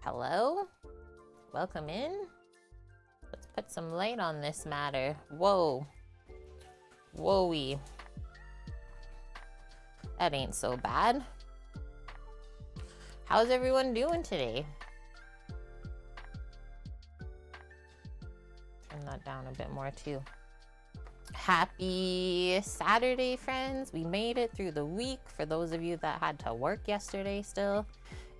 Hello? Welcome in. Let's put some light on this matter. Whoa. Whoa-y. That ain't so bad. How's everyone doing today? Turn that down a bit more too. Happy Saturday, friends. We made it through the week. For those of you that had to work yesterday still,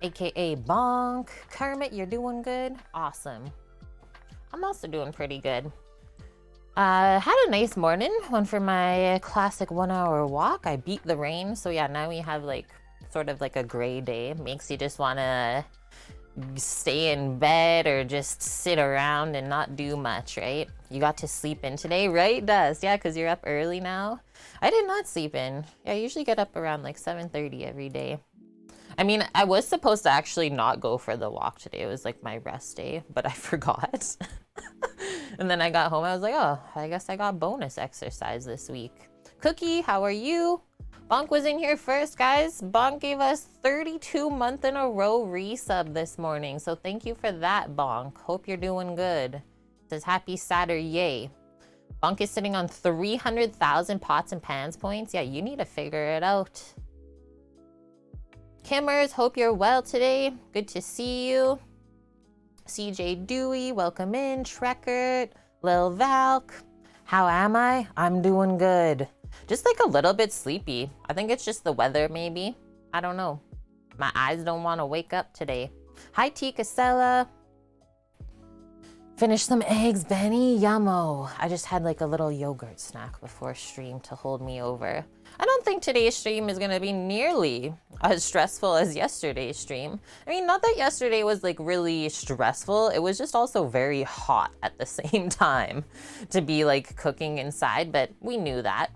aka Bonk. Kermit, you're doing good? Awesome. I'm also doing pretty good. Had a nice morning. Went for my classic 1 hour walk. I beat the rain. So yeah, now we have like sort of like a gray day. Makes you just want to stay in bed or just sit around and not do much, right? You got to sleep in today, right, Dust? Yeah, because you're up early now. I did not sleep in. Yeah, I usually get up around like 7:30 every day. I mean, I was supposed to actually not go for the walk today. It was like my rest day, but I forgot. And then I got home. I was like, oh, I guess I got bonus exercise this week. Cookie, how are you? Bonk was in here first, guys. Bonk gave us 32 month in a row resub this morning. So thank you for that, Bonk. Hope you're doing good. It says happy Saturday, yay. Bonk is sitting on 300,000 pots and pans points. Yeah, you need to figure it out. Kimmers, hope you're well today. Good to see you. CJ Dewey, welcome in. Trekkert, Lil Valk. How am I? I'm doing good. Just like a little bit sleepy. I think it's just the weather, maybe. I don't know. My eyes don't want to wake up today. Hi, T. Casella. Finish some eggs, Benny. Yummo. I just had like a little yogurt snack before stream to hold me over. I don't think today's stream is going to be nearly as stressful as yesterday's stream. I mean, not that yesterday was like really stressful. It was just also very hot at the same time to be like cooking inside, but we knew that.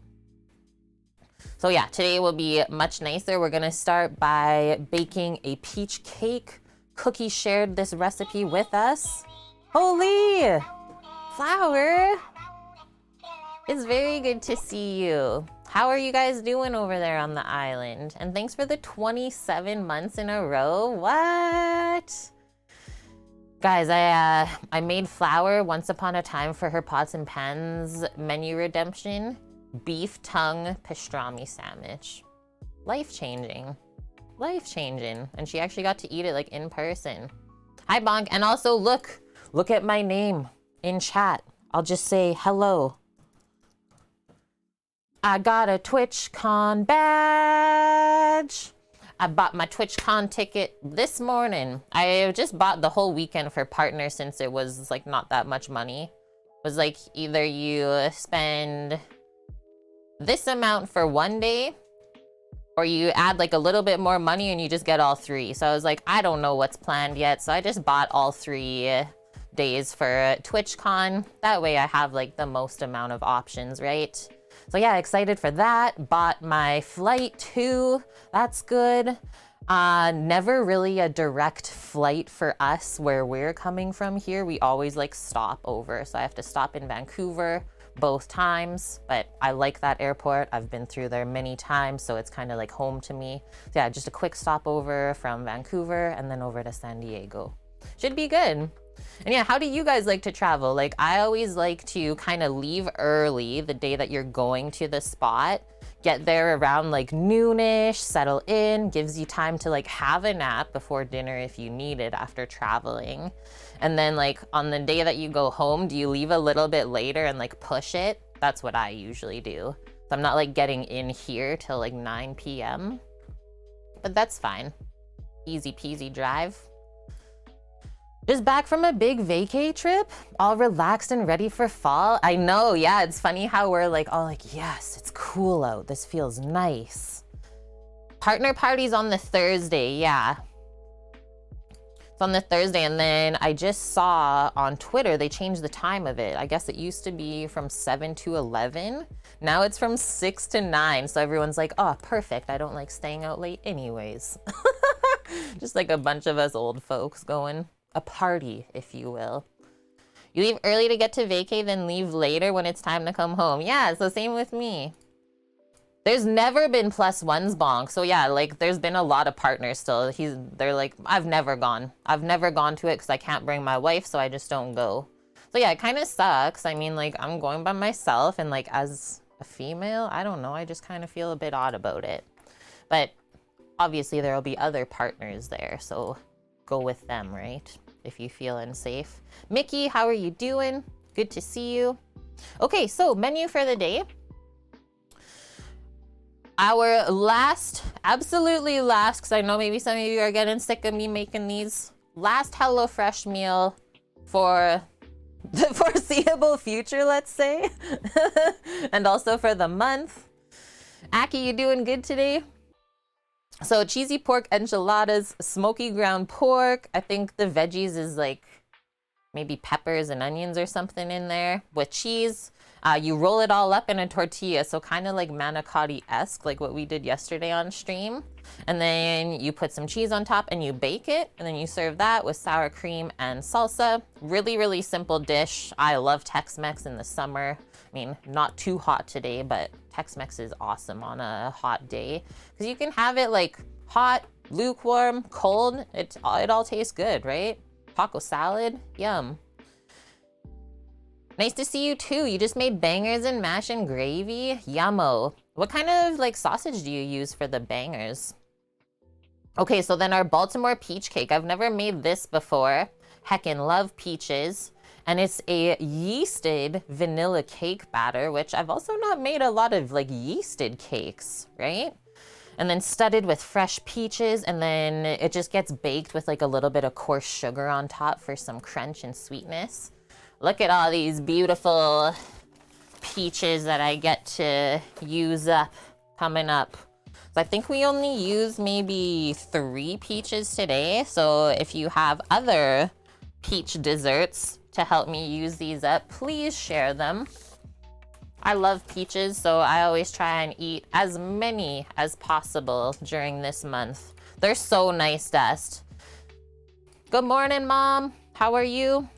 So yeah, today will be much nicer. We're going to start by baking a peach cake. Cookie shared this recipe with us. Holy Flower! It's very good to see you. How are you guys doing over there on the island? And thanks for the 27 months in a row. What? Guys, I made Flower once upon a time for her pots and pans menu redemption. Beef tongue pastrami sandwich. Life-changing. Life-changing. And she actually got to eat it like in person. Hi, Bonk. And also look at my name in chat. I'll just say hello. I got a TwitchCon badge. I bought my TwitchCon ticket this morning. I just bought the whole weekend for partner since it was like not that much money. It was like either you spend this amount for one day or you add like a little bit more money and you just get all three. So I was like, I don't know what's planned yet. So I just bought all 3 days for TwitchCon. That way I have like the most amount of options, right? So yeah, excited for that. Bought my flight too. That's good. Never really a direct flight for us where we're coming from here. We always like stop over. So I have to stop in Vancouver both times, but I like that airport. I've been through there many times, so it's kind of like home to me. So yeah, just a quick stopover from Vancouver and then over to San Diego. Should be good. And yeah, how do you guys like to travel? Like, I always like to kind of leave early the day that you're going to the spot, get there around like noonish, settle in, gives you time to like have a nap before dinner if you need it after traveling. And then like on the day that you go home, do you leave a little bit later and like push it? That's what I usually do. So I'm not like getting in here till like 9 p.m. But that's fine. Easy peasy drive. Just back from a big vacay trip, all relaxed and ready for fall. I know, yeah, it's funny how we're like, all like, yes, it's cool out. This feels nice. Partner party's on the Thursday, yeah. It's on the Thursday, and then I just saw on Twitter, they changed the time of it. I guess it used to be from 7 to 11. Now it's from 6 to 9, so everyone's like, oh, perfect. I don't like staying out late anyways. Just like a bunch of us old folks going. A party, if you will. You leave early to get to vacay, then leave later when it's time to come home. Yeah, so same with me. There's never been +1s bonk. So yeah, like there's been a lot of partners still. They're like, I've never gone to it because I can't bring my wife, so I just don't go. So yeah, it kind of sucks. I mean, like I'm going by myself, and like as a female, I don't know, I just kind of feel a bit odd about it. But obviously there'll be other partners there, so go with them, right? If you feel unsafe. Mickey, how are you doing? Good to see you. Okay, so menu for the day. Our last, absolutely last, because I know maybe some of you are getting sick of me making these, last HelloFresh meal for the foreseeable future, let's say. And also for the month. Aki, you doing good today? So cheesy pork enchiladas, smoky ground pork. I think the veggies is like maybe peppers and onions or something in there with cheese. You roll it all up in a tortilla, so kind of like manicotti-esque, like what we did yesterday on stream. And then you put some cheese on top and you bake it, and then you serve that with sour cream and salsa. Really, really simple dish. I love Tex-Mex in the summer. I mean, not too hot today, but Tex-Mex is awesome on a hot day because you can have it like hot, lukewarm, cold. It all tastes good, right? Taco salad, yum. Nice to see you too. You just made bangers and mash and gravy. Yummo. What kind of like sausage do you use for the bangers? Okay, so then our Baltimore peach cake. I've never made this before. Heckin' love peaches. And it's a yeasted vanilla cake batter, which I've also not made a lot of like yeasted cakes, right? And then studded with fresh peaches, and then it just gets baked with like a little bit of coarse sugar on top for some crunch and sweetness. Look at all these beautiful peaches that I get to use up coming up. So I think we only use maybe 3 peaches today. So if you have other peach desserts to help me use these up, please share them. I love peaches, so I always try and eat as many as possible during this month. They're so nice, Dust. Good morning, Mom. How are you?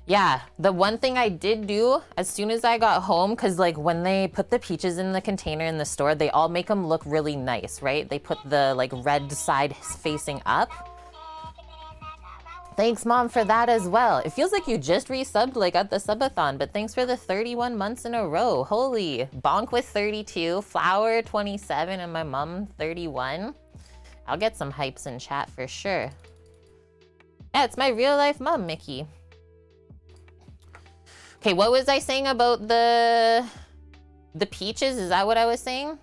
Yeah, the one thing I did do as soon as I got home, because like when they put the peaches in the container in the store, they all make them look really nice, right? They put the like red side facing up. Thanks, Mom, for that as well. It feels like you just resubbed like at the subathon, but thanks for the 31 months in a row. Holy, Bonk with 32, Flower 27, and my mom 31. I'll get some hypes in chat for sure. Yeah, it's my real life mom, Mickey. Okay, what was I saying about the peaches? Is that what I was saying?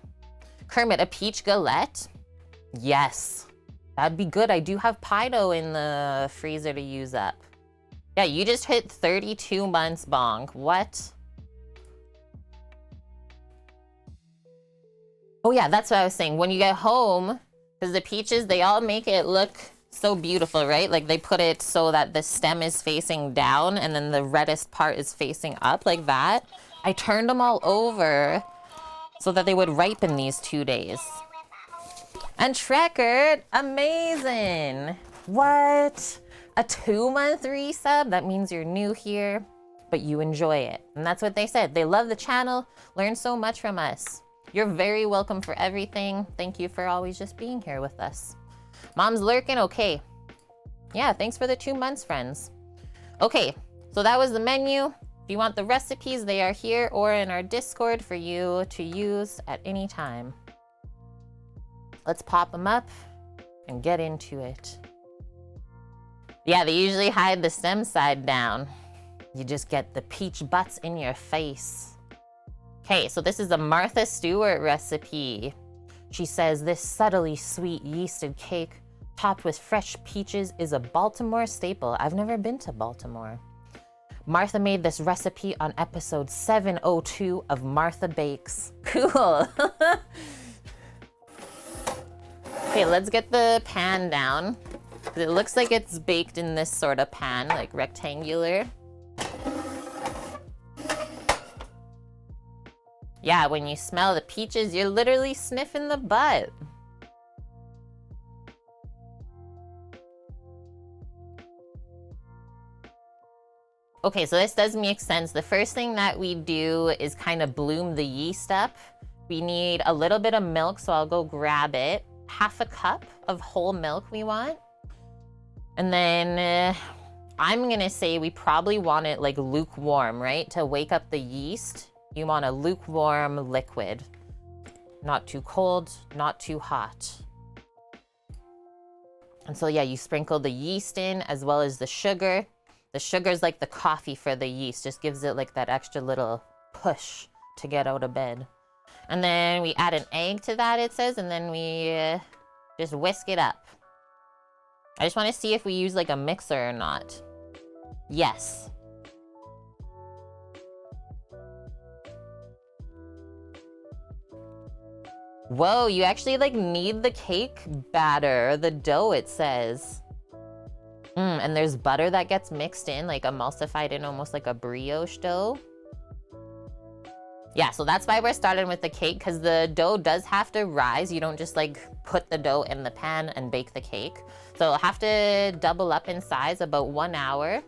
Kermit, a peach galette? Yes, that'd be good. I do have pie dough in the freezer to use up. Yeah, you just hit 32 months, Bonk. What? Oh yeah, that's what I was saying. When you get home, because the peaches, they all make it look so beautiful, right? Like they put it so that the stem is facing down and then the reddest part is facing up like that. I turned them all over so that they would ripen these 2 days. And Trekkert, amazing. What? A 2-month resub? That means you're new here, but you enjoy it. And that's what they said. They love the channel, learn so much from us. You're very welcome for everything. Thank you for always just being here with us. Mom's lurking, okay. Yeah, thanks for the 2 months, friends. Okay, so that was the menu. If you want the recipes, they are here or in our Discord for you to use at any time. Let's pop them up and get into it. Yeah, they usually hide the stem side down. You just get the peach butts in your face. Okay, so this is a Martha Stewart recipe. She says this subtly sweet yeasted cake topped with fresh peaches is a Baltimore staple. I've never been to Baltimore. Martha made this recipe on episode 702 of Martha Bakes. Cool. Okay, let's get the pan down. It looks like it's baked in this sort of pan, like rectangular. Yeah, when you smell the peaches, you're literally sniffing the butt. Okay, so this does make sense. The first thing that we do is kind of bloom the yeast up We need a little bit of milk, so I'll go grab it. Half a cup of whole milk we want. And then I'm gonna say we probably want it like lukewarm, right? To wake up the yeast, you want a lukewarm liquid. Not too cold, not too hot. And so yeah, you sprinkle the yeast in as well as the sugar. The sugar's like the coffee for the yeast, just gives it like that extra little push to get out of bed. And then we add an egg to that, it says, and then we just whisk it up. I just want to see if we use like a mixer or not. Yes. Whoa, you actually like knead the cake batter, the dough, it says. And there's butter that gets mixed in, like emulsified in almost like a brioche dough. Yeah, so that's why we're starting with the cake, because the dough does have to rise. You don't just like put the dough in the pan and bake the cake. So it'll have to double up in size about 1 hour.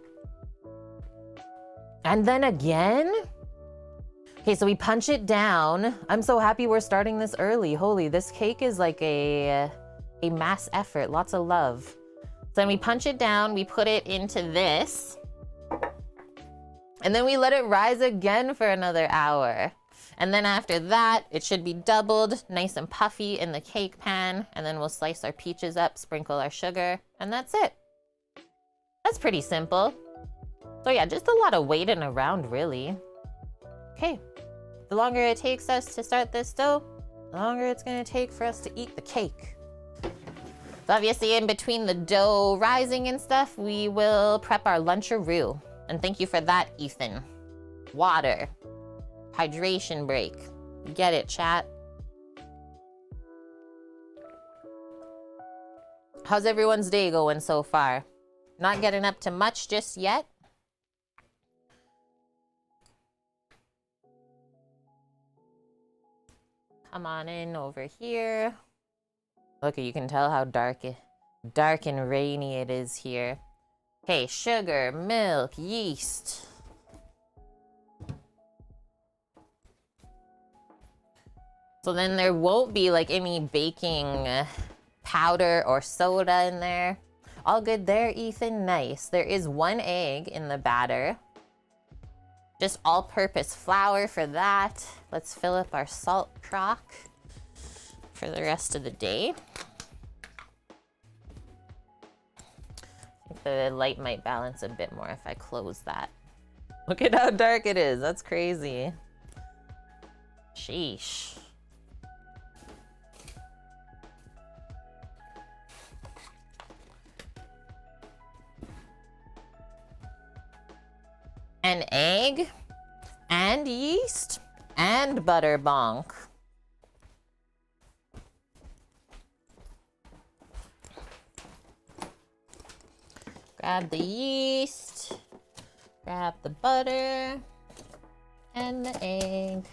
And then again. Okay, so we punch it down. I'm so happy we're starting this early. Holy, this cake is like a mass effort, lots of love. So then we punch it down, we put it into this. And then we let it rise again for another hour. And then after that, it should be doubled, nice and puffy in the cake pan. And then we'll slice our peaches up, sprinkle our sugar, and that's it. That's pretty simple. So yeah, just a lot of waiting around, really. Okay, the longer it takes us to start this dough, the longer it's gonna take for us to eat the cake. So obviously in between the dough rising and stuff, we will prep our lunch-a-roux. And thank you for that, Ethan. Water. Hydration break. Get it, chat? How's everyone's day going so far? Not getting up to much just yet? Come on in over here. Look, you can tell how dark and rainy it is here. Okay, sugar, milk, yeast. So then there won't be like any baking powder or soda in there. All good there, Ethan? Nice. There is 1 egg in the batter. Just all-purpose flour for that. Let's fill up our salt crock for the rest of the day. I think the light might balance a bit more if I close that. Look at how dark it is. That's crazy. Sheesh. An egg and yeast and butter bonk. Grab the yeast, grab the butter and the egg.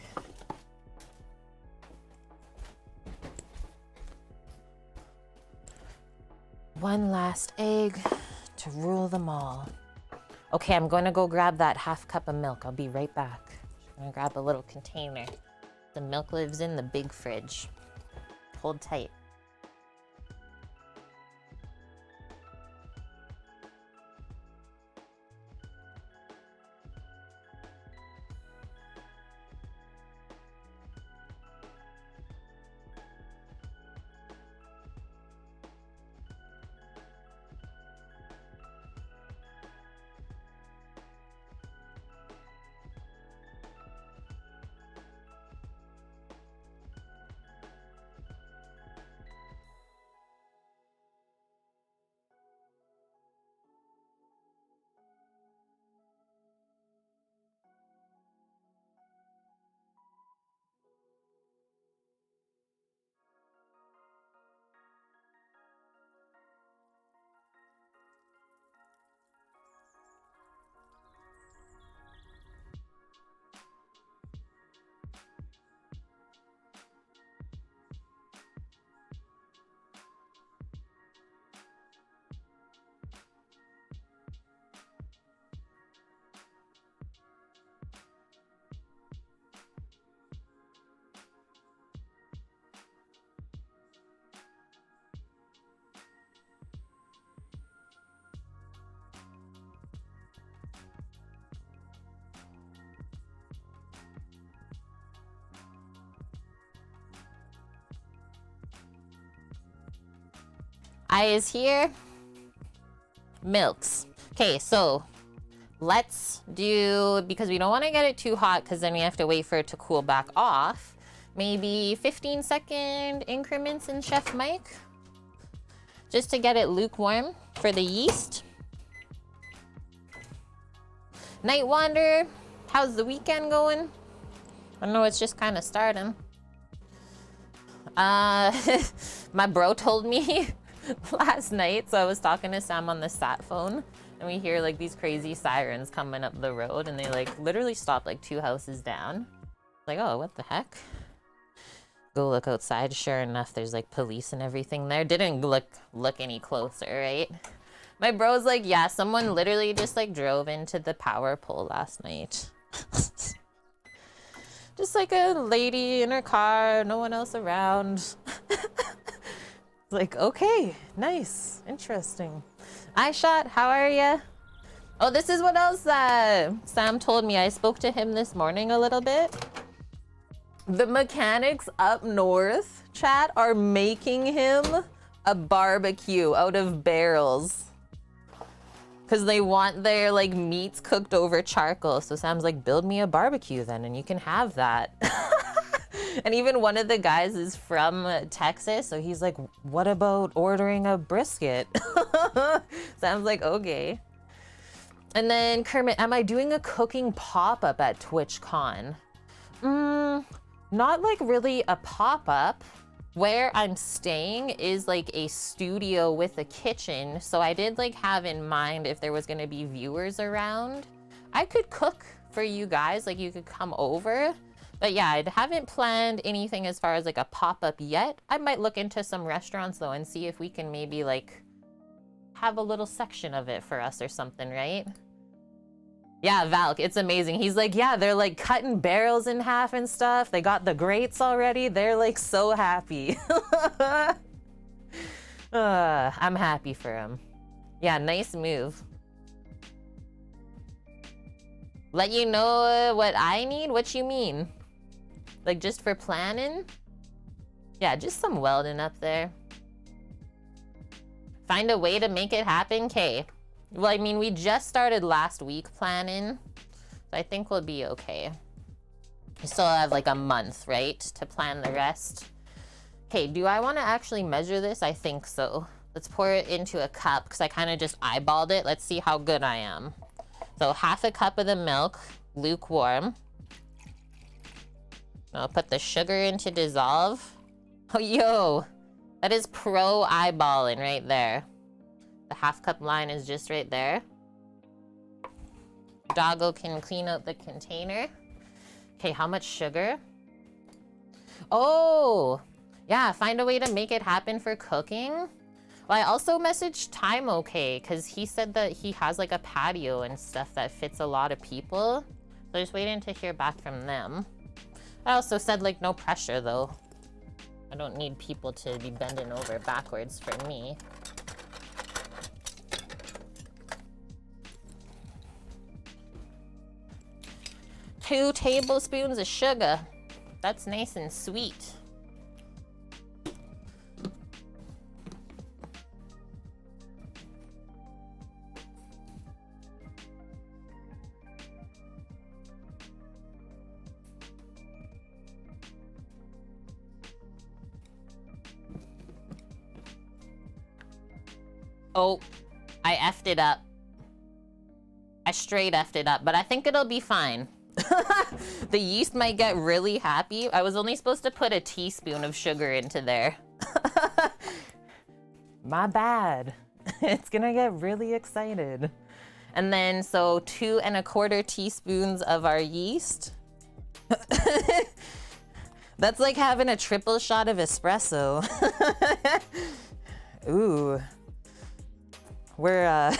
One last egg to rule them all. Okay, I'm going to go grab that half cup of milk. I'll be right back. I'm gonna grab a little container. The milk lives in the big fridge. Hold tight. I is here. Milks. Okay, so let's do, because we don't want to get it too hot because then we have to wait for it to cool back off. Maybe 15-second increments in Chef Mike. Just to get it lukewarm for the yeast. Night Wander, how's the weekend going? I know it's just kind of starting. My bro told me last night, so I was talking to Sam on the sat phone, and we hear like these crazy sirens coming up the road, and they like literally stop like 2 houses down. Like, oh, what the heck? Go look outside. Sure enough, there's like police and everything there. Didn't look any closer, right? My bro's like, yeah, someone literally just like drove into the power pole last night. Just like a lady in her car, no one else around. Like, okay, nice, interesting. iShot, how are ya? Oh, this is what else Sam told me. I spoke to him this morning a little bit. The mechanics up north, chat, are making him a barbecue out of barrels. Because they want their like meats cooked over charcoal. So Sam's like, build me a barbecue then and you can have that. And even one of the guys is from Texas. So he's like, what about ordering a brisket? Sam's like, okay. And then Kermit, am I doing a cooking pop-up at TwitchCon? Not like really a pop-up. Where I'm staying is like a studio with a kitchen. So I did like have in mind if there was gonna be viewers around, I could cook for you guys, like you could come over. But yeah, I haven't planned anything as far as like a pop-up yet. I might look into some restaurants though and see if we can maybe like have a little section of it for us or something, right? Yeah, Valk, it's amazing. He's like, yeah, they're like cutting barrels in half and stuff. They got the grates already. They're like so happy. I'm happy for him. Yeah, nice move. Let you know what I need? What you mean? Like just for planning? Yeah, just some welding up there. Find a way to make it happen, Kay. Well, I mean, we just started last week planning, so I think we'll be okay. We still have like a month, right, to plan the rest. Okay, do I want to actually measure this? I think so. Let's pour it into a cup because I kind of just eyeballed it. Let's see how good I am. So half a cup of the milk, lukewarm. I'll put the sugar in to dissolve. Oh, yo, that is pro eyeballing right there. The half cup line is just right there. Doggo can clean out the container. Okay, how much sugar? Oh, yeah, find a way to make it happen for cooking. Well, I also messaged Time Okay because he said that he has like a patio and stuff that fits a lot of people. So just waiting to hear back from them. I also said like no pressure though. I don't need people to be bending over backwards for me. Two tablespoons of sugar. That's nice and sweet. Oh, I effed it up. I straight effed it up, but I think it'll be fine. The yeast might get really happy. I was only supposed to put a teaspoon of sugar into there. My bad. It's gonna get really excited. And then, so 2 1/4 teaspoons of our yeast. That's like having a triple shot of espresso. Ooh. We're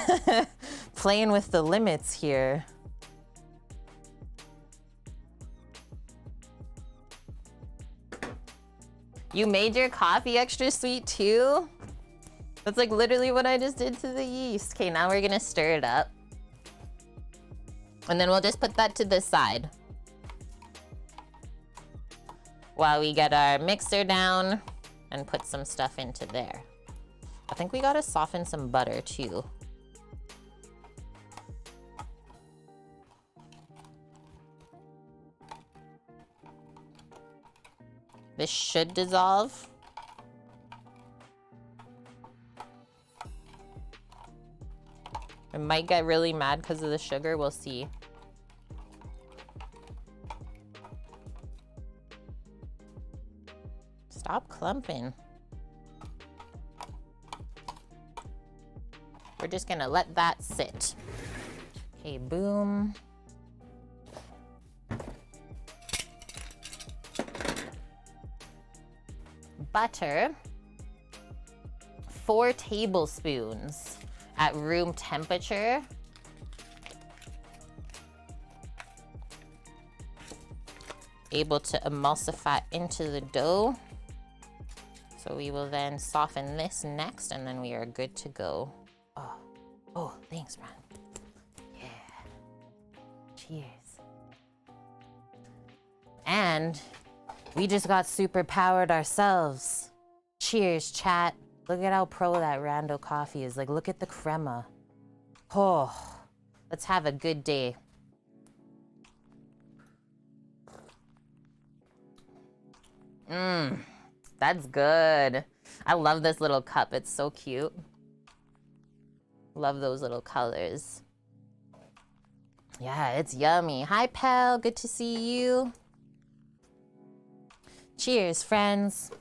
playing with the limits here. You made your coffee extra sweet too? That's like literally what I just did to the yeast. Okay, now we're gonna stir it up. And then we'll just put that to the side while we get our mixer down and put some stuff into there. I think we gotta soften some butter too. This should dissolve. I might get really mad because of the sugar, we'll see. Stop clumping. We're just gonna let that sit. Okay, boom. Butter, 4 tablespoons at room temperature. Able to emulsify into the dough. So we will then soften this next and then we are good to go. Oh, thanks, man. Yeah. Cheers. And we just got super powered ourselves. Cheers, chat. Look at how pro that Rando coffee is. Like, look at the crema. Oh, let's have a good day. That's good. I love this little cup. It's so cute. Love those little colors. Yeah, it's yummy. Hi, pal. Good to see you. Cheers, friends.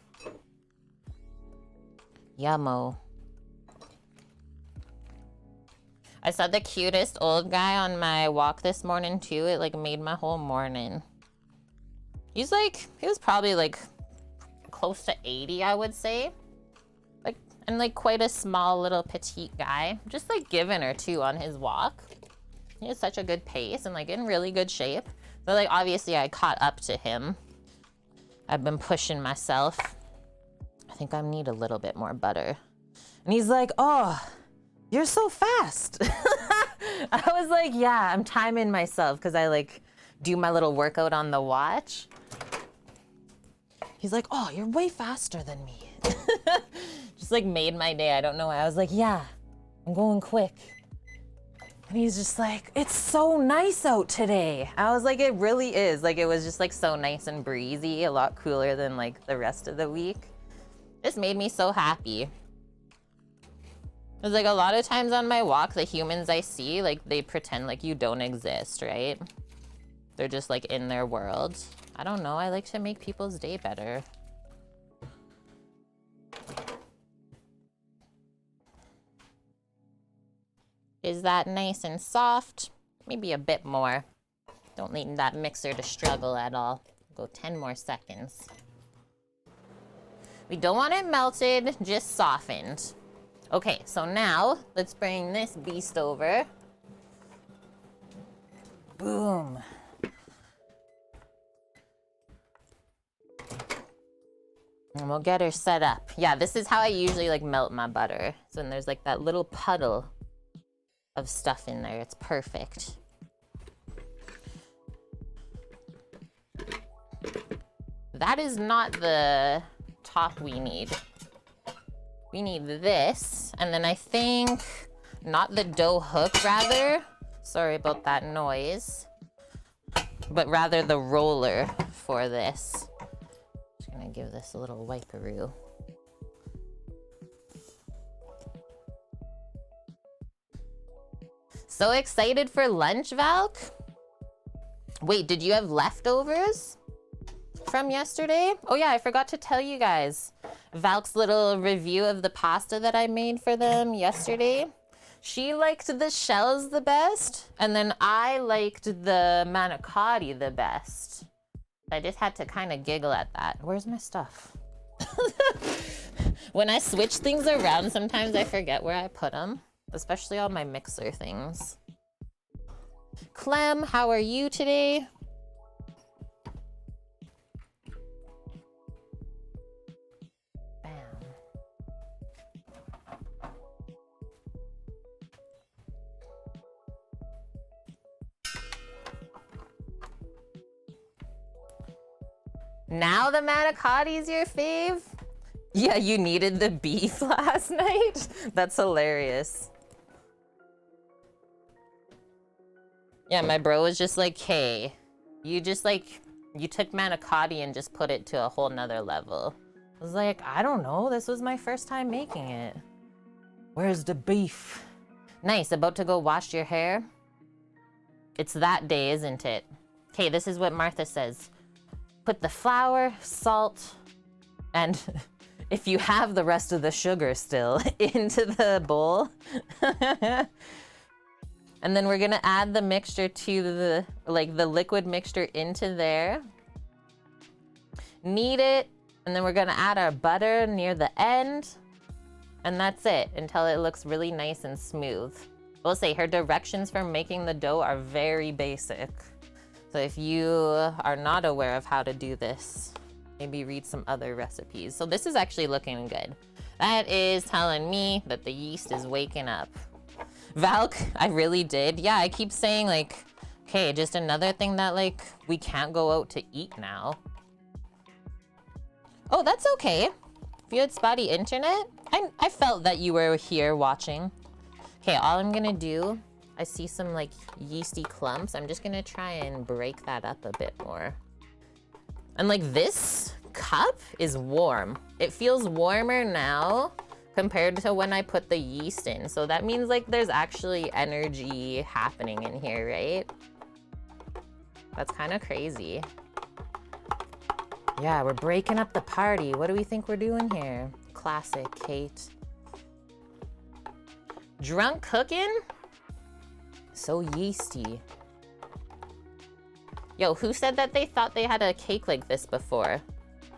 Yummo. I saw the cutest old guy on my walk this morning too. It like made my whole morning. He was probably like close to 80, I would say. Like, and like quite a small little petite guy. Just like giving her two on his walk. He has such a good pace and like in really good shape. So like obviously I caught up to him. I've been pushing myself. I think I need a little bit more butter. And he's like, oh, you're so fast. I was like, yeah, I'm timing myself because I like do my little workout on the watch. He's like, oh, you're way faster than me. Just like made my day. I don't know why. I was like, yeah, I'm going quick. And he's just like, it's so nice out today. I was like, it really is. Like, it was just like so nice and breezy, a lot cooler than like the rest of the week. This made me so happy. It's like a lot of times on my walk, the humans I see, like they pretend like you don't exist, right? They're just like in their world. I don't know, I like to make people's day better. Is that nice and soft? Maybe a bit more. Don't need that mixer to struggle at all. Go 10 more seconds. We don't want it melted, just softened. Okay, so now let's bring this beast over. Boom. And we'll get her set up. Yeah, this is how I usually like melt my butter. So then there's like that little puddle of stuff in there. It's perfect. That is not the top we need. We need this, and then I think, not the dough hook rather, sorry about that noise, but rather the roller for this. Just gonna give this a little wiperoo. So excited for lunch, Valk? Wait, did you have leftovers from yesterday? Oh yeah, I forgot to tell you guys. Valk's little review of the pasta that I made for them yesterday. She liked the shells the best, and then I liked the manicotti the best. I just had to kind of giggle at that. Where's my stuff? When I switch things around, sometimes I forget where I put them, especially all my mixer things. Clem, how are you today? Now the manicotti's your fave? Yeah, you needed the beef last night? That's hilarious. Yeah, my bro was just like, hey, you just like, you took manicotti and just put it to a whole nother level. I was like, I don't know, this was my first time making it. Where's the beef? Nice, about to go wash your hair? It's that day, isn't it? Okay, this is what Martha says. Put the flour, salt, and if you have the rest of the sugar still, into the bowl. And then we're gonna add the mixture to the liquid mixture into there. Knead it, and then we're gonna add our butter near the end. And that's it, until it looks really nice and smooth. We'll say her directions for making the dough are very basic. So if you are not aware of how to do this, maybe read some other recipes. So this is actually looking good. That is telling me that the yeast is waking up. Valk, I really did. Yeah, I keep saying like, okay, just another thing that like, we can't go out to eat now. Oh, that's okay. If you had spotty internet, I felt that you were here watching. Okay, all I'm gonna do, I see some like yeasty clumps. I'm just gonna try and break that up a bit more. And like this cup is warm. It feels warmer now compared to when I put the yeast in. So that means like there's actually energy happening in here, right? That's kind of crazy. Yeah, we're breaking up the party. What do we think we're doing here? Classic Kate. Drunk cooking? So yeasty. Yo, who said that they thought they had a cake like this before?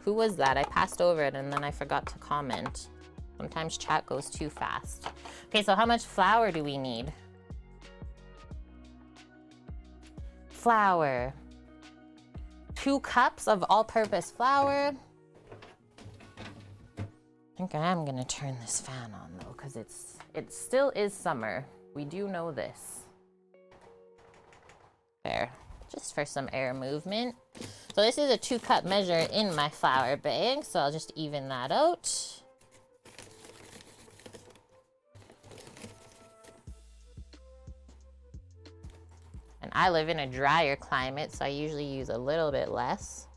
Who was that? I passed over it and then I forgot to comment. Sometimes chat goes too fast. Okay, so how much flour do we need? Flour. 2 cups of all-purpose flour. I think I am gonna turn this fan on though, because it still is summer. We do know this. There, just for some air movement. So this is a 2-cup measure in my flour bag, so I'll just even that out. And I live in a drier climate, so I usually use a little bit less.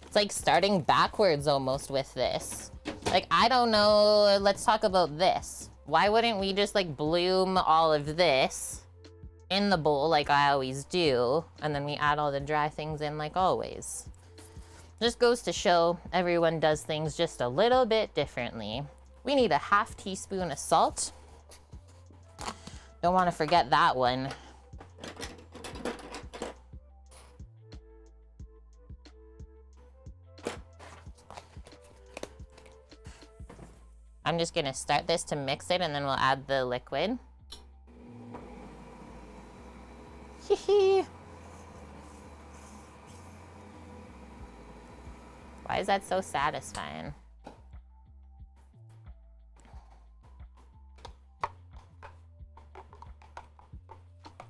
It's like starting backwards almost with this. Like, I don't know, let's talk about this. Why wouldn't we just like bloom all of this in the bowl like I always do, and then we add all the dry things in like always? Just goes to show everyone does things just a little bit differently. We need a 1/2 teaspoon of salt. Don't want to forget that one. I'm just gonna start this to mix it and then we'll add the liquid. Hee. Why is that so satisfying?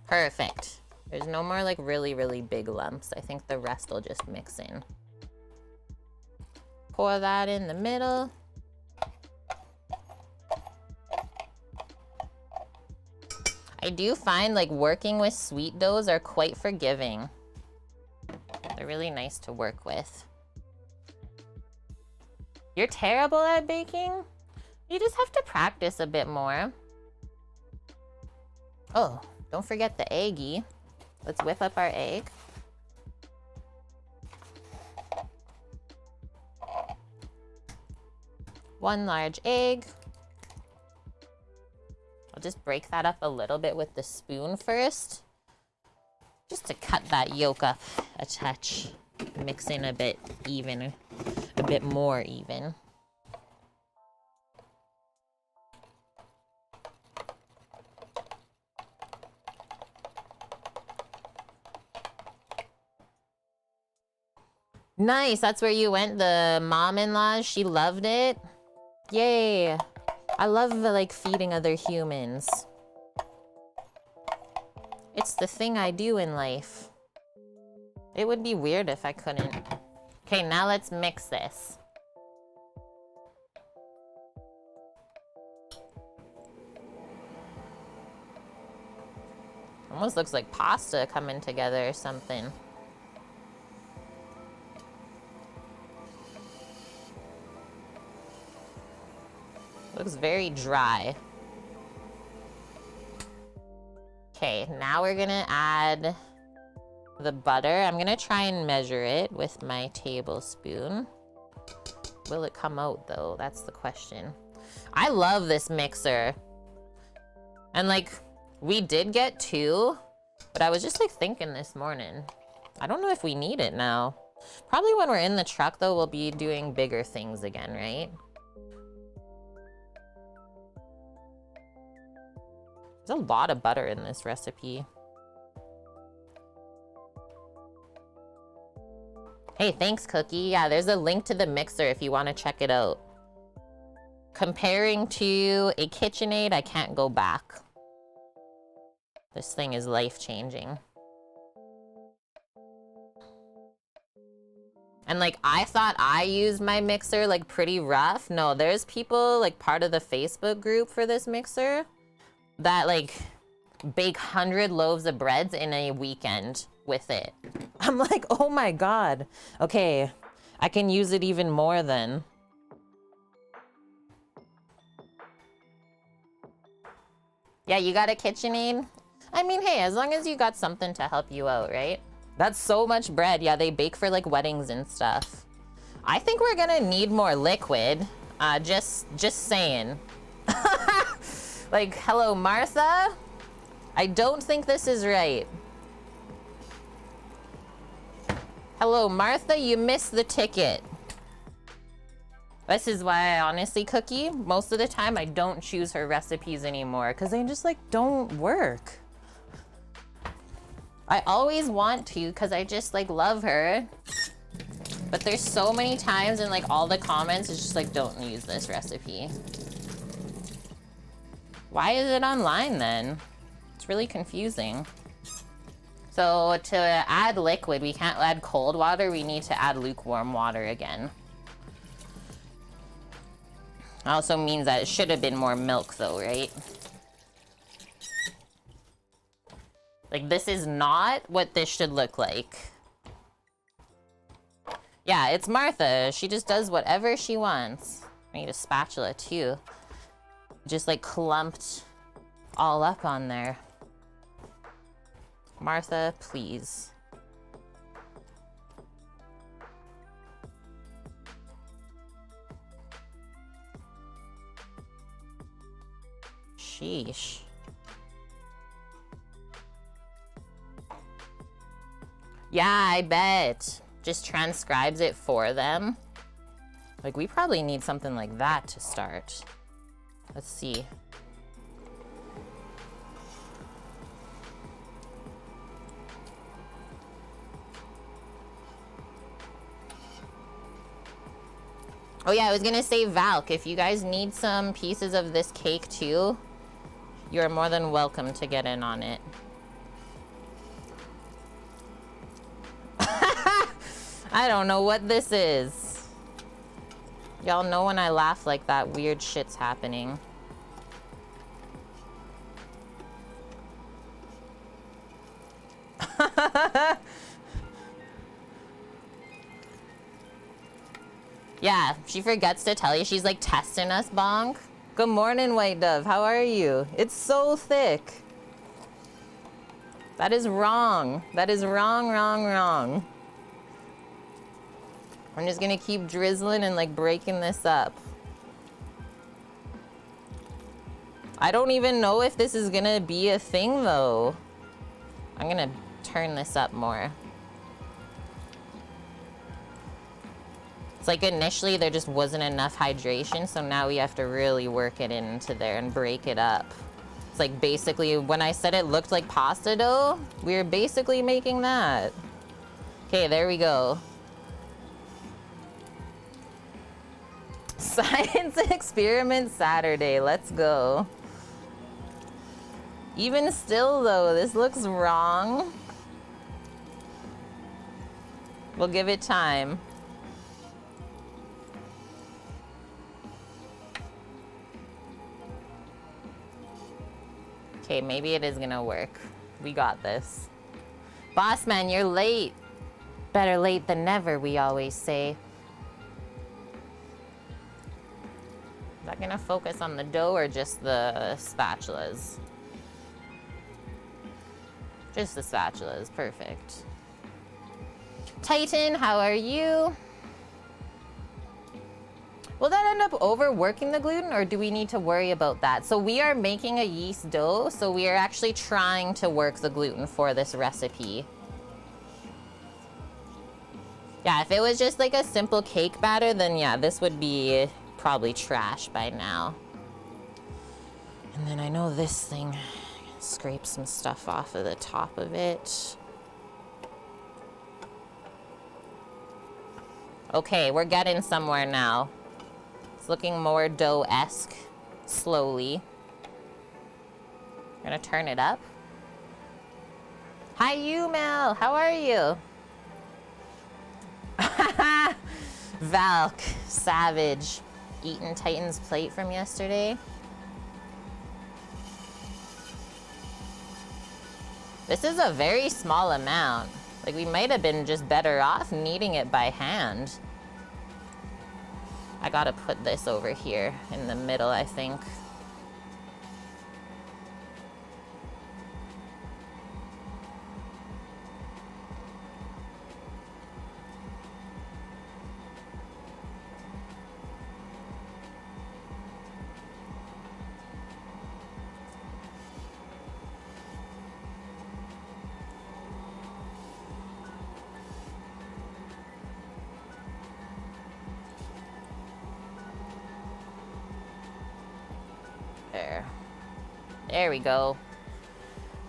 Perfect. There's no more like really, really big lumps. I think the rest will just mix in. Pour that in the middle. I do find like working with sweet doughs are quite forgiving. They're really nice to work with. You're terrible at baking? You just have to practice a bit more. Oh, don't forget the eggy. Let's whip up our egg. One large egg. I'll just break that up a little bit with the spoon first, just to cut that yolk up a touch, mix in a bit even, a bit more even. Nice, that's where you went, the mom-in-law, she loved it. Yay. I love like feeding other humans. It's the thing I do in life. It would be weird if I couldn't. Okay, now let's mix this. Almost looks like pasta coming together or something. Looks very dry. Okay, now we're gonna add the butter. I'm gonna try and measure it with my tablespoon. Will it come out though? That's the question. I love this mixer. And like, we did get 2, but I was just like thinking this morning, I don't know if we need it now. Probably when we're in the truck though, we'll be doing bigger things again, right? There's a lot of butter in this recipe. Hey, thanks, Cookie. Yeah, there's a link to the mixer if you want to check it out. Comparing to a KitchenAid, I can't go back. This thing is life-changing. And like, I thought I used my mixer like pretty rough. No, there's people like part of the Facebook group for this mixer that like bake 100 loaves of breads in a weekend with it. I'm like, oh my God. Okay, I can use it even more then. Yeah, you got a KitchenAid? I mean, hey, as long as you got something to help you out, right? That's so much bread. Yeah, they bake for like weddings and stuff. I think we're gonna need more liquid. Just saying. Like, hello, Martha? I don't think this is right. Hello, Martha, you missed the ticket. This is why I honestly, Cookie, most of the time I don't choose her recipes anymore because they just like don't work. I always want to because I just like love her. But there's so many times in like all the comments, it's just like, don't use this recipe. Why is it online then? It's really confusing. So to add liquid, we can't add cold water. We need to add lukewarm water again. Also means that it should have been more milk though, right? Like, this is not what this should look like. Yeah, it's Martha. She just does whatever she wants. I need a spatula too. Just like clumped all up on there. Martha, please. Sheesh. Yeah, I bet. Just transcribes it for them. Like, we probably need something like that to start. Let's see. Oh yeah, I was gonna say, Valk, if you guys need some pieces of this cake too, you're more than welcome to get in on it. I don't know what this is. Y'all know when I laugh like that, weird shit's happening. Yeah, she forgets to tell you. She's like testing us, Bonk. Good morning, White Dove. How are you? It's so thick. That is wrong. That is wrong, wrong, wrong. I'm just gonna keep drizzling and like breaking this up. I don't even know if this is gonna be a thing though. I'm gonna turn this up more. It's like initially there just wasn't enough hydration, so now we have to really work it into there and break it up. It's like basically when I said it looked like pasta dough, we were basically making that. Okay, there we go. Science experiment Saturday, let's go. Even still though, this looks wrong. We'll give it time. Okay, maybe it is gonna work. We got this. Boss man, you're late. Better late than never, we always say. Is that gonna focus on the dough or just the spatulas? Just the spatulas, perfect. Titan, how are you? Will that end up overworking the gluten, or do we need to worry about that? So we are making a yeast dough, so we are actually trying to work the gluten for this recipe. Yeah, if it was just like a simple cake batter, then yeah, this would be probably trash by now. And then I know this thing, scrape some stuff off of the top of it. Okay, we're getting somewhere now. It's looking more dough-esque, slowly. I'm gonna turn it up. Hi, you, Mel. How are you? Valk, savage. Eating Titan's plate from yesterday. This is a very small amount. Like, we might have been just better off kneading it by hand. I gotta put this over here in the middle, I think. There we go.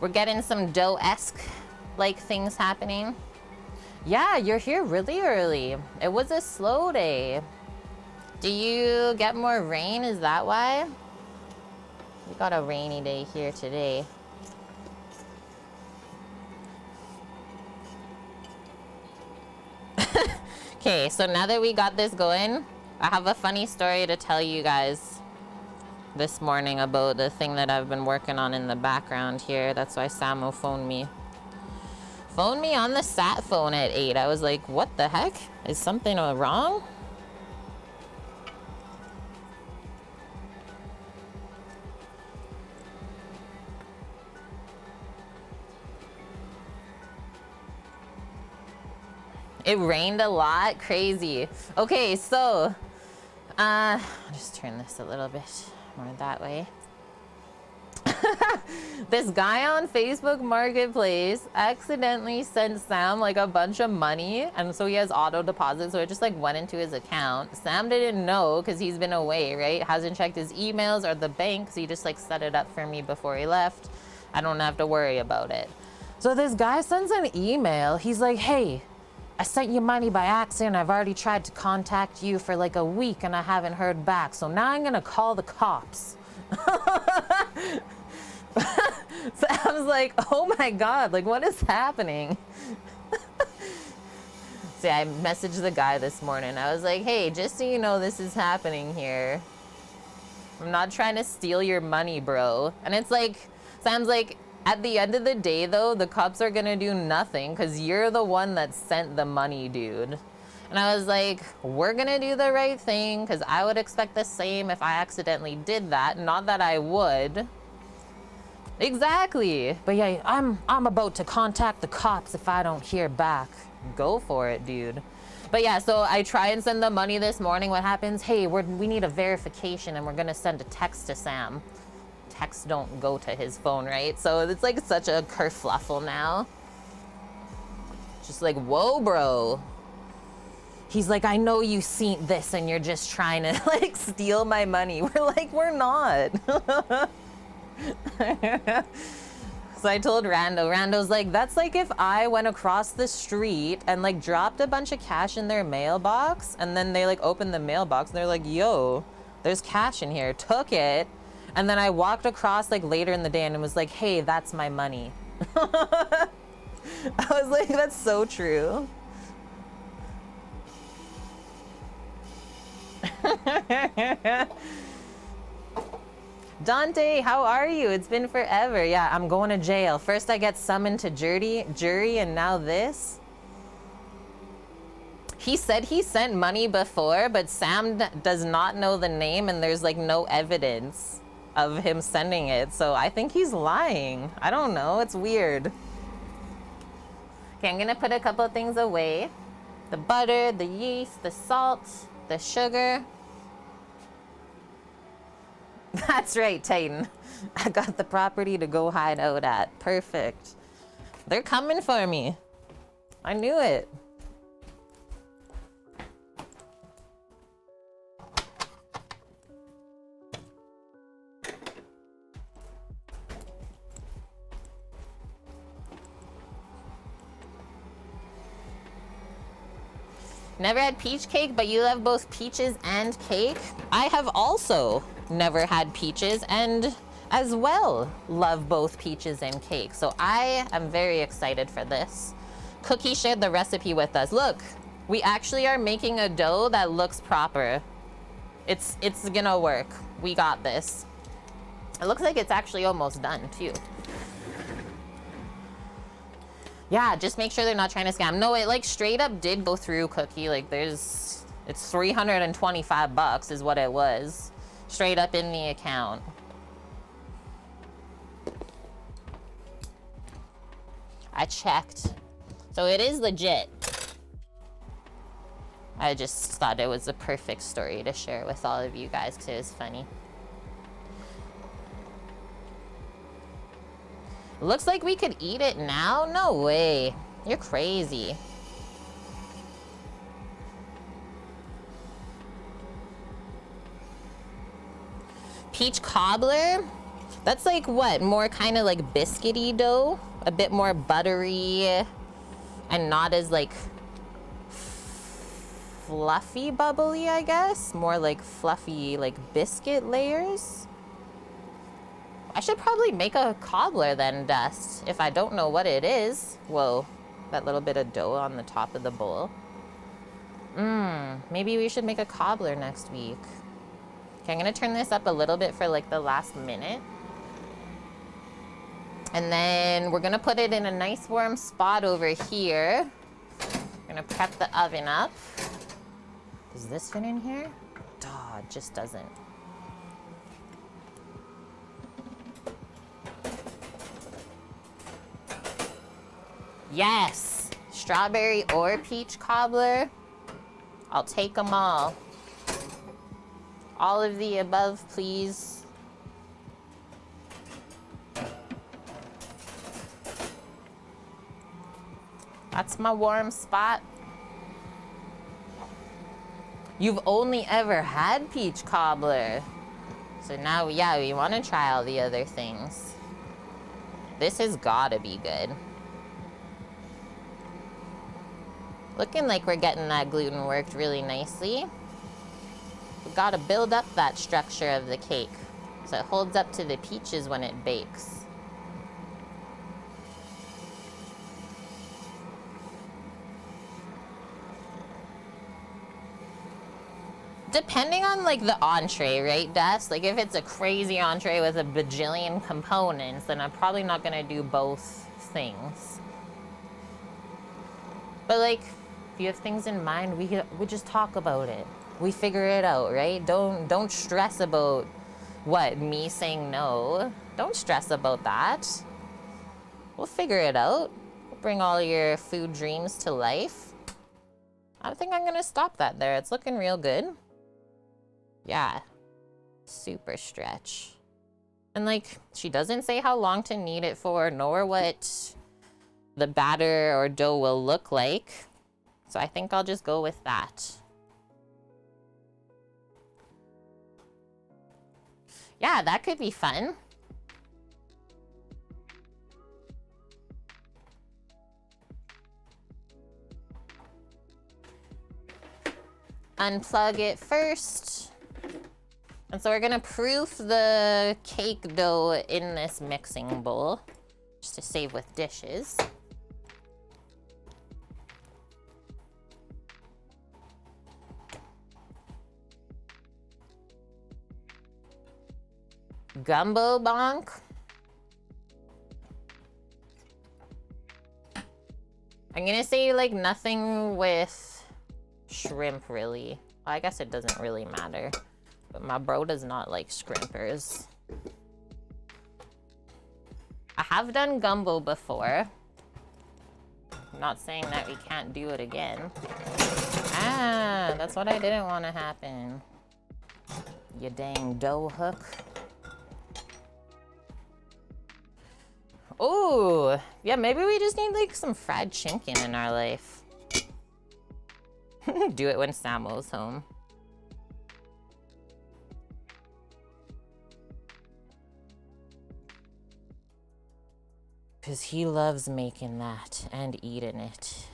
We're getting some dough-esque like things happening. Yeah, you're here really early. It was a slow day. Do you get more rain? Is that why? We got a rainy day here today. Okay, so now that we got this going, I have a funny story to tell you guys this morning about the thing that I've been working on in the background here. That's why Samo phoned me. Phoned me on the sat phone at 8. I was like, what the heck? Is something wrong? It rained a lot? Crazy. Okay, so, I'll just turn this a little bit more that way. This guy on Facebook Marketplace accidentally sent Sam like a bunch of money, and so he has auto deposit, so it just like went into his account. Sam didn't know because he's been away, right? Hasn't checked his emails or the bank, so he just like set it up for me before he left. I don't have to worry about it. So this guy sends an email. He's like, hey, I sent you money by accident. I've already tried to contact you for like a week and I haven't heard back. So now I'm gonna call the cops. So I was like, oh my God, like what is happening? See, I messaged the guy this morning. I was like, hey, just so you know, this is happening here. I'm not trying to steal your money, bro. And it's like, Sam's like, at the end of the day, though, the cops are gonna do nothing because you're the one that sent the money, dude. And I was like, we're gonna do the right thing because I would expect the same if I accidentally did that. Not that I would. Exactly. But yeah, I'm about to contact the cops if I don't hear back. Go for it, dude. But yeah, so I try and send the money this morning. What happens? Hey, we need a verification and we're gonna send a text to Sam. Texts don't go to his phone, right? So it's like such a kerfluffle now. Just like, whoa, bro. He's like, I know you seen this and you're just trying to like steal my money. We're like, we're not. So I told Rando's like, that's like if I went across the street and like dropped a bunch of cash in their mailbox and then they like opened the mailbox and they're like, yo, there's cash in here, took it. And then I walked across like later in the day and it was like, hey, that's my money. I was like, that's so true. Dante, how are you? It's been forever. Yeah, I'm going to jail. First I get summoned to jury, and now this. He said he sent money before, but Sam does not know the name, and there's like no evidence of him sending it. So I think he's lying. I don't know. It's weird. Okay, I'm gonna put a couple of things away. The butter, the yeast, the salt, the sugar. That's right, Titan. I got the property to go hide out at. Perfect. They're coming for me. I knew it. Never had peach cake, but you love both peaches and cake? I have also never had peaches and as well love both peaches and cake. So I am very excited for this. Cookie shared the recipe with us. Look, we actually are making a dough that looks proper. It's gonna work. We got this. It looks like it's actually almost done too. Yeah, just make sure they're not trying to scam. No, it like straight up did go through, Cookie. Like it's $325 is what it was. Straight up in the account. I checked. So it is legit. I just thought it was a perfect story to share with all of you guys because it was funny. Looks like we could eat it now? No way. You're crazy. Peach cobbler? That's like what? More kind of like biscuity dough? A bit more buttery and not as like fluffy bubbly, I guess. More like fluffy like biscuit layers. I should probably make a cobbler then, Dust, if I don't know what it is. Whoa, that little bit of dough on the top of the bowl. Maybe we should make a cobbler next week. Okay, I'm gonna turn this up a little bit for like the last minute. And then we're gonna put it in a nice warm spot over here. I'm gonna prep the oven up. Does this fit in here? Oh, it just doesn't. Yes, strawberry or peach cobbler. I'll take them all. All of the above, please. That's my warm spot. You've only ever had peach cobbler. So now, yeah, we want to try all the other things. This has gotta be good. Looking like we're getting that gluten worked really nicely. We've got to build up that structure of the cake so it holds up to the peaches when it bakes. Depending on like the entree, right, Des? Like if it's a crazy entree with a bajillion components, then I'm probably not gonna do both things. But like, if you have things in mind, we just talk about it. We figure it out, right? Don't stress about what, me saying no. Don't stress about that. We'll figure it out. We'll bring all your food dreams to life. I think I'm gonna stop that there. It's looking real good. Yeah, super stretch. And like, she doesn't say how long to knead it for, nor what the batter or dough will look like. So I think I'll just go with that. Yeah, that could be fun. Unplug it first. And so we're gonna proof the cake dough in this mixing bowl, just to save with dishes. Gumbo bonk. I'm gonna say like nothing with shrimp really. I guess it doesn't really matter. But my bro does not like shrimpers. I have done gumbo before. I'm not saying that we can't do it again. Ah, that's what I didn't want to happen. You dang dough hook. Ooh, yeah, maybe we just need like some fried chicken in our life. Do it when Samuel's home. Because he loves making that and eating it.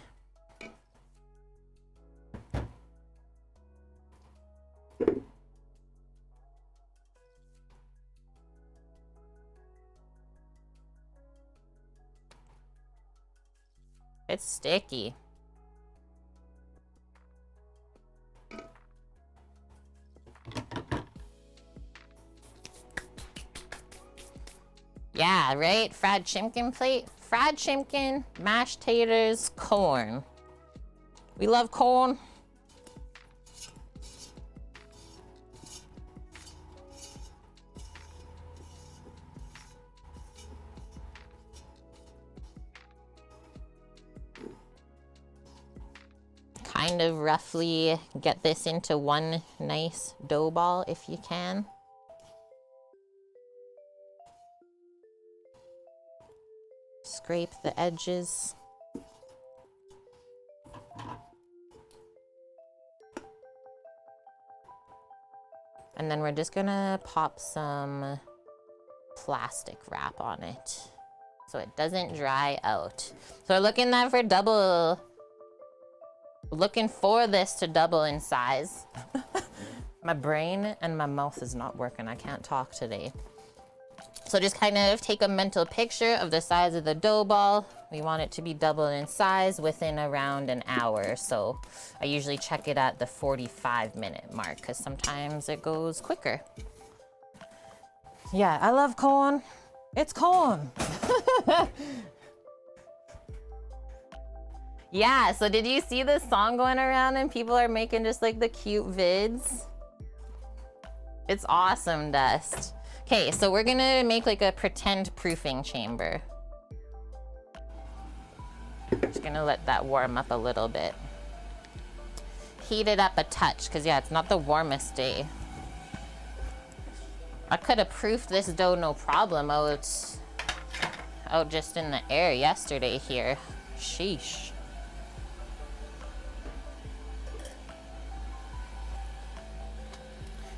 It's sticky. Yeah, right? Fried chimkin plate. Fried chimkin, mashed taters, corn. We love corn. Kind of roughly get this into one nice dough ball if you can. Scrape the edges. And then we're just gonna pop some plastic wrap on it so it doesn't dry out. So we're looking for this to double in size. My brain and my mouth is not working. I can't talk today. So just kind of take a mental picture of the size of the dough ball. We want it to be double in size within around an hour. So I usually check it at the 45-minute mark because sometimes it goes quicker. Yeah, I love corn. It's corn. Yeah, so did you see this song going around and people are making just like the cute vids? It's awesome, Dust. Okay, so we're gonna make like a pretend proofing chamber. Just gonna let that warm up a little bit. Heat it up a touch, because yeah, it's not the warmest day. I could have proofed this dough no problem out just in the air yesterday here. Sheesh.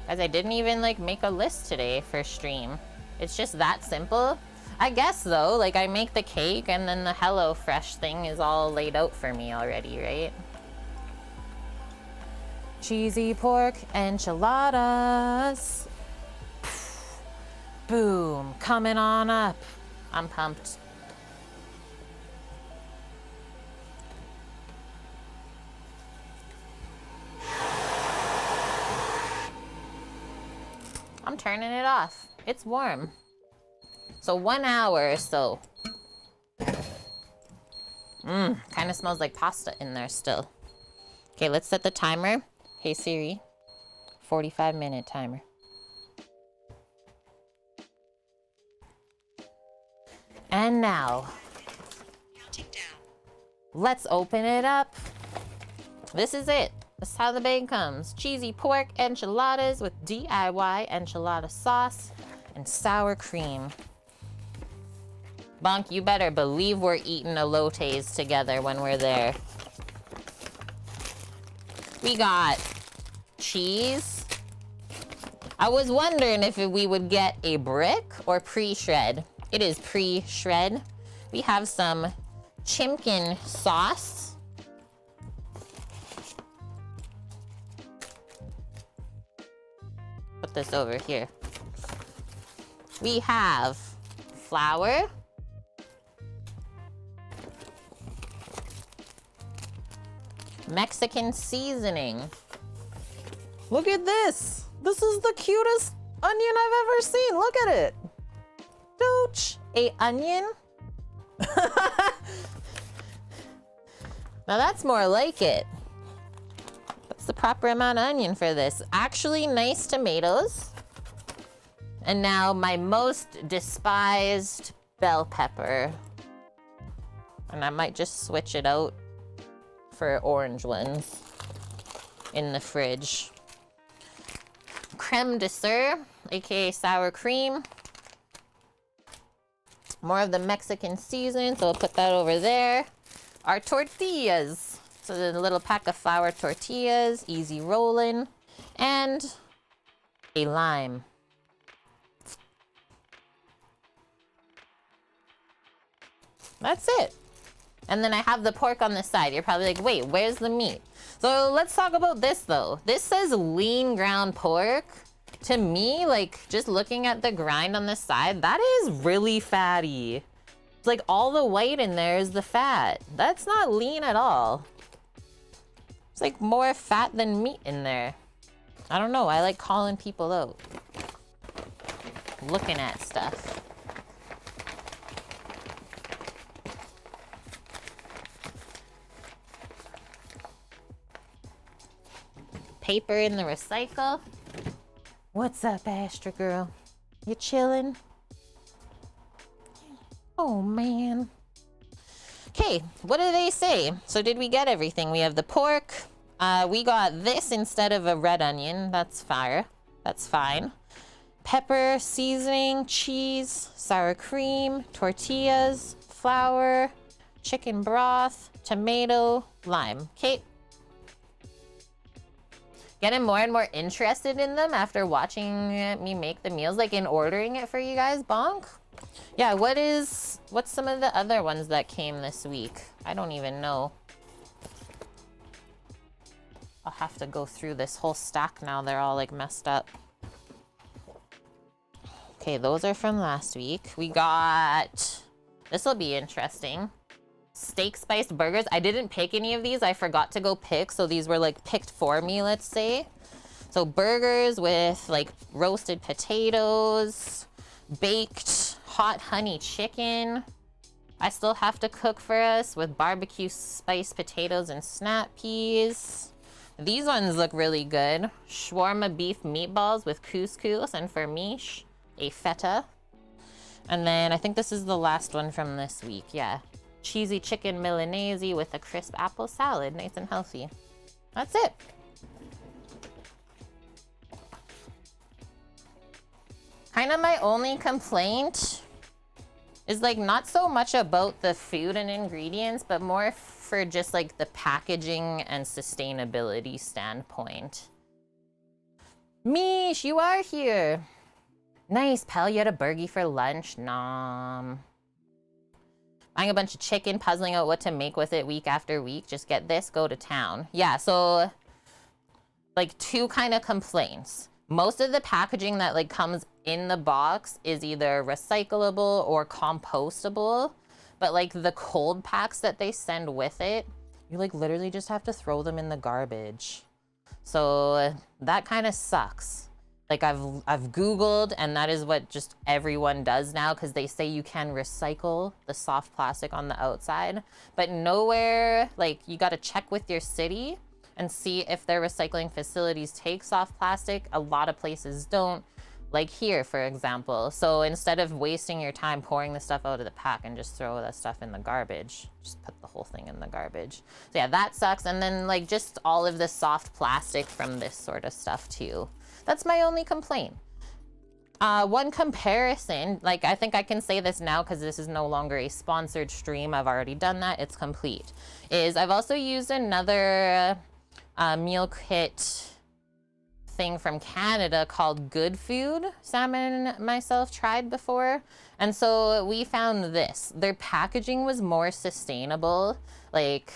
Guys, I didn't even like make a list today for stream. It's just that simple. I guess though, like I make the cake and then the Hello Fresh thing is all laid out for me already, right? Cheesy pork enchiladas. Boom, coming on up. I'm pumped. I'm turning it off. It's warm. So 1 hour or so. Kind of smells like pasta in there still. Okay, let's set the timer. Hey Siri, 45-minute timer. And now, let's open it up. This is it. This is how the bag comes. Cheesy pork enchiladas with DIY enchilada sauce and sour cream. Bonk, you better believe we're eating elotes together when we're there. We got cheese. I was wondering if we would get a brick or pre-shred. It is pre-shred. We have some chimkin sauce. Put this over here. We have flour. Mexican seasoning. Look at this. This is the cutest onion I've ever seen. Look at it. Dooch. A onion. Now that's more like it. What's the proper amount of onion for this? Actually, nice tomatoes. And now my most despised bell pepper. And I might just switch it out for orange ones in the fridge. Creme de sir, aka sour cream. More of the Mexican season, so we'll put that over there. Our tortillas. So the little pack of flour tortillas, easy rolling, and a lime. That's it. And then I have the pork on the side. You're probably like, wait, where's the meat? So let's talk about this though. This says lean ground pork. To me, like just looking at the grind on the side, that is really fatty. It's like all the white in there is the fat. That's not lean at all. It's like more fat than meat in there. I don't know, I like calling people out. Looking at stuff. Paper in the recycle. What's up, Astra girl? You chilling? Oh man. Okay, what do they say? So did we get everything? We have the pork. We got this instead of a red onion. That's fire. That's fine. Pepper, seasoning, cheese, sour cream, tortillas, flour, chicken broth, tomato, lime. Okay. Getting more and more interested in them after watching me make the meals, like in ordering it for you guys, bonk. Yeah, what's some of the other ones that came this week? I don't even know. I'll have to go through this whole stack now. They're all like messed up. Okay, those are from last week. We got, this will be interesting. Steak spiced burgers. I didn't pick any of these. I forgot to go pick, so these were like picked for me, let's say. So burgers with like roasted potatoes, baked hot honey chicken. I still have to cook for us with barbecue spiced potatoes and snap peas. These ones look really good. Shawarma beef meatballs with couscous, and for me, a feta. And then I think this is the last one from this week. Yeah. Cheesy chicken Milanese with a crisp apple salad. Nice and healthy. That's it. Kind of my only complaint is like not so much about the food and ingredients, but more for just like the packaging and sustainability standpoint. Mish, you are here. Nice, pal. You had a burgie for lunch. Nom. Buying a bunch of chicken, puzzling out what to make with it week after week. Just get this, go to town. Yeah, so like two kind of complaints. Most of the packaging that like comes in the box is either recyclable or compostable, but like the cold packs that they send with it, you like literally just have to throw them in the garbage. So that kind of sucks. Like I've Googled, and that is what just everyone does now, because they say you can recycle the soft plastic on the outside, but nowhere, like you got to check with your city and see if their recycling facilities take soft plastic. A lot of places don't, like here, for example. So instead of wasting your time pouring the stuff out of the pack and just throw that stuff in the garbage, just put the whole thing in the garbage. So yeah, that sucks. And then like just all of the soft plastic from this sort of stuff too. That's my only complaint. One comparison, like I think I can say this now because this is no longer a sponsored stream. I've already done that. It's complete. Is I've also used another meal kit thing from Canada called Good Food. Sam and myself tried before. And so we found this. Their packaging was more sustainable. Like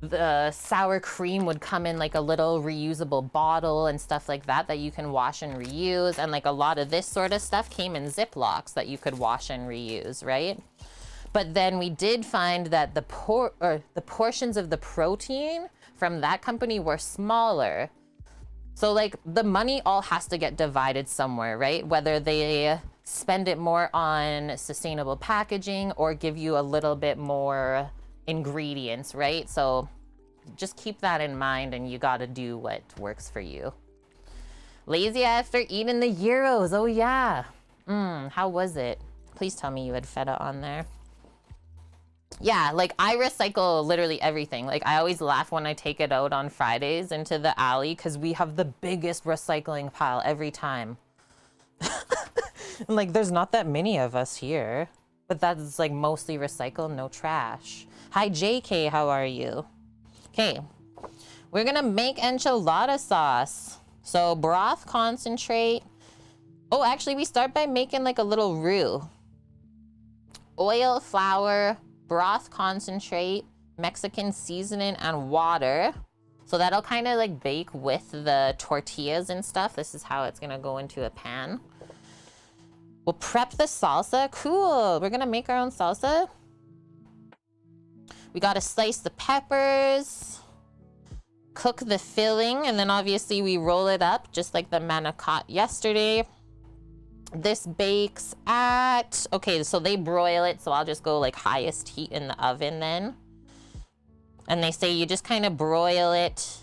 the sour cream would come in like a little reusable bottle and stuff like that that you can wash and reuse. And like a lot of this sort of stuff came in Ziplocs that you could wash and reuse, right? But then we did find that the portions of the protein from that company were smaller. So like the money all has to get divided somewhere, right? Whether they spend it more on sustainable packaging or give you a little bit more ingredients, right? So just keep that in mind and you gotta do what works for you. Lazy after eating the gyros. Oh yeah. How was it? Please tell me you had feta on there. Yeah, like I recycle literally everything. Like I always laugh when I take it out on Fridays into the alley because we have the biggest recycling pile every time. Like there's not that many of us here, but that's like mostly recycle, no trash. Hi JK, how are you? Okay, we're gonna make enchilada sauce. So broth concentrate. Oh, actually we start by making like a little roux. Oil, flour, broth concentrate, Mexican seasoning, and water. So that'll kind of like bake with the tortillas and stuff. This is how it's gonna go into a pan. We'll prep the salsa. Cool, we're gonna make our own salsa. We gotta slice the peppers, cook the filling, and then obviously we roll it up just like the manicotti yesterday. This bakes at, okay, so they broil it, so I'll just go like highest heat in the oven then. And they say you just kind of broil it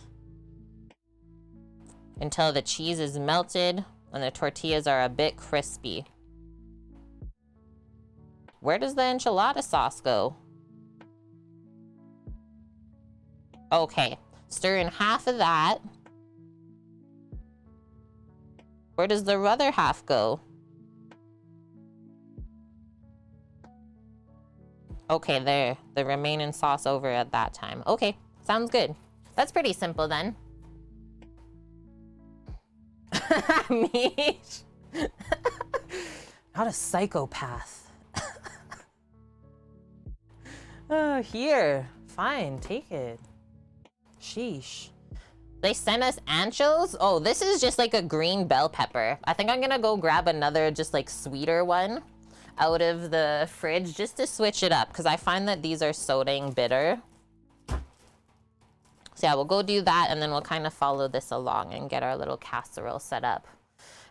until the cheese is melted and the tortillas are a bit crispy. Where does the enchilada sauce go? Okay, stir in half of that. Where does the other half go? Okay, there, the remaining sauce over at that time. Okay, sounds good. That's pretty simple then. Meat. Not a psychopath. Here, fine, take it. Sheesh. They sent us anchovies. Oh, this is just like a green bell pepper. I think I'm gonna go grab another just like sweeter one out of the fridge just to switch it up because I find that these are so dang bitter. So yeah, we'll go do that and then we'll kind of follow this along and get our little casserole set up.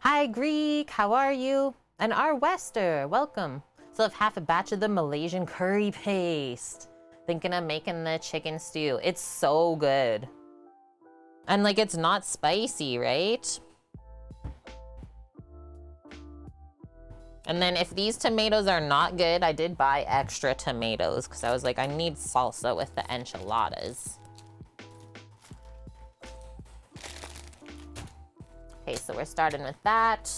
Hi Greek, how are you? And our Wester, welcome. Still have half a batch of the Malaysian curry paste. Thinking of making the chicken stew. It's so good. And like it's not spicy, right? And then if these tomatoes are not good, I did buy extra tomatoes because I was like, I need salsa with the enchiladas. Okay, so we're starting with that.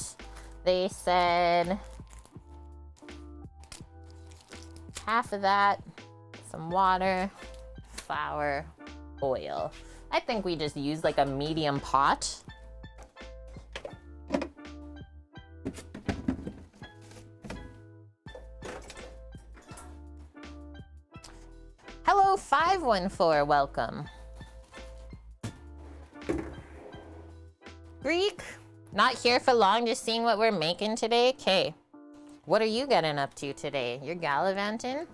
They said half of that, some water, flour, oil. I think we just use like a medium pot. Hello, 514, welcome. Greek, not here for long, just seeing what we're making today. Okay, what are you getting up to today? You're gallivanting?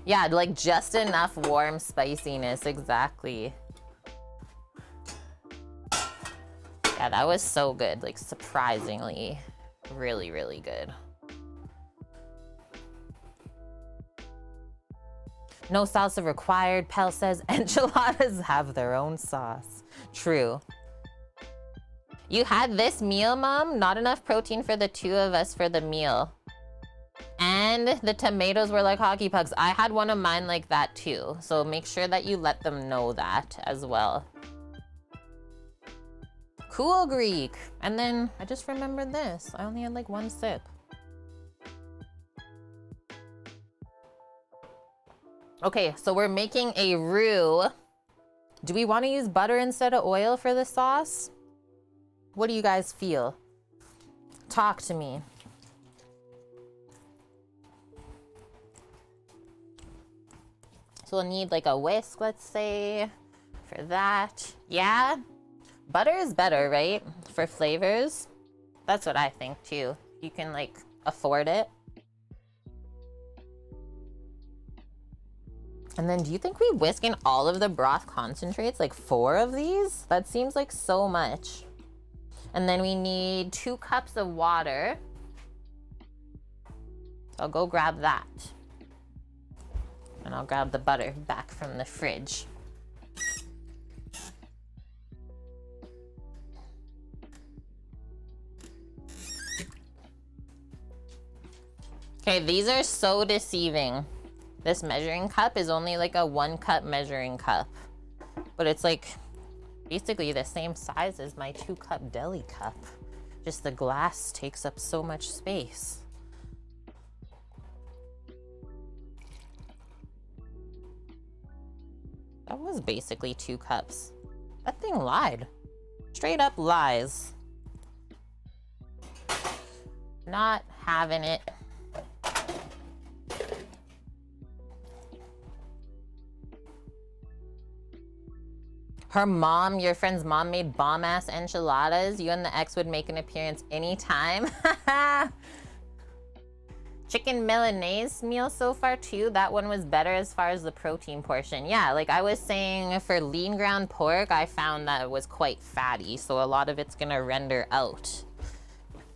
Yeah, like just enough warm spiciness, exactly. Yeah, that was so good, like surprisingly, really, really good. No salsa required, Pel says. Enchiladas have their own sauce. True. You had this meal, Mom? Not enough protein for the two of us for the meal. And the tomatoes were like hockey pucks. I had one of mine like that too. So make sure that you let them know that as well. Cool, Greek. And then I just remembered this. I only had like one sip. Okay, so we're making a roux. Do we want to use butter instead of oil for the sauce? What do you guys feel? Talk to me. So we'll need like a whisk, let's say, for that. Yeah, butter is better, right? For flavors. That's what I think too. You can like afford it. And then do you think we whisk in all of the broth concentrates, like 4 of these? That seems like so much. And then we need 2 cups of water. So I'll go grab that. And I'll grab the butter back from the fridge. Okay, these are so deceiving. This measuring cup is only like a 1 cup measuring cup, but it's like basically the same size as my 2 cup deli cup. Just the glass takes up so much space. That was basically 2 cups. That thing lied. Straight up lies. Not having it. Her mom, your friend's mom, made bomb-ass enchiladas. You and the ex would make an appearance anytime. Chicken Milanese meal so far too. That one was better as far as the protein portion. Yeah, like I was saying, for lean ground pork, I found that it was quite fatty. So a lot of it's gonna render out.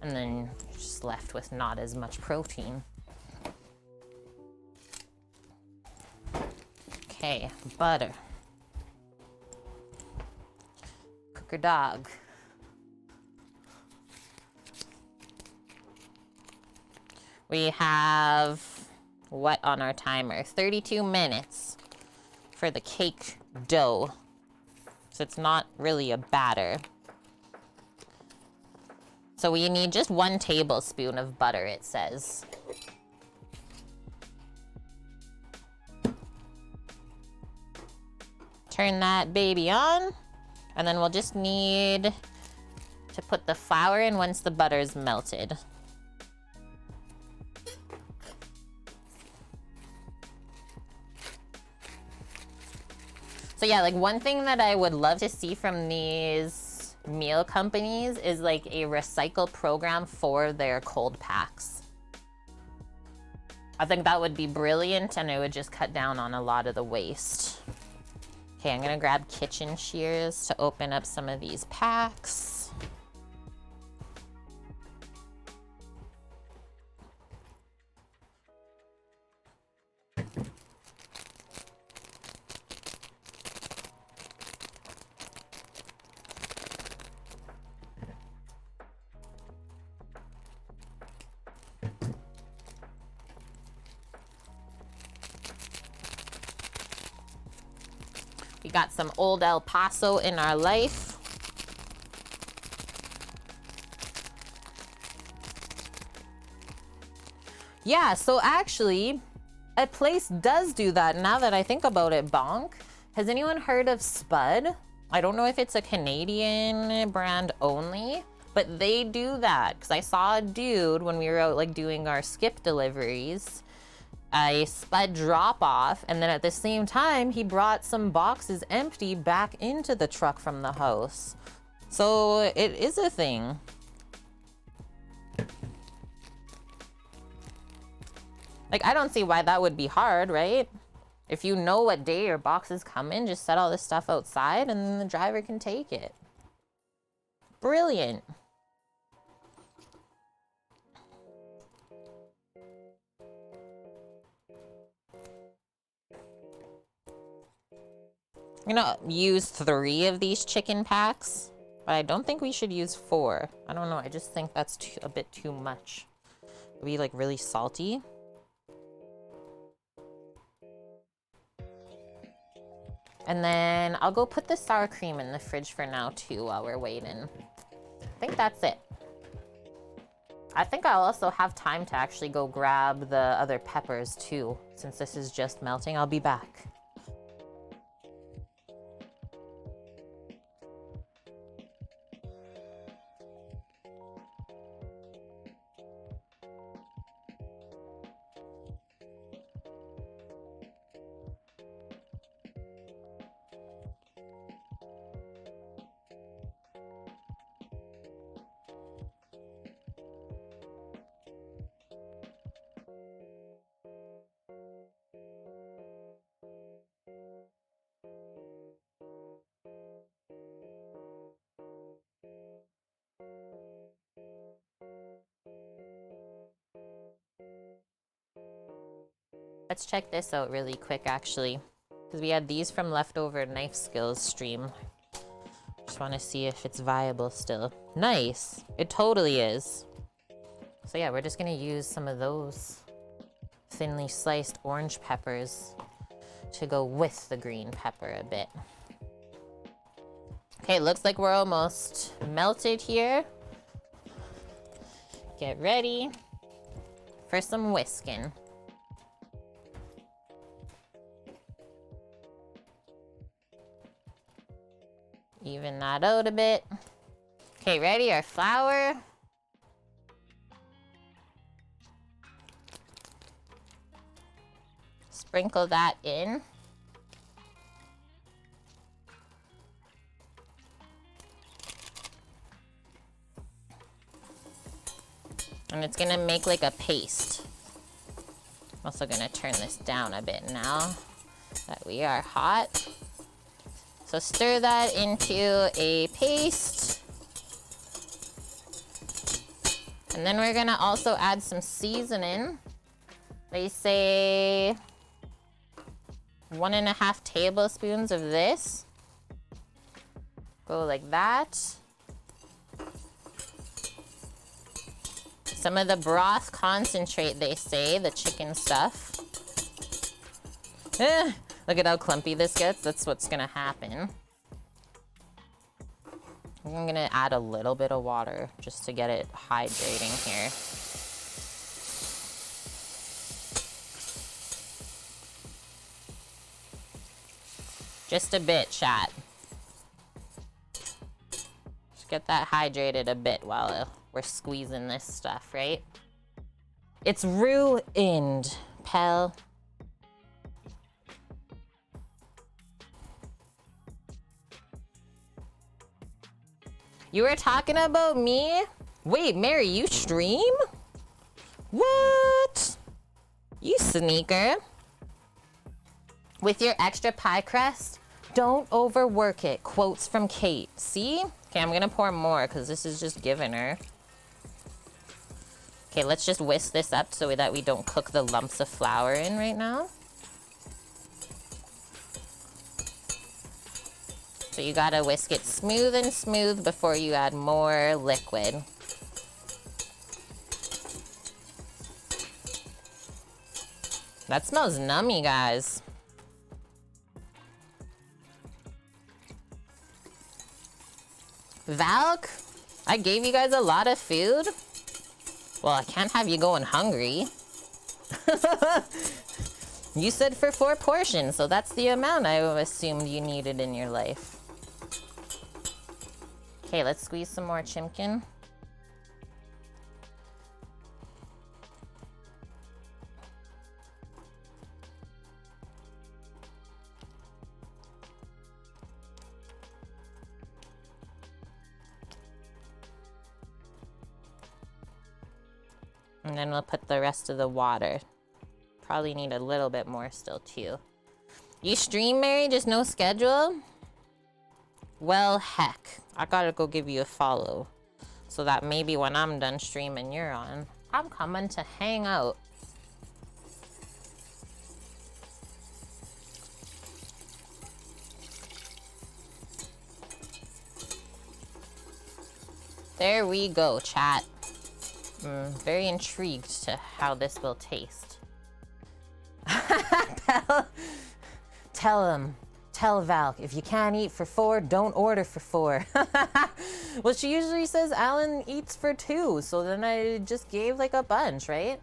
And then you're just left with not as much protein. Okay, butter. Cooker dog. We have what on our timer? 32 minutes for the cake dough. So it's not really a batter. So we need just 1 tablespoon of butter, it says. Turn that baby on. And then we'll just need to put the flour in once the butter's melted. So yeah, like one thing that I would love to see from these meal companies is like a recycle program for their cold packs. I think that would be brilliant and it would just cut down on a lot of the waste. Okay, I'm gonna grab kitchen shears to open up some of these packs. We got some old El Paso in our life. Yeah, so actually, a place does do that now that I think about it, Bonk. Has anyone heard of Spud? I don't know if it's a Canadian brand only, but they do that. Because I saw a dude when we were out like doing our skip deliveries, a Spud drop off, and then at the same time, he brought some boxes empty back into the truck from the house. So it is a thing. Like, I don't see why that would be hard, right? If you know what day your boxes come in, just set all this stuff outside and then the driver can take it. Brilliant. I'm gonna use 3 of these chicken packs, but I don't think we should use 4. I don't know, I just think that's a bit too much. It'd be like really salty. And then I'll go put the sour cream in the fridge for now too while we're waiting. I think that's it. I think I'll also have time to actually go grab the other peppers too. Since this is just melting, I'll be back. Let's check this out really quick, actually, because we had these from leftover knife skills stream. Just want to see if it's viable still. Nice. It totally is. So yeah, we're just gonna use some of those thinly sliced orange peppers to go with the green pepper a bit. Okay, looks like we're almost melted here. Get ready for some whisking. Even that out a bit. Okay, ready? Our flour. Sprinkle that in. And it's gonna make like a paste. I'm also gonna turn this down a bit now that we are hot. So stir that into a paste. And then we're gonna also add some seasoning. They say 1.5 tablespoons of this. Go like that. Some of the broth concentrate, they say, the chicken stuff. Look at how clumpy this gets. That's what's gonna happen. I'm gonna add a little bit of water just to get it hydrating here. Just a bit, chat. Just get that hydrated a bit while we're squeezing this stuff, right? It's ruined, pal. You were talking about me? Wait, Mary, you stream? What? You sneaker. With your extra pie crust, don't overwork it. Quotes from Kate. See? Okay, I'm gonna pour more because this is just giving her. Okay, let's just whisk this up so that we don't cook the lumps of flour in right now. So you gotta whisk it smooth and smooth before you add more liquid. That smells nummy, guys. Valk, I gave you guys a lot of food. Well, I can't have you going hungry. You said for 4 portions, so that's the amount I assumed you needed in your life. Okay, let's squeeze some more chimkin. And then we'll put the rest of the water. Probably need a little bit more still too. You stream, Mary? Just no schedule? Well, heck. I gotta go give you a follow. So that maybe when I'm done streaming, you're on. I'm coming to hang out. There we go, chat. Very intrigued to how this will taste. Tell Valk, if you can't eat for 4, don't order for 4. Well, she usually says Alan eats for 2, so then I just gave like a bunch, right?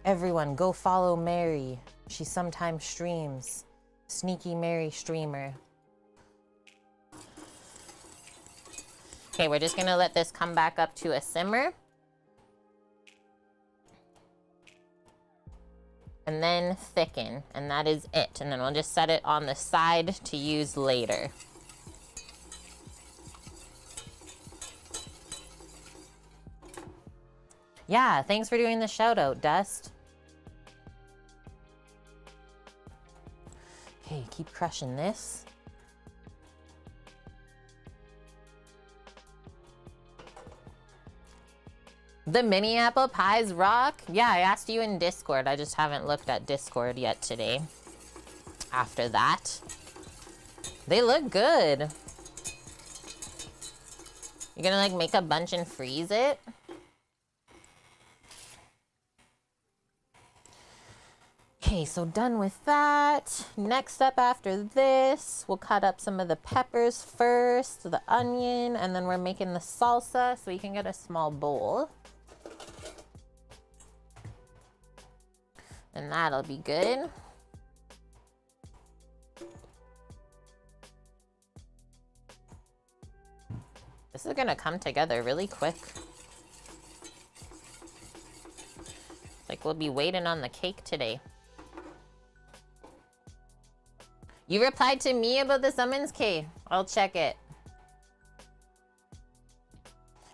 Everyone, go follow Mary. She sometimes streams. Sneaky Mary streamer. Okay, we're just gonna let this come back up to a simmer. And then thicken, and that is it. And then we'll just set it on the side to use later. Yeah, thanks for doing the shout out, Dust. Okay, keep crushing this. The mini apple pies rock? Yeah, I asked you in Discord. I just haven't looked at Discord yet today. After that. They look good. You're gonna like make a bunch and freeze it? Okay, so done with that. Next up after this, we'll cut up some of the peppers first, the onion, and then we're making the salsa so you can get a small bowl. And that'll be good. This is gonna come together really quick. Like we'll be waiting on the cake today. You replied to me about the summons, Kay. I'll check it.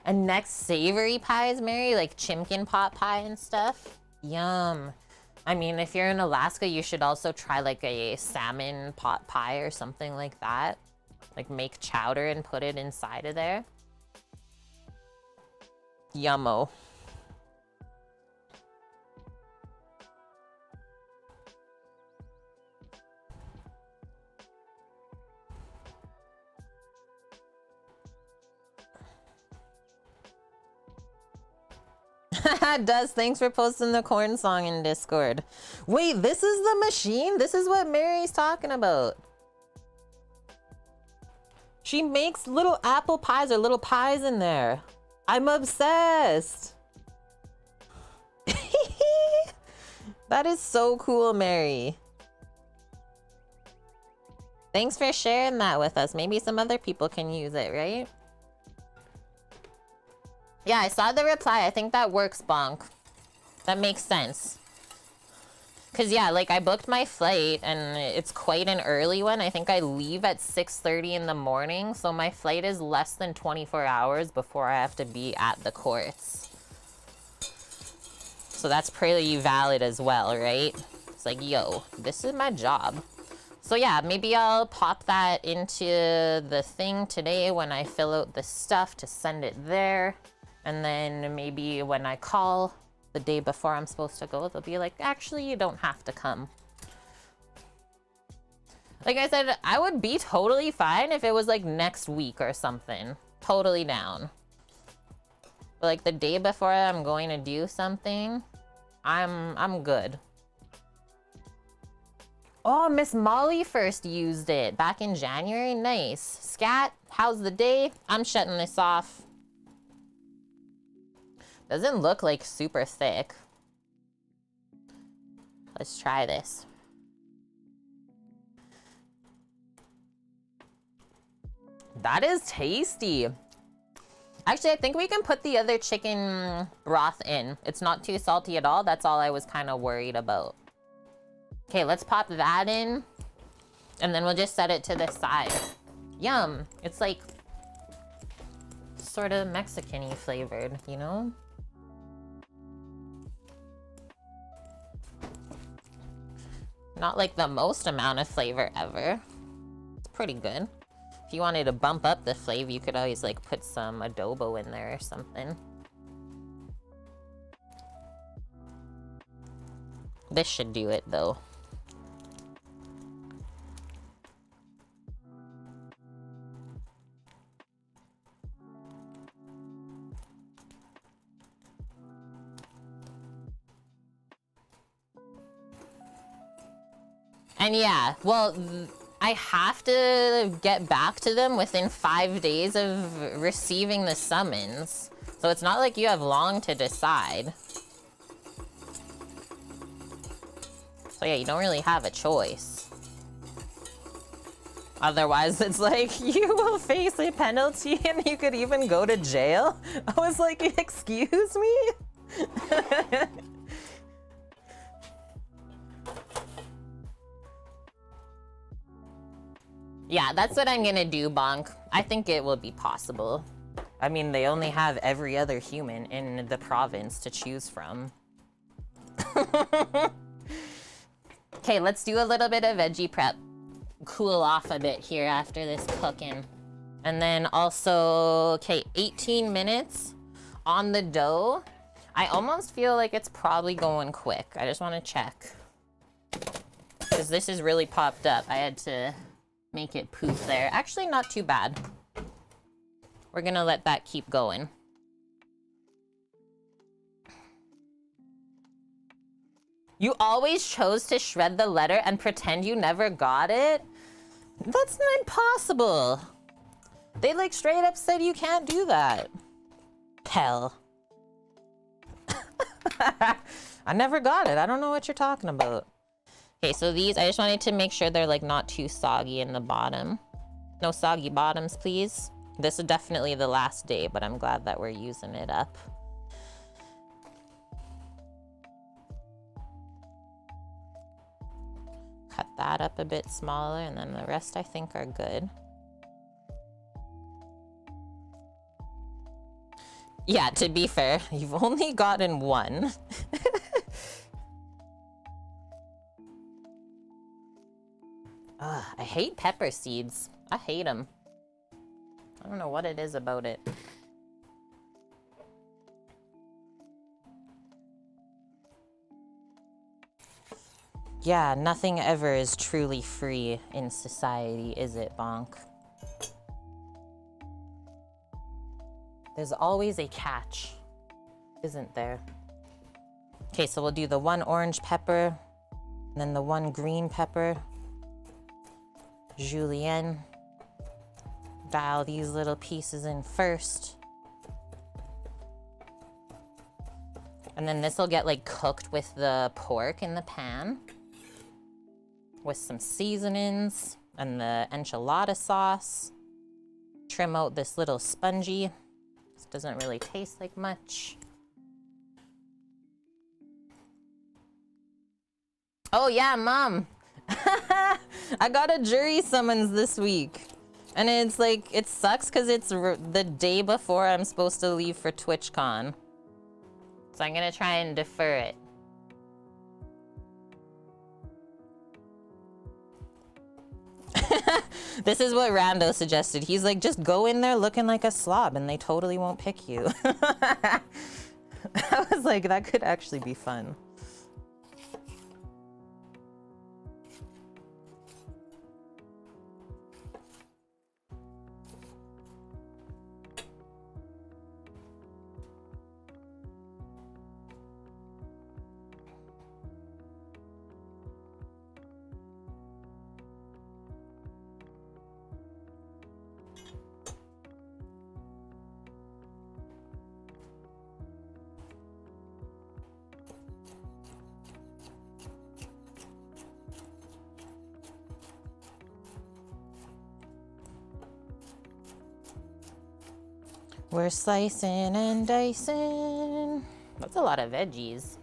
And next, savory pies, Mary, like chimkin pot pie and stuff. Yum. I mean, if you're in Alaska, you should also try like a salmon pot pie or something like that. Like make chowder and put it inside of there. Yummo. Does, thanks for posting the corn song in Discord. Wait, this is the machine? This is what Mary's talking about. She makes little apple pies or little pies in there. I'm obsessed. That is so cool, Mary. Thanks for sharing that with us. Maybe some other people can use it, right? Yeah, I saw the reply. I think that works, Bonk. That makes sense. Cause yeah, like I booked my flight and it's quite an early one. I think I leave at 6:30 in the morning. So my flight is less than 24 hours before I have to be at the courts. So that's pretty valid as well, right? It's like, yo, this is my job. So yeah, maybe I'll pop that into the thing today when I fill out the stuff to send it there. And then maybe when I call the day before I'm supposed to go, they'll be like, actually, you don't have to come. Like I said, I would be totally fine if it was like next week or something. Totally down. But like the day before I'm going to do something, I'm good. Oh, Miss Molly first used it back in January. Nice. Scat, how's the day? I'm shutting this off. Doesn't look like super thick. Let's try this. That is tasty. Actually, I think we can put the other chicken broth in. It's not too salty at all. That's all I was kind of worried about. Okay, let's pop that in. And then we'll just set it to the side. Yum. It's like sort of Mexican-y flavored, you know? Not like the most amount of flavor ever. It's pretty good. If you wanted to bump up the flavor, you could always like put some adobo in there or something. This should do it though. And yeah, well, I have to get back to them within 5 days of receiving the summons. So it's not like you have long to decide. So yeah, you don't really have a choice. Otherwise, it's like, you will face a penalty and you could even go to jail. I was like, excuse me? Yeah, that's what I'm gonna do, Bonk. I think it will be possible. I mean, they only have every other human in the province to choose from. Okay, let's do a little bit of veggie prep. Cool off a bit here after this cooking. And then also, okay, 18 minutes on the dough. I almost feel like it's probably going quick. I just want to check. Because this is really popped up. I had to make it poof there. Actually, not too bad. We're gonna let that keep going. You always chose to shred the letter and pretend you never got it? That's not impossible. They like straight up said you can't do that. Hell. I never got it. I don't know what you're talking about. Okay, so these, I just wanted to make sure they're like not too soggy in the bottom. No soggy bottoms, please. This is definitely the last day, but I'm glad that we're using it up. Cut that up a bit smaller, and then the rest I think are good. Yeah, to be fair, you've only gotten one. Ugh, I hate pepper seeds. I hate them. I don't know what it is about it. Yeah, nothing ever is truly free in society, is it, Bonk? There's always a catch, isn't there? Okay, so we'll do the one orange pepper, and then the one green pepper. Julienne. Dial these little pieces in first. And then this will get like cooked with the pork in the pan. With some seasonings and the enchilada sauce. Trim out this little spongy. This doesn't really taste like much. Oh yeah, Mom. I got a jury summons this week. And it's like, it sucks because it's the day before I'm supposed to leave for TwitchCon. So I'm gonna try and defer it. This is what Rando suggested. He's like, just go in there looking like a slob and they totally won't pick you. I was like, that could actually be fun. We're slicing and dicing. That's a lot of veggies.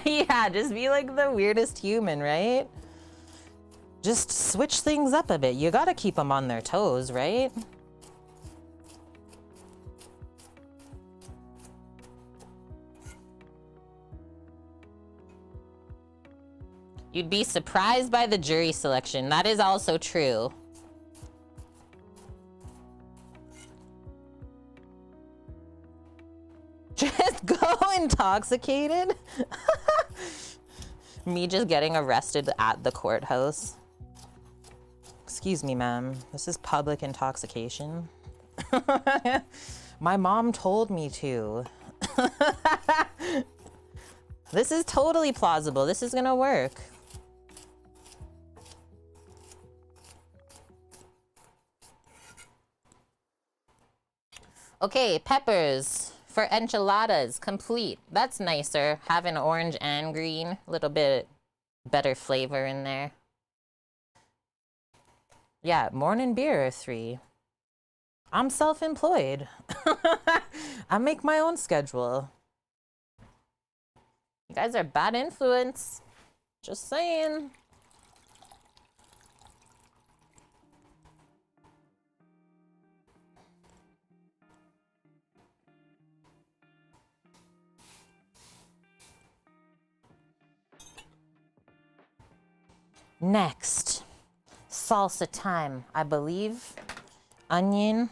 Yeah, just be like the weirdest human, right? Just switch things up a bit. You gotta keep them on their toes, right? You'd be surprised by the jury selection. That is also true. Just go intoxicated? Me just getting arrested at the courthouse. Excuse me, ma'am. This is public intoxication. My mom told me to. This is totally plausible. This is gonna work. Okay, peppers. For enchiladas, complete. That's nicer. Having orange and green. A little bit better flavor in there. Yeah, morning beer 3. I'm self-employed. I make my own schedule. You guys are bad influence. Just saying. Next, salsa time, I believe. Onion.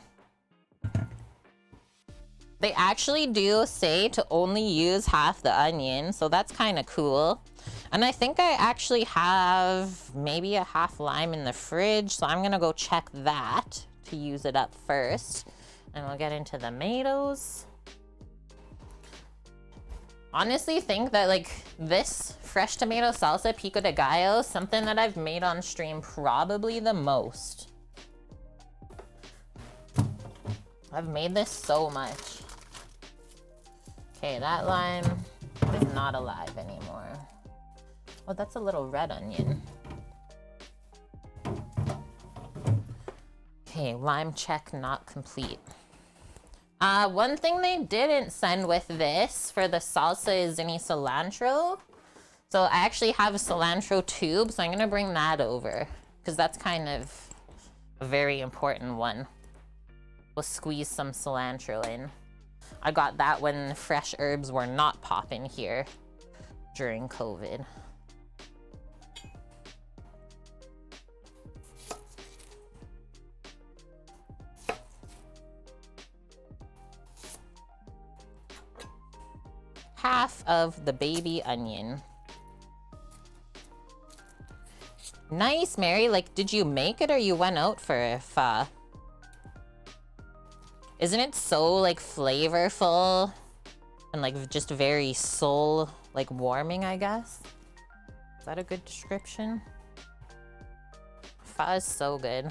They actually do say to only use half the onion, so that's kind of cool. And I think I actually have maybe a half lime in the fridge, so I'm gonna go check that to use it up first. And we'll get into the tomatoes. Honestly think that like this fresh tomato salsa pico de gallo, something that I've made on stream probably the most. I've made this so much. Okay, that lime is not alive anymore. Oh, that's a little red onion. Okay, lime check not complete. One thing they didn't send with this for the salsa is any cilantro. So I actually have a cilantro tube, so I'm gonna bring that over because that's kind of a very important one. We'll squeeze some cilantro in. I got that when fresh herbs were not popping here during COVID. Half of the baby onion. Nice, Mary. Like, did you make it or you went out for a pho? Isn't it so like flavorful and like just very soul like warming, I guess? Is that a good description? Pho is so good.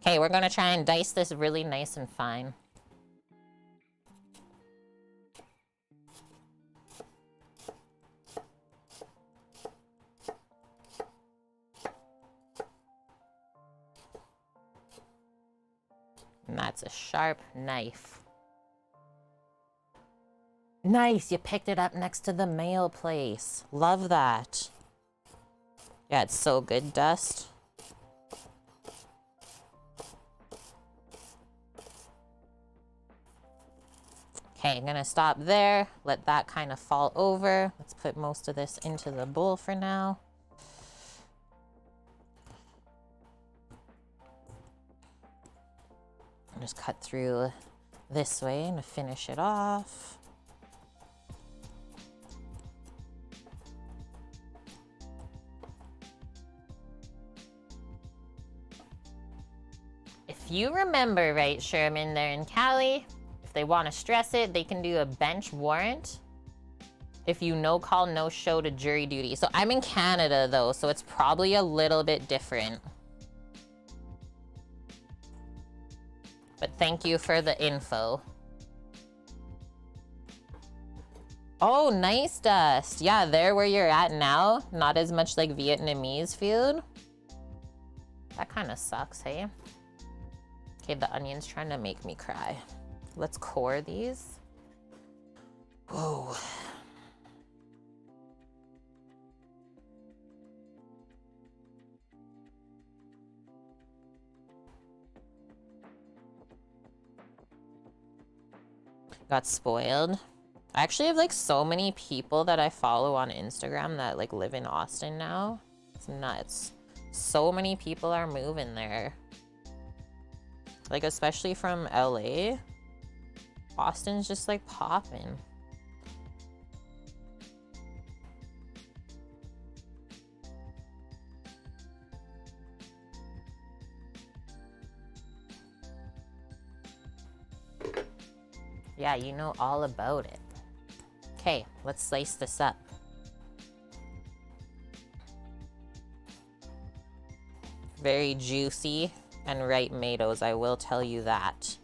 Okay, we're gonna try and dice this really nice and fine. And that's a sharp knife. Nice, you picked it up next to the mail place. Love that. Yeah, it's so good, Dust. Okay, I'm gonna stop there. Let that kind of fall over. Let's put most of this into the bowl for now. Just cut through this way to finish it off. If you remember right, Sherman, they're in Cali. If they want to stress it, they can do a bench warrant if you no call, no show to jury duty. So I'm in Canada though, so it's probably a little bit different. But thank you for the info. Oh, nice, Dust. Yeah, there where you're at now, not as much like Vietnamese food. That kind of sucks, hey? Okay, the onion's trying to make me cry. Let's core these. Whoa. Got spoiled. I actually have like so many people that I follow on Instagram that like live in Austin now. It's nuts. So many people are moving there. Like especially from LA. Austin's just like popping. Yeah, you know all about it. Okay, let's slice this up. Very juicy and ripe tomatoes, I will tell you that.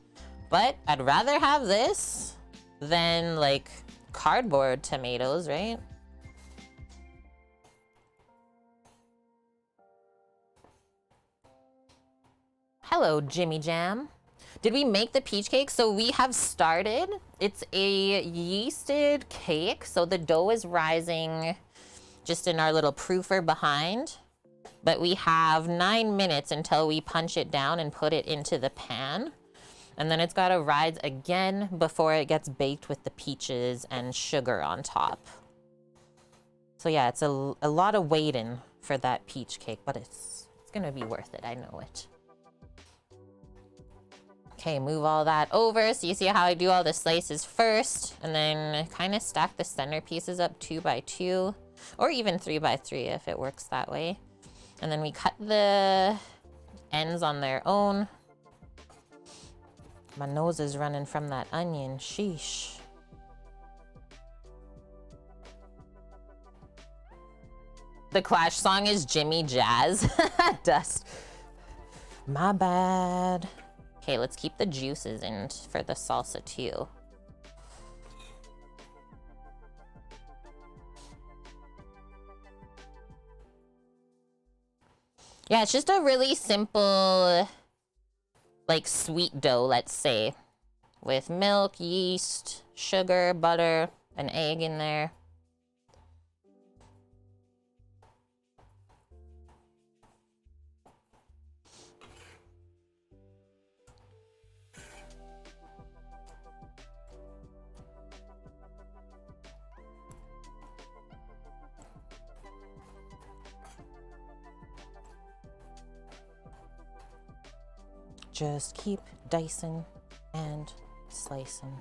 But I'd rather have this than like cardboard tomatoes, right? Hello, Jimmy Jam. Did we make the peach cake? So we have started. It's a yeasted cake. So the dough is rising just in our little proofer behind. But we have 9 minutes until we punch it down and put it into the pan. And then it's got to rise again before it gets baked with the peaches and sugar on top. So yeah, it's a lot of waiting for that peach cake, but it's gonna be worth it, I know it. Okay, move all that over. So you see how I do all the slices first, and then kind of stack the center pieces up 2 by 2, or even 3 by 3 if it works that way. And then we cut the ends on their own. My nose is running from that onion, sheesh. The Clash song is Jimmy Jazz. Dust. My bad. Okay, let's keep the juices in for the salsa too. Yeah, it's just a really simple, like, sweet dough, let's say, with milk, yeast, sugar, butter, an egg in there. Just keep dicing and slicing.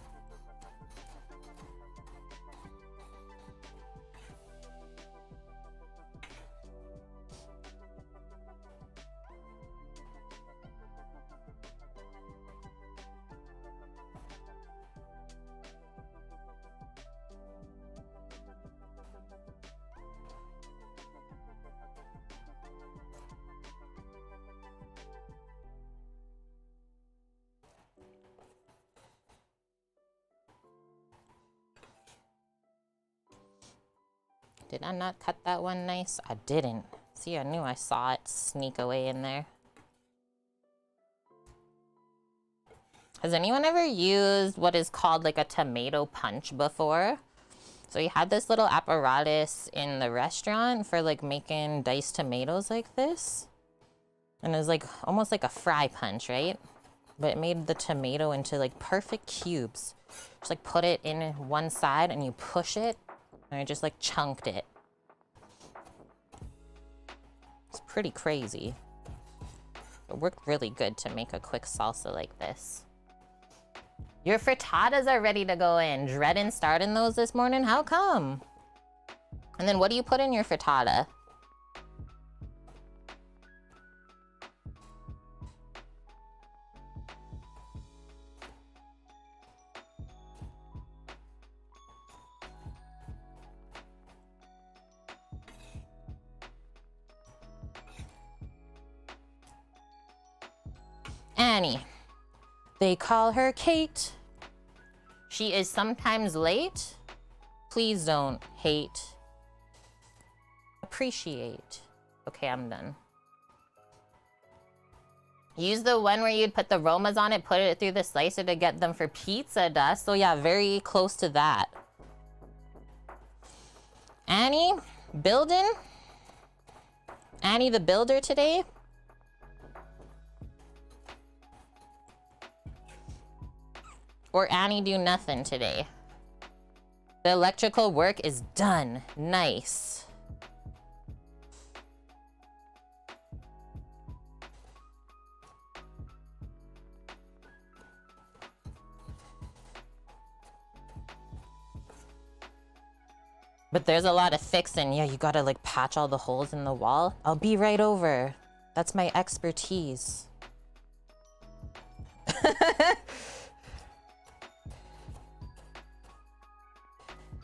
Did I not cut that one nice? I didn't. See, I knew I saw it sneak away in there. Has anyone ever used what is called like a tomato punch before? So you had this little apparatus in the restaurant for like making diced tomatoes like this. And it was like almost like a fry punch, right? But it made the tomato into like perfect cubes. Just like put it in one side and you push it. And I just like chunked it. It's pretty crazy. It worked really good to make a quick salsa like this. Your frittatas are ready to go in. Dreading starting those this morning? How come? And then what do you put in your frittata? Annie. They call her Kate. She is sometimes late. Please don't hate. Appreciate. Okay, I'm done. Use the one where you'd put the aromas on it, put it through the slicer to get them for pizza dust. So yeah, very close to that. Annie, building? Annie the builder today? Or Annie do nothing today? The electrical work is done. Nice. But there's a lot of fixing. Yeah, you gotta like patch all the holes in the wall. I'll be right over. That's my expertise.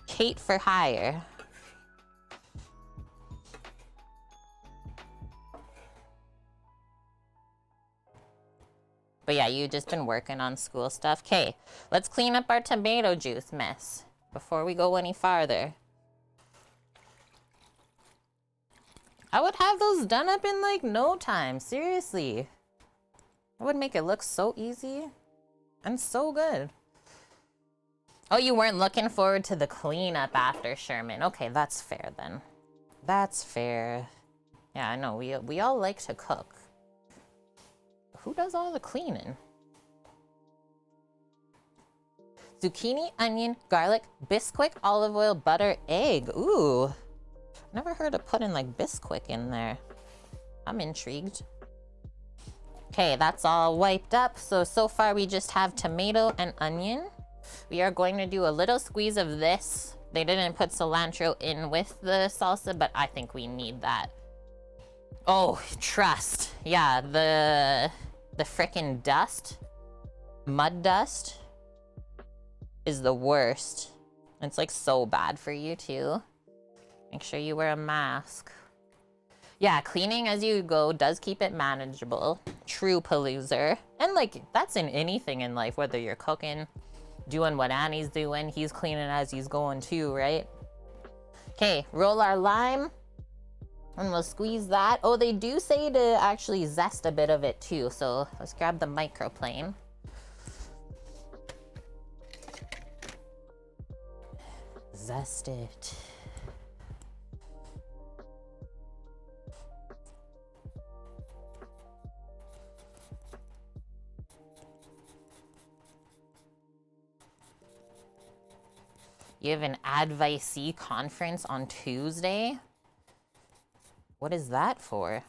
Kate for hire. But yeah, you've just been working on school stuff. Okay, let's clean up our tomato juice mess before we go any farther. I would have those done up in like no time, seriously. I would make it look so easy and so good. Oh, you weren't looking forward to the cleanup after Sherman. Okay, that's fair then. That's fair. Yeah, I know, we all like to cook. Who does all the cleaning? Zucchini, onion, garlic, Bisquick, olive oil, butter, egg. Ooh, never heard of putting like Bisquick in there. I'm intrigued. Okay, that's all wiped up. So far we just have tomato and onion. We are going to do a little squeeze of this. They didn't put cilantro in with the salsa, but I think we need that. Oh, trust. Yeah, the frickin' dust, mud dust, is the worst. It's like so bad for you too. Make sure you wear a mask. Yeah, cleaning as you go does keep it manageable. True Paloozer. And like, that's in anything in life, whether you're cooking, doing what Annie's doing, he's cleaning as he's going too, right? Okay, roll our lime and we'll squeeze that. Oh, they do say to actually zest a bit of it too. So let's grab the microplane. Zest it. You have an advice conference on Tuesday? What is that for?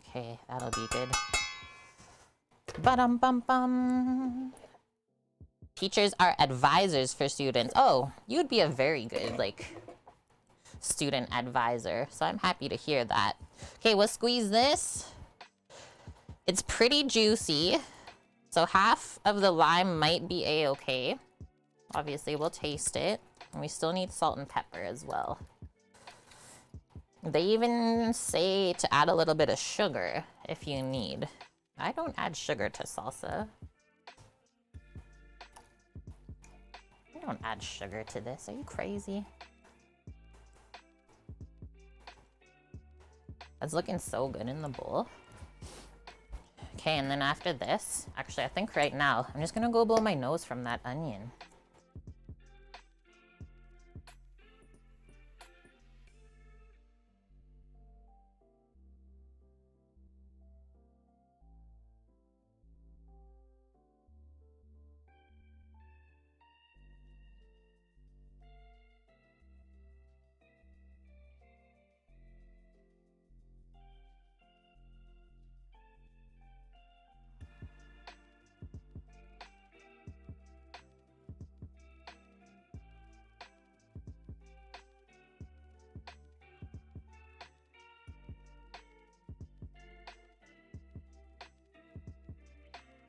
Okay, that'll be good. Ba-dum-bum-bum. Teachers are advisors for students. Oh, you'd be a very good, like, student advisor. So I'm happy to hear that. Okay, we'll squeeze this. It's pretty juicy. So half of the lime might be a-okay. Obviously, we'll taste it. And we still need salt and pepper as well. They even say to add a little bit of sugar if you need. I don't add sugar to salsa. I don't add sugar to this. Are you crazy? That's looking so good in the bowl. Okay, and then after this, actually, I think right now, I'm just gonna go blow my nose from that onion.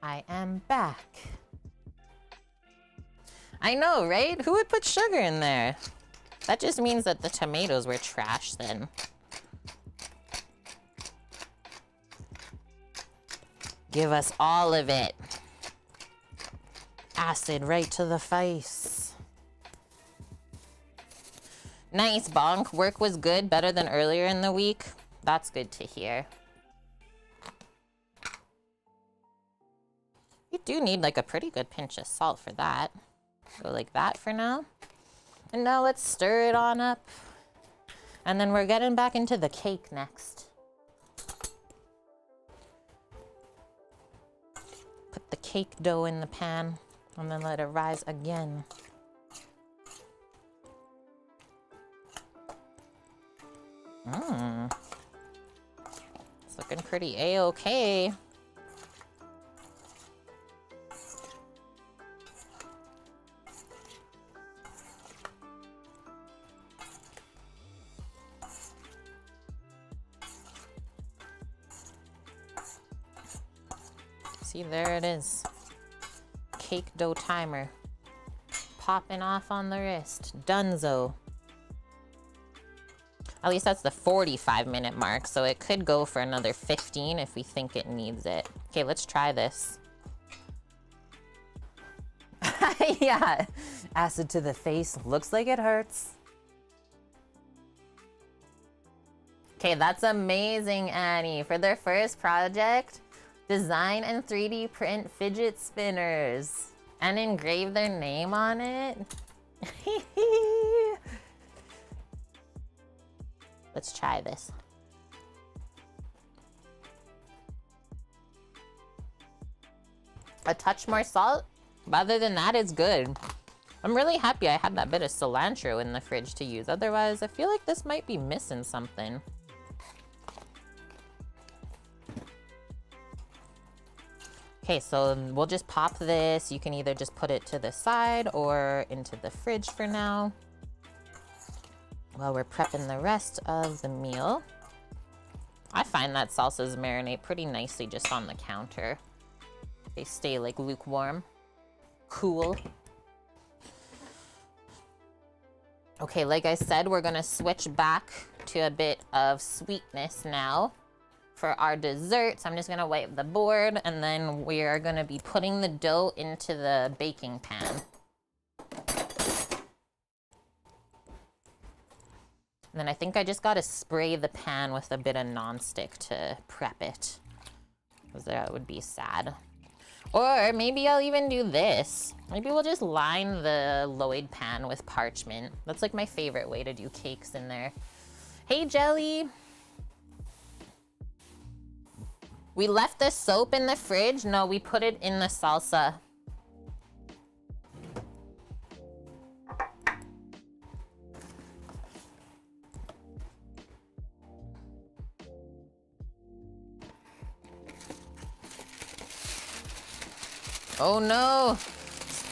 I am back. I know, right? Who would put sugar in there? That just means that the tomatoes were trash then. Give us all of it. Acid right to the face. Nice, Bonk. Work was good, better than earlier in the week. That's good to hear. You do need like a pretty good pinch of salt for that. Go like that for now. And now let's stir it on up. And then we're getting back into the cake next. Put the cake dough in the pan and then let it rise again. It's looking pretty a-okay. See, there it is. Cake dough timer. Popping off on the wrist. Dunzo. At least that's the 45-minute mark, so it could go for another 15 if we think it needs it. Okay, let's try this. Yeah, acid to the face. Looks like it hurts. Okay, that's amazing, Annie. For their first project, design and 3D print fidget spinners and engrave their name on it. Let's try this. A touch more salt, but other than that, it's good. I'm really happy I had that bit of cilantro in the fridge to use. Otherwise, I feel like this might be missing something. Okay, so we'll just pop this. You can either just put it to the side or into the fridge for now, while we're prepping the rest of the meal. I find that salsas marinate pretty nicely just on the counter. They stay like lukewarm, cool. Okay, like I said, we're gonna switch back to a bit of sweetness now for our desserts. I'm just gonna wipe the board, and then we are gonna be putting the dough into the baking pan. And then I think I just gotta spray the pan with a bit of nonstick to prep it, because that would be sad. Or maybe I'll even do this. Maybe we'll just line the Lloyd pan with parchment. That's like my favorite way to do cakes in there. Hey, Jelly. We left the soap in the fridge. No, we put it in the salsa. Oh no,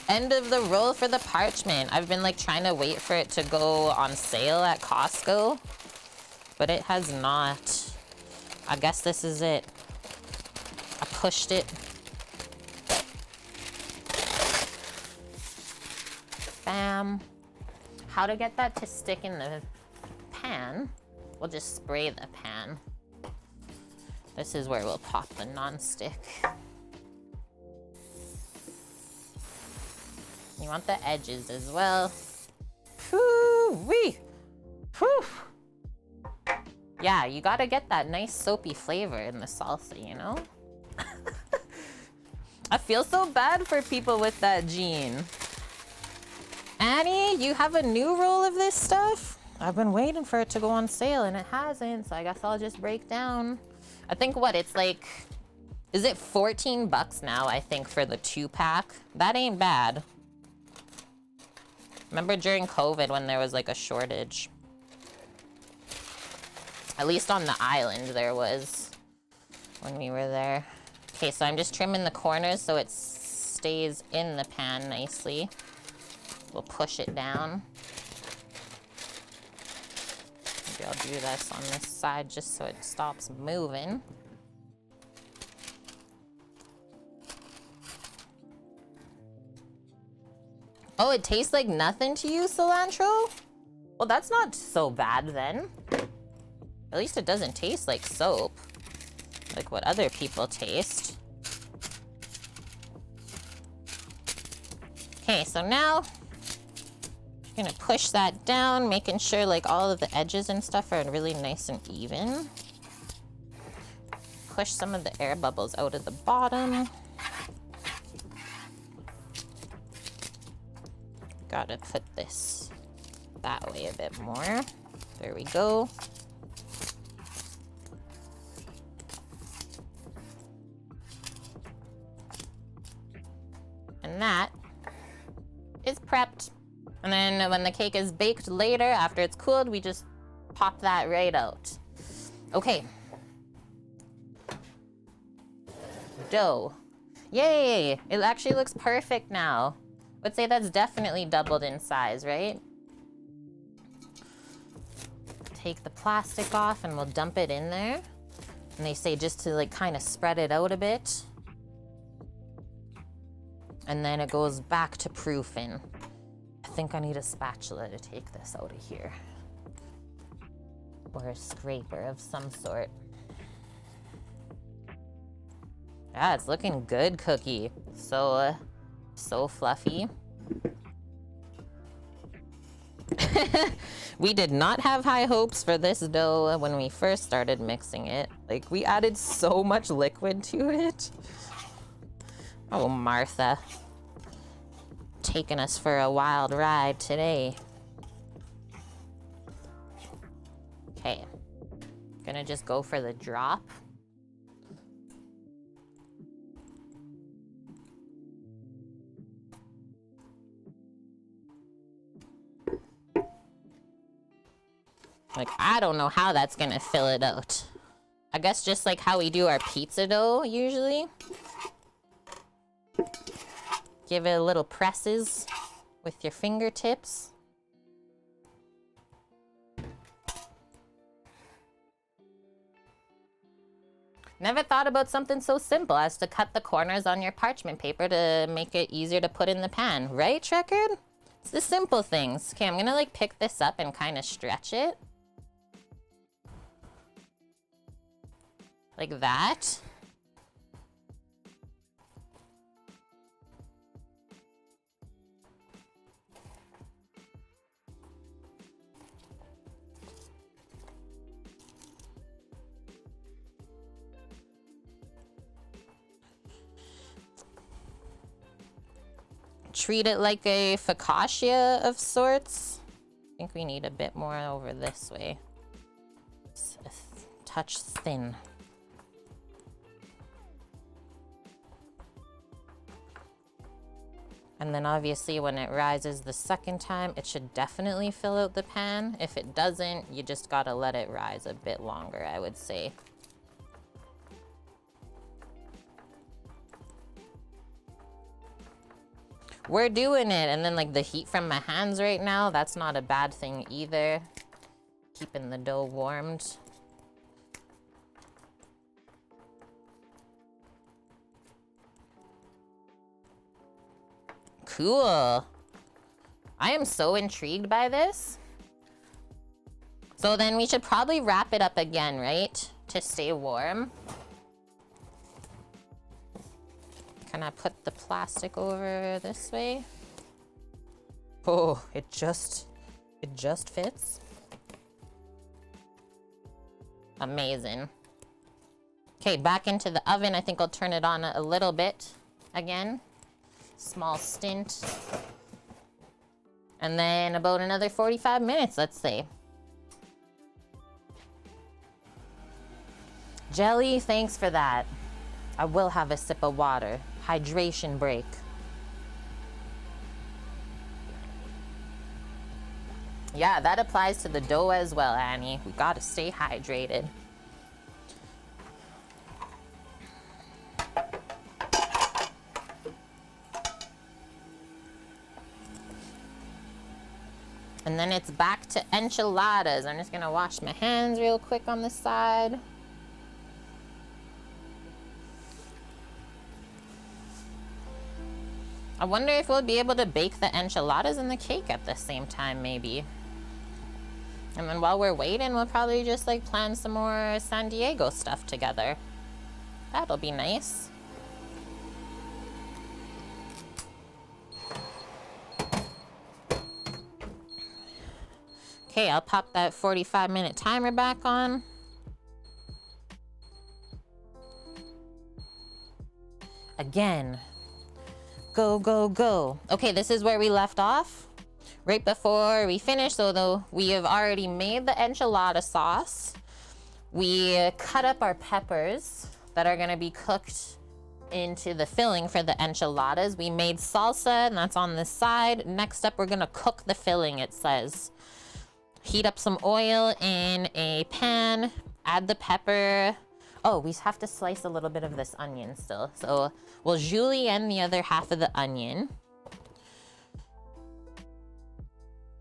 end of the roll for the parchment. I've been like trying to wait for it to go on sale at Costco, but it has not. I guess this is it. I pushed it. Bam. How to get that to stick in the pan? We'll just spray the pan. This is where we'll pop the nonstick. You want the edges as well. Woo-wee. Whew. Yeah, you gotta get that nice soapy flavor in the salsa, you know? I feel so bad for people with that gene. Annie, you have a new roll of this stuff? I've been waiting for it to go on sale and it hasn't, so I guess I'll just break down. I think what, it's like, is it 14 bucks now, I think, for the 2-pack? That ain't bad. Remember during COVID when there was like a shortage? At least on the island there was when we were there. Okay, so I'm just trimming the corners so it stays in the pan nicely. We'll push it down. Maybe I'll do this on this side just so it stops moving. Oh, it tastes like nothing to you, cilantro? Well, that's not so bad then. At least it doesn't taste like soap, like what other people taste. Okay, so now I'm gonna push that down, making sure like all of the edges and stuff are really nice and even. Push some of the air bubbles out of the bottom. Gotta put this that way a bit more. There we go. And that is prepped. And then when the cake is baked later, after it's cooled, we just pop that right out. Okay. Dough. Yay! It actually looks perfect now. Would say that's definitely doubled in size, right? Take the plastic off and we'll dump it in there. And they say just to like kind of spread it out a bit. And then it goes back to proofing. I think I need a spatula to take this out of here. Or a scraper of some sort. Yeah, it's looking good, Cookie. So fluffy. We did not have high hopes for this dough when we first started mixing it. Like, we added so much liquid to it. Oh, Martha. Taking us for a wild ride today. Okay. Gonna just go for the drop. Like, I don't know how that's gonna fill it out. I guess just like how we do our pizza dough usually. Give it a little presses with your fingertips. Never thought about something so simple as to cut the corners on your parchment paper to make it easier to put in the pan, right, Trekkard? It's the simple things. Okay, I'm gonna like pick this up and kind of stretch it. Like that. Treat it like a focaccia of sorts. I think we need a bit more over this way. It's a touch thin. And then obviously when it rises the second time, it should definitely fill out the pan. If it doesn't, you just gotta let it rise a bit longer, I would say. We're doing it, and then like the heat from my hands right now, that's not a bad thing either. Keeping the dough warmed. Cool. I am so intrigued by this. So then we should probably wrap it up again, right? To stay warm. Can I put the plastic over this way? Oh, it just fits. Amazing. Okay, back into the oven. I think I'll turn it on a little bit again. Small stint. And then about another 45 minutes, let's say. Jelly, thanks for that. I will have a sip of water. Hydration break. Yeah, that applies to the dough as well, Annie. We gotta stay hydrated. And then it's back to enchiladas. I'm just gonna wash my hands real quick on the side. I wonder if we'll be able to bake the enchiladas and the cake at the same time, maybe. And then while we're waiting, we'll probably just like plan some more San Diego stuff together. That'll be nice. Okay, I'll pop that 45-minute timer back on. Again. Go, go, go. Okay, this is where we left off. Right before we finished, so we have already made the enchilada sauce. We cut up our peppers that are gonna be cooked into the filling for the enchiladas. We made salsa, and that's on this side. Next up, we're gonna cook the filling, it says. Heat up some oil in a pan, add the pepper. Oh, we have to slice a little bit of this onion still. So we'll julienne the other half of the onion.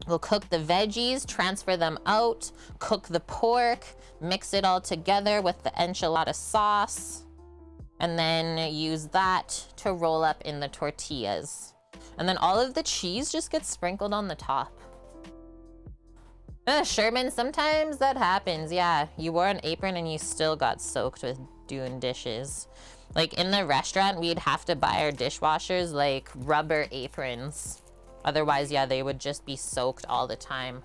We'll cook the veggies, transfer them out, cook the pork, mix it all together with the enchilada sauce, and then use that to roll up in the tortillas. And then all of the cheese just gets sprinkled on the top. Sherman, sometimes that happens. Yeah, you wore an apron and you still got soaked with doing dishes. Like in the restaurant, we'd have to buy our dishwashers like rubber aprons. Otherwise, yeah, they would just be soaked all the time.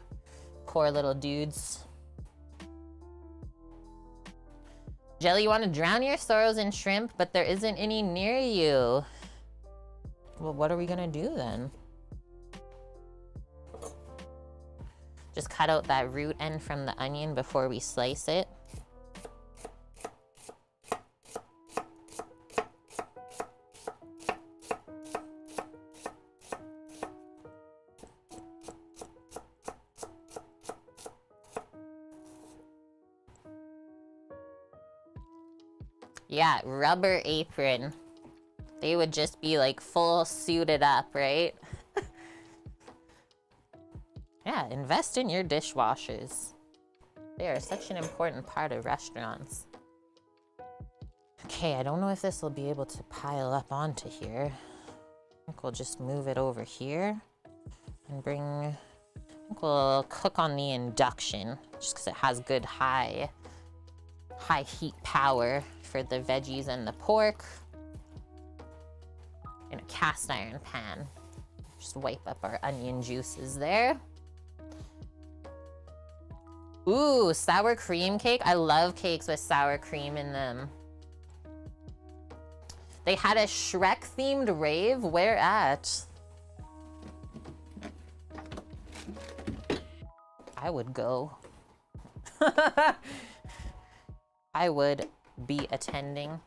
Poor little dudes. Jelly, you want to drown your sorrows in shrimp, but there isn't any near you. Well, what are we gonna do then? Just cut out that root end from the onion before we slice it. Yeah, rubber apron. They would just be like full suited up, right? Yeah, invest in your dishwashers. They are such an important part of restaurants. Okay, I don't know if this will be able to pile up onto here. I think we'll just move it over here and I think we'll cook on the induction just because it has good high heat power for the veggies and the pork. In a cast iron pan. Just wipe up our onion juices there. Ooh, sour cream cake. I love cakes with sour cream in them. They had a Shrek themed rave. Where at? I would go. I would be attending.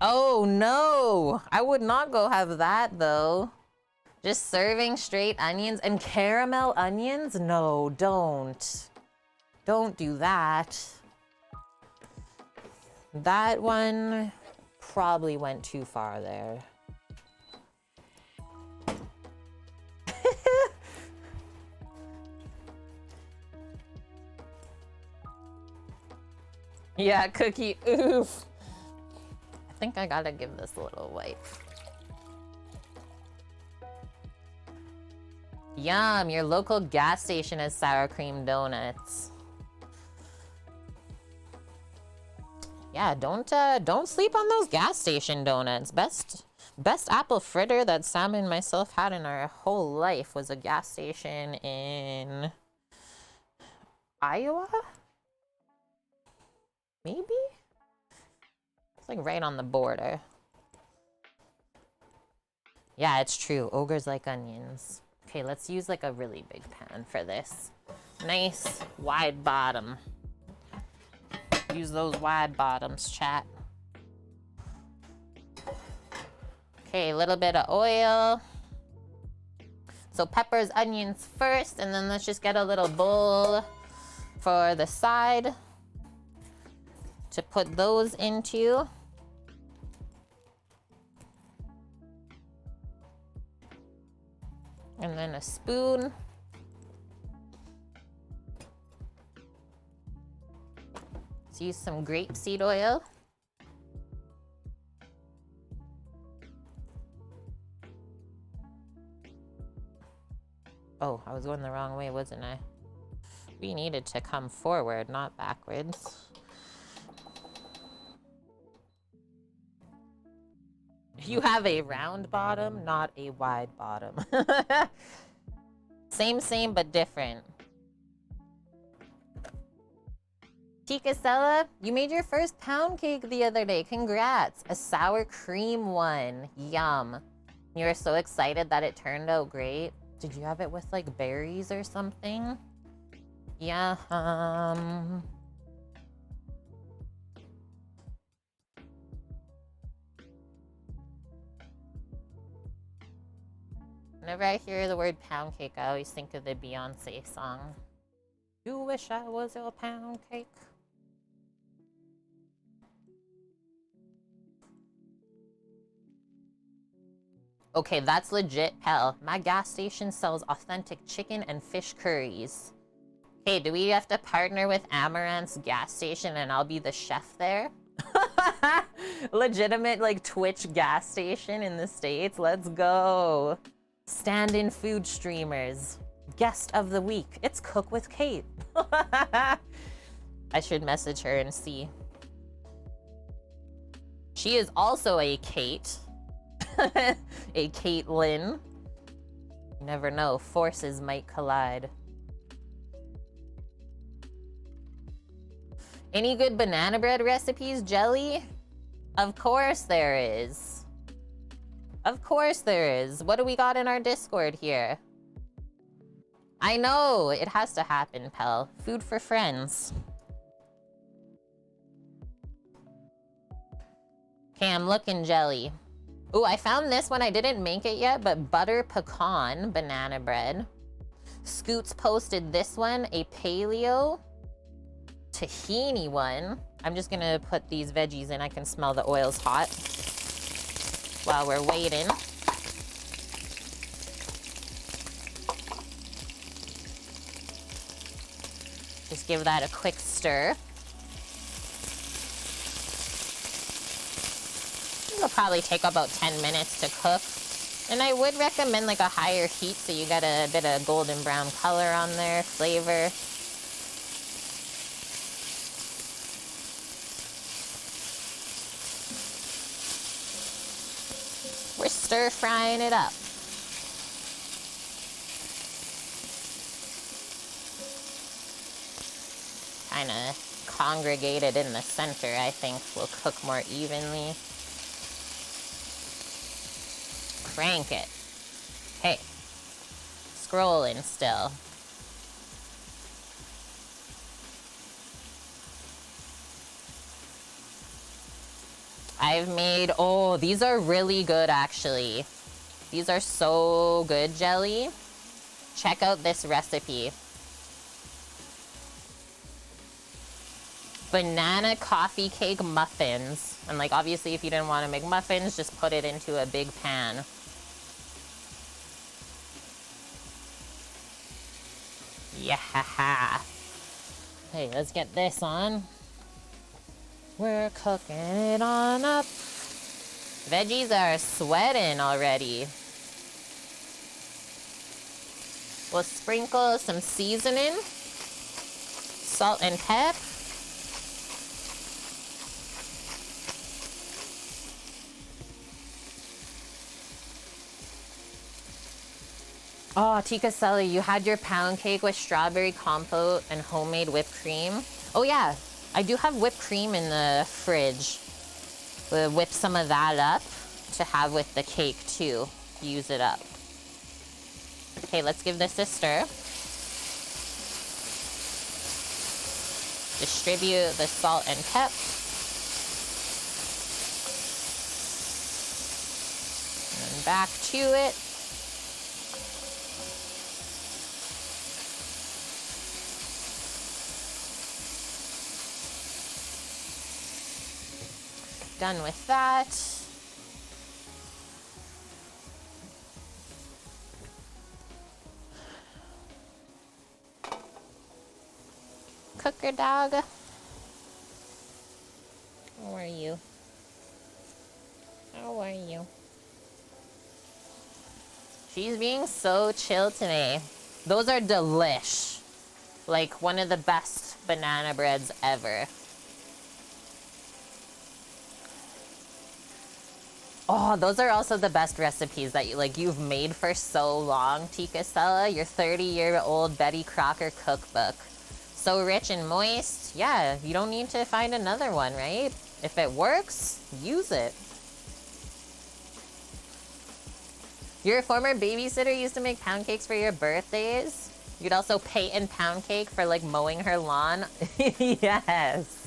Oh no, I would not go have that though. Just serving straight onions and caramel onions? No, don't. Don't do that. That one probably went too far there. Yeah, cookie, oof. I think I gotta give this a little wipe. Yum, your local gas station has sour cream donuts. Yeah, don't sleep on those gas station donuts. Best apple fritter that Sam and myself had in our whole life was a gas station in Iowa? Maybe? It's like right on the border. Yeah, it's true. Ogres like onions. Okay, let's use like a really big pan for this. Nice wide bottom. Use those wide bottoms, chat. Okay, a little bit of oil. So peppers, onions first, and then let's just get a little bowl for the side to put those into. And then a spoon. Let's use some grapeseed oil. Oh, I was going the wrong way, wasn't I? We needed to come forward, not backwards. You have a round bottom, not a wide bottom. Same, but different. Tikasella, you made your first pound cake the other day. Congrats. A sour cream one. Yum. You were so excited that it turned out great. Did you have it with like berries or something? Yeah. Whenever I hear the word pound cake, I always think of the Beyonce song. You wish I was your pound cake. Okay, that's legit, Pell. My gas station sells authentic chicken and fish curries. Okay, do we have to partner with Amaranth's gas station and I'll be the chef there? Legitimate, like, Twitch gas station in the States. Let's go. Stand-in food streamers. Guest of the week. It's Cook with Kate. I should message her and see. She is also a Kate. A Caitlin. You never know. Forces might collide. Any good banana bread recipes, Jelly? Of course there is. Of course there is. What do we got in our Discord here? I know, it has to happen, Pell. Food for friends. Okay, I'm looking, Jelly. Ooh, I found this one. I didn't make it yet, but butter pecan banana bread. Scoots posted this one, a paleo tahini one. I'm just gonna put these veggies in. I can smell the oil's hot while we're waiting. Just give that a quick stir. It'll probably take about 10 minutes to cook. And I would recommend like a higher heat so you get a bit of golden brown color on there, flavor. We're stir frying it up. Kind of congregated in the center, I think will cook more evenly. Crank it. Hey, scrolling still. I've made, oh, these are really good actually. These are so good, Jelly. Check out this recipe. Banana coffee cake muffins. And like obviously if you didn't want to make muffins, just put it into a big pan. Yeah. Hey, let's get this on. We're cooking it on up. Veggies are sweating already. We'll sprinkle some seasoning, salt and pep. Oh, Tika Sully, you had your pound cake with strawberry compote and homemade whipped cream. Oh yeah, I do have whipped cream in the fridge. We'll whip some of that up to have with the cake too. Use it up. Okay, let's give this a stir. Distribute the salt and pep. And then back to it. Done with that. Cooker dog. How are you? How are you? She's being so chill today. Those are delish. Like one of the best banana breads ever. Oh, those are also the best recipes that you've made for so long, Tika Stella. Your 30-year-old Betty Crocker cookbook. So rich and moist. Yeah, you don't need to find another one, right? If it works, use it. Your former babysitter used to make pound cakes for your birthdays. You'd also pay in pound cake for like mowing her lawn. Yes.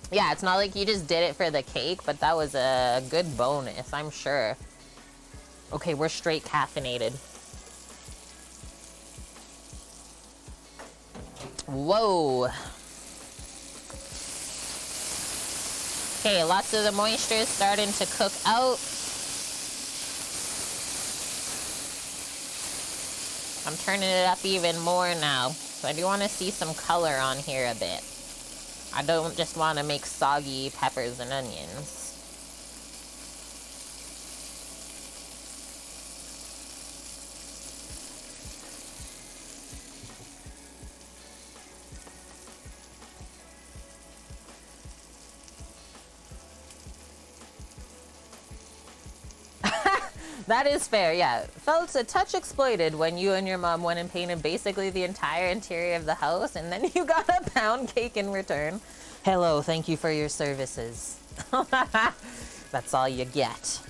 Yeah, it's not like you just did it for the cake, but that was a good bonus, I'm sure. Okay, we're straight caffeinated. Whoa. Okay, lots of the moisture is starting to cook out. I'm turning it up even more now. So I do want to see some color on here a bit. I don't just want to make soggy peppers and onions. That is fair, yeah. Felt a touch exploited when you and your mom went and painted basically the entire interior of the house, and then you got a pound cake in return. Hello, thank you for your services. That's all you get.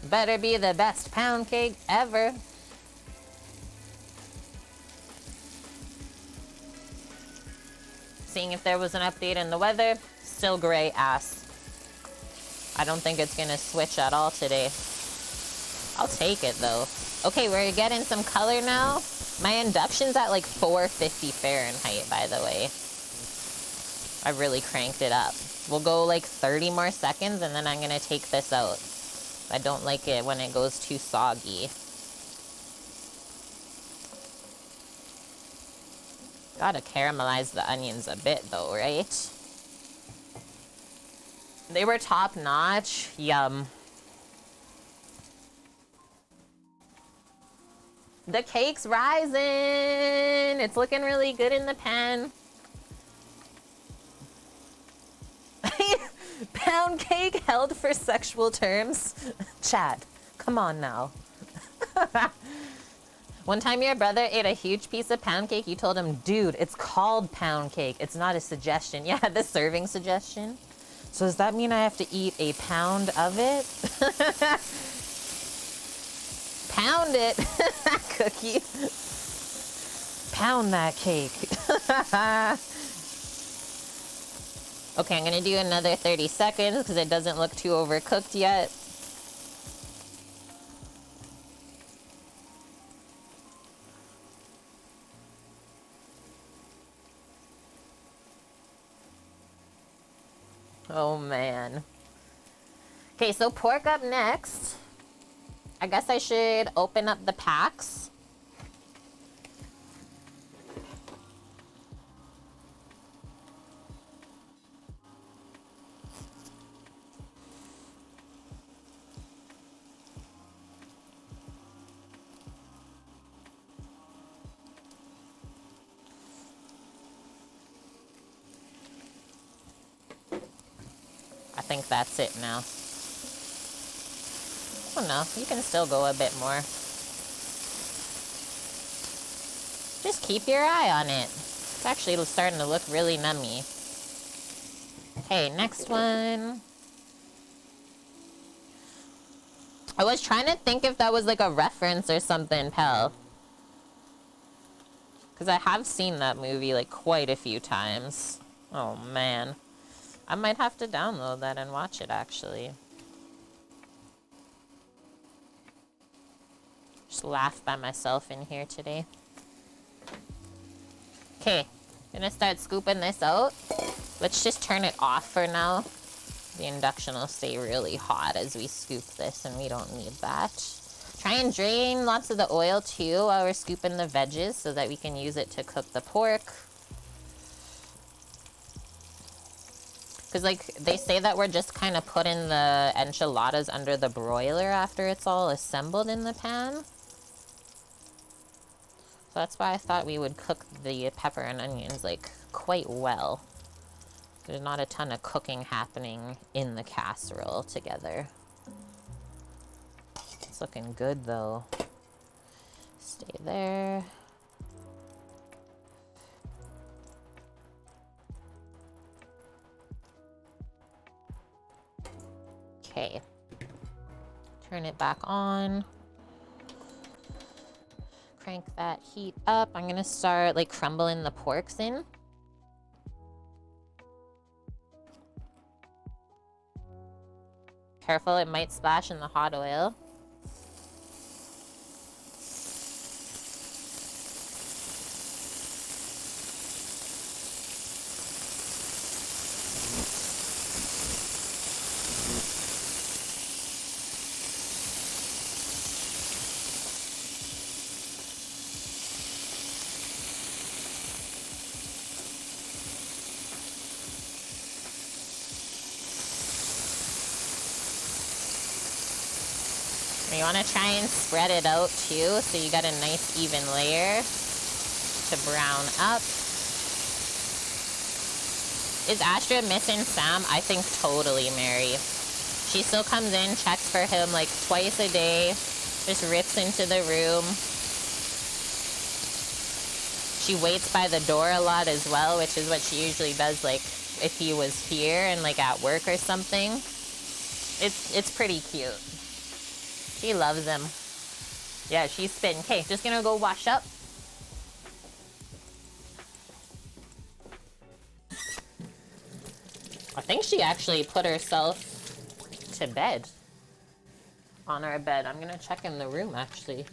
Better be the best pound cake ever. Seeing if there was an update in the weather. Still gray ass. I don't think it's gonna switch at all today. I'll take it though. Okay, we're getting some color now. My induction's at like 450 Fahrenheit, by the way. I really cranked it up. We'll go like 30 more seconds and then I'm gonna take this out. I don't like it when it goes too soggy. Gotta caramelize the onions a bit though, right? They were top notch. Yum. The cake's rising. It's looking really good in the pan. Pound cake held for sexual terms. Chat, come on now. One time your brother ate a huge piece of pound cake. You told him, dude, it's called pound cake. It's not a suggestion. Yeah, the serving suggestion. So does that mean I have to eat a pound of it? Pound it, Cookie. Pound that cake. Okay, I'm gonna do another 30 seconds because it doesn't look too overcooked yet. Oh man. Okay, so pork up next. I guess I should open up the packs. I think that's it now. Oh no, you can still go a bit more. Just keep your eye on it. It's actually starting to look really nummy. Okay, next one. I was trying to think if that was like a reference or something, pal. Because I have seen that movie like quite a few times. Oh man. I might have to download that and watch it actually. Just laugh by myself in here today. Okay, gonna start scooping this out. Let's just turn it off for now. The induction will stay really hot as we scoop this and we don't need that. Try and drain lots of the oil too while we're scooping the veggies so that we can use it to cook the pork. Because like they say that we're just kind of putting the enchiladas under the broiler after it's all assembled in the pan. So that's why I thought we would cook the pepper and onions like quite well. There's not a ton of cooking happening in the casserole together. It's looking good though. Stay there. Okay. Turn it back on. Crank that heat up. I'm gonna start like crumbling the porks in. Careful, it might splash in the hot oil. You want to try and spread it out too, so you got a nice even layer to brown up. Is Astra missing Sam? I think totally, Mary. She still comes in, checks for him like twice a day, just rips into the room. She waits by the door a lot as well, which is what she usually does, like if he was here and like at work or something. It's pretty cute. She loves him. Yeah, she's spitting. Okay, just gonna go wash up. I think she actually put herself to bed. on our bed. I'm gonna check in the room, actually.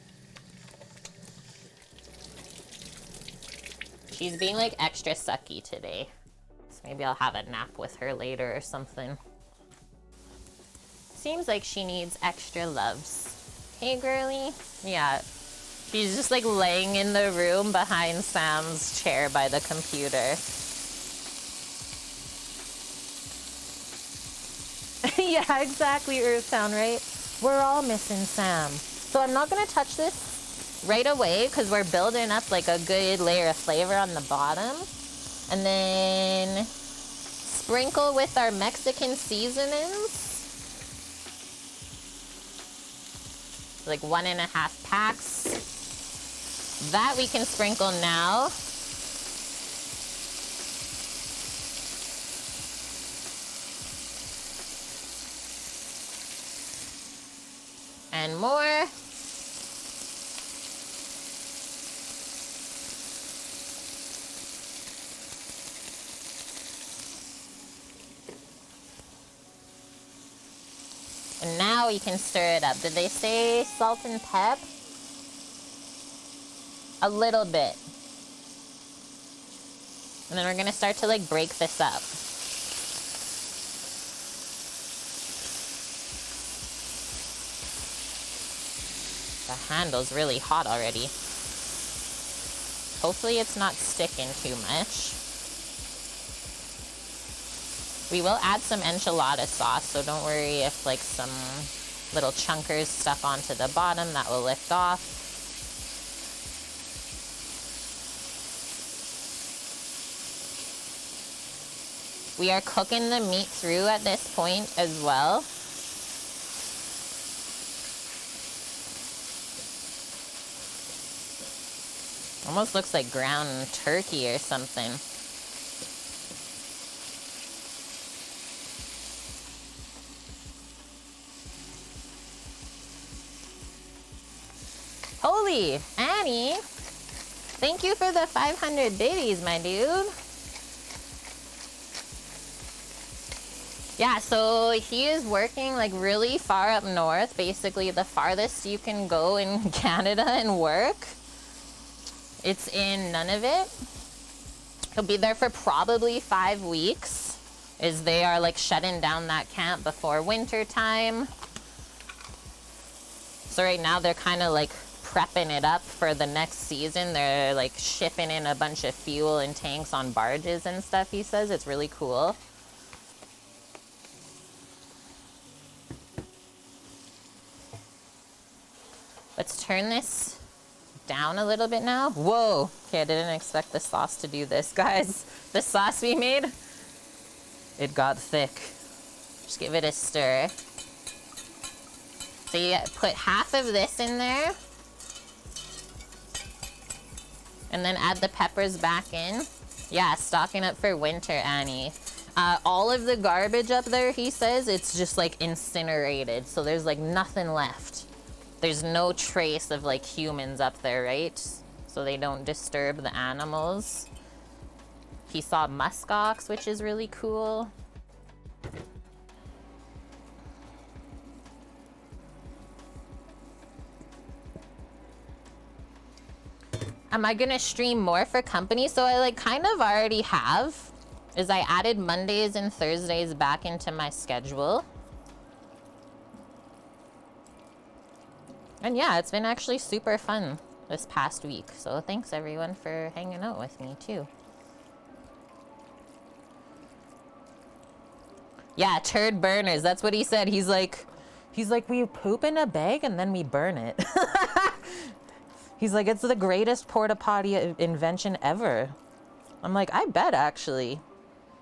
She's being like extra sucky today. So maybe I'll have a nap with her later or something. Seems like she needs extra loves. Hey, girly. Yeah. She's just like laying in the room behind Sam's chair by the computer. Yeah, exactly, Earthtown, right? We're all missing Sam. So I'm not gonna touch this right away because we're building up like a good layer of flavor on the bottom. And then sprinkle with our Mexican seasonings. Like 1.5 packs. That we can sprinkle now. And more. And now we can stir it up. Did they say salt and pep? A little bit. And then we're gonna start to like break this up. The handle's really hot already. Hopefully it's not sticking too much. We will add some enchilada sauce, so don't worry if like some little chunkers stuck onto the bottom. That will lift off. We are cooking the meat through at this point as well. Almost looks like ground turkey or something. Holy, Annie, thank you for the 500 biddies, my dude. Yeah, so he is working like really far up north, basically the farthest you can go in Canada and work. It's in Nunavut. He'll be there for probably 5 weeks, as they are like shutting down that camp before winter time. So right now they're kind of like prepping it up for the next season. They're like shipping in a bunch of fuel and tanks on barges and stuff, he says. It's really cool. Let's turn this down a little bit now. Whoa. Okay, I didn't expect the sauce to do this, guys. The sauce we made, it got thick. Just give it a stir. So you put half of this in there. And then add the peppers back in. Yeah, stocking up for winter, Annie. All of the garbage up there, he says, it's just like incinerated. So there's like nothing left. There's no trace of like humans up there, right? So they don't disturb the animals. He saw muskox, which is really cool. Am I gonna stream more for company? So I like kind of already have, is I added Mondays and Thursdays back into my schedule. And yeah, it's been actually super fun this past week. So thanks everyone for hanging out with me too. Yeah, turd burners. That's what he said. He's like, we poop in a bag and then we burn it. He's like, it's the greatest porta potty invention ever. I'm like, I bet actually.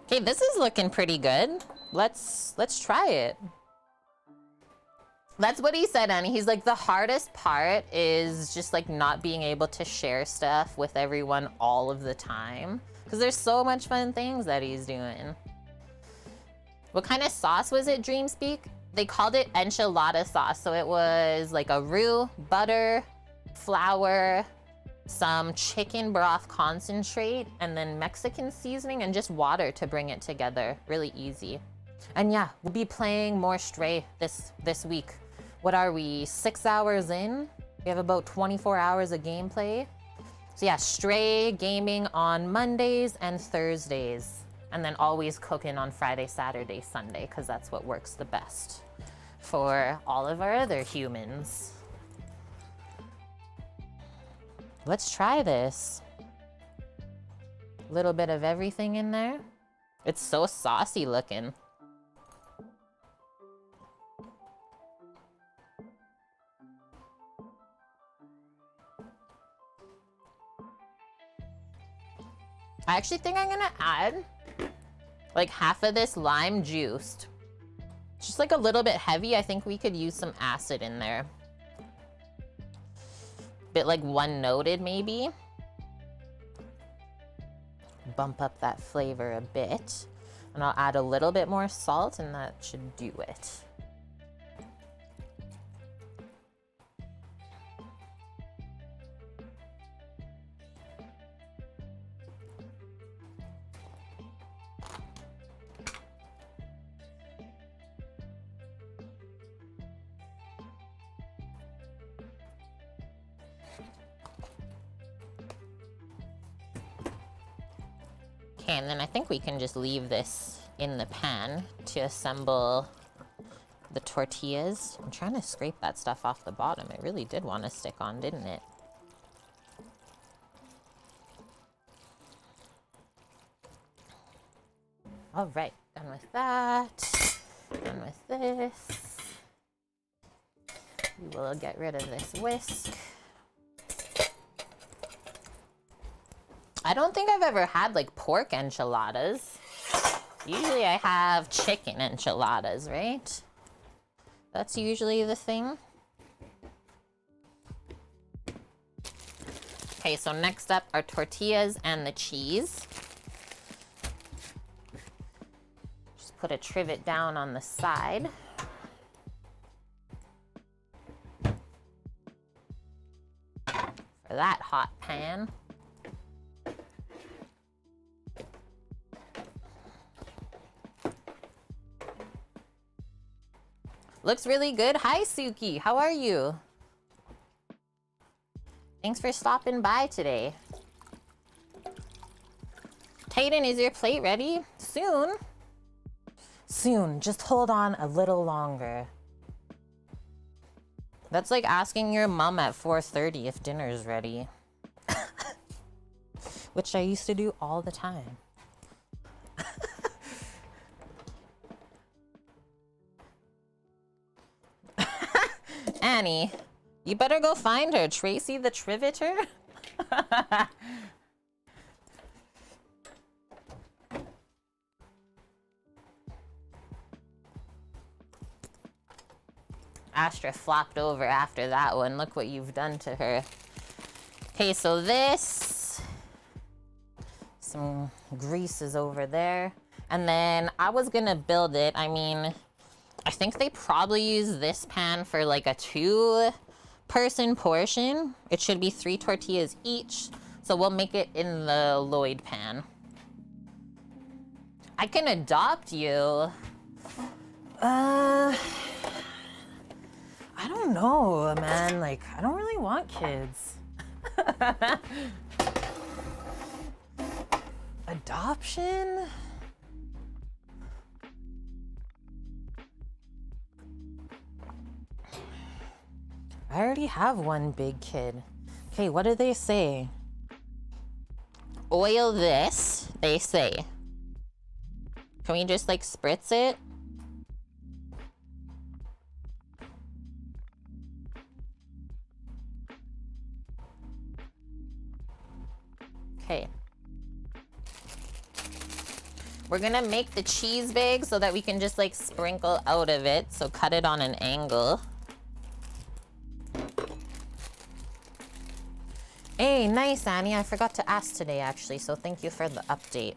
Okay, this is looking pretty good. Let's try it. That's what he said, Annie. He's like, the hardest part is just like not being able to share stuff with everyone all of the time. Because there's so much fun things that he's doing. What kind of sauce was it, Dreamspeak? They called it Enchilada Sauce. So it was like a roux, butter, flour, some chicken broth concentrate, and then Mexican seasoning and just water to bring it together. Really easy. And yeah, we'll be playing more Stray this week. What are we, 6 hours in? We have about 24 hours of gameplay. So yeah, stray gaming on Mondays and Thursdays. And then always cooking on Friday, Saturday, Sunday, because that's what works the best for all of our other humans. Let's try this. A little bit of everything in there. It's so saucy looking. I actually think I'm gonna add like half of this lime juiced. It's just like a little bit heavy. I think we could use some acid in there. Bit like one noted maybe. Bump up that flavor a bit. And I'll add a little bit more salt and that should do it. Okay, and then I think we can just leave this in the pan to assemble the tortillas. I'm trying to scrape that stuff off the bottom. It really did want to stick on, didn't it? All right, done with that. Done with this. We will get rid of this whisk. I don't think I've ever had like pork enchiladas. Usually I have chicken enchiladas, right? That's usually the thing. Okay, so next up are tortillas and the cheese. Just put a trivet down on the side. For that hot pan. Looks really good. Hi, Suki. How are you? Thanks for stopping by today. Titan, is your plate ready? Soon. Soon. Just hold on a little longer. That's like asking your mom at 4:30 if dinner's ready. Which I used to do all the time. Annie, you better go find her. Tracy the Triveter? Astra flopped over after that one. Look what you've done to her. Okay, so this, some grease is over there. And then I was gonna build it. I mean, I think they probably use this pan for like a 2-person portion. It should be 3 tortillas each. So we'll make it in the Lloyd pan. I can adopt you. I don't know, man. Like, I don't really want kids. Adoption? I already have one big kid. Okay, what do they say? Oil this, they say. Can we just like spritz it? Okay. We're gonna make the cheese big so that we can just like sprinkle out of it. So cut it on an angle. Hey, nice, Annie. I forgot to ask today, actually, so thank you for the update.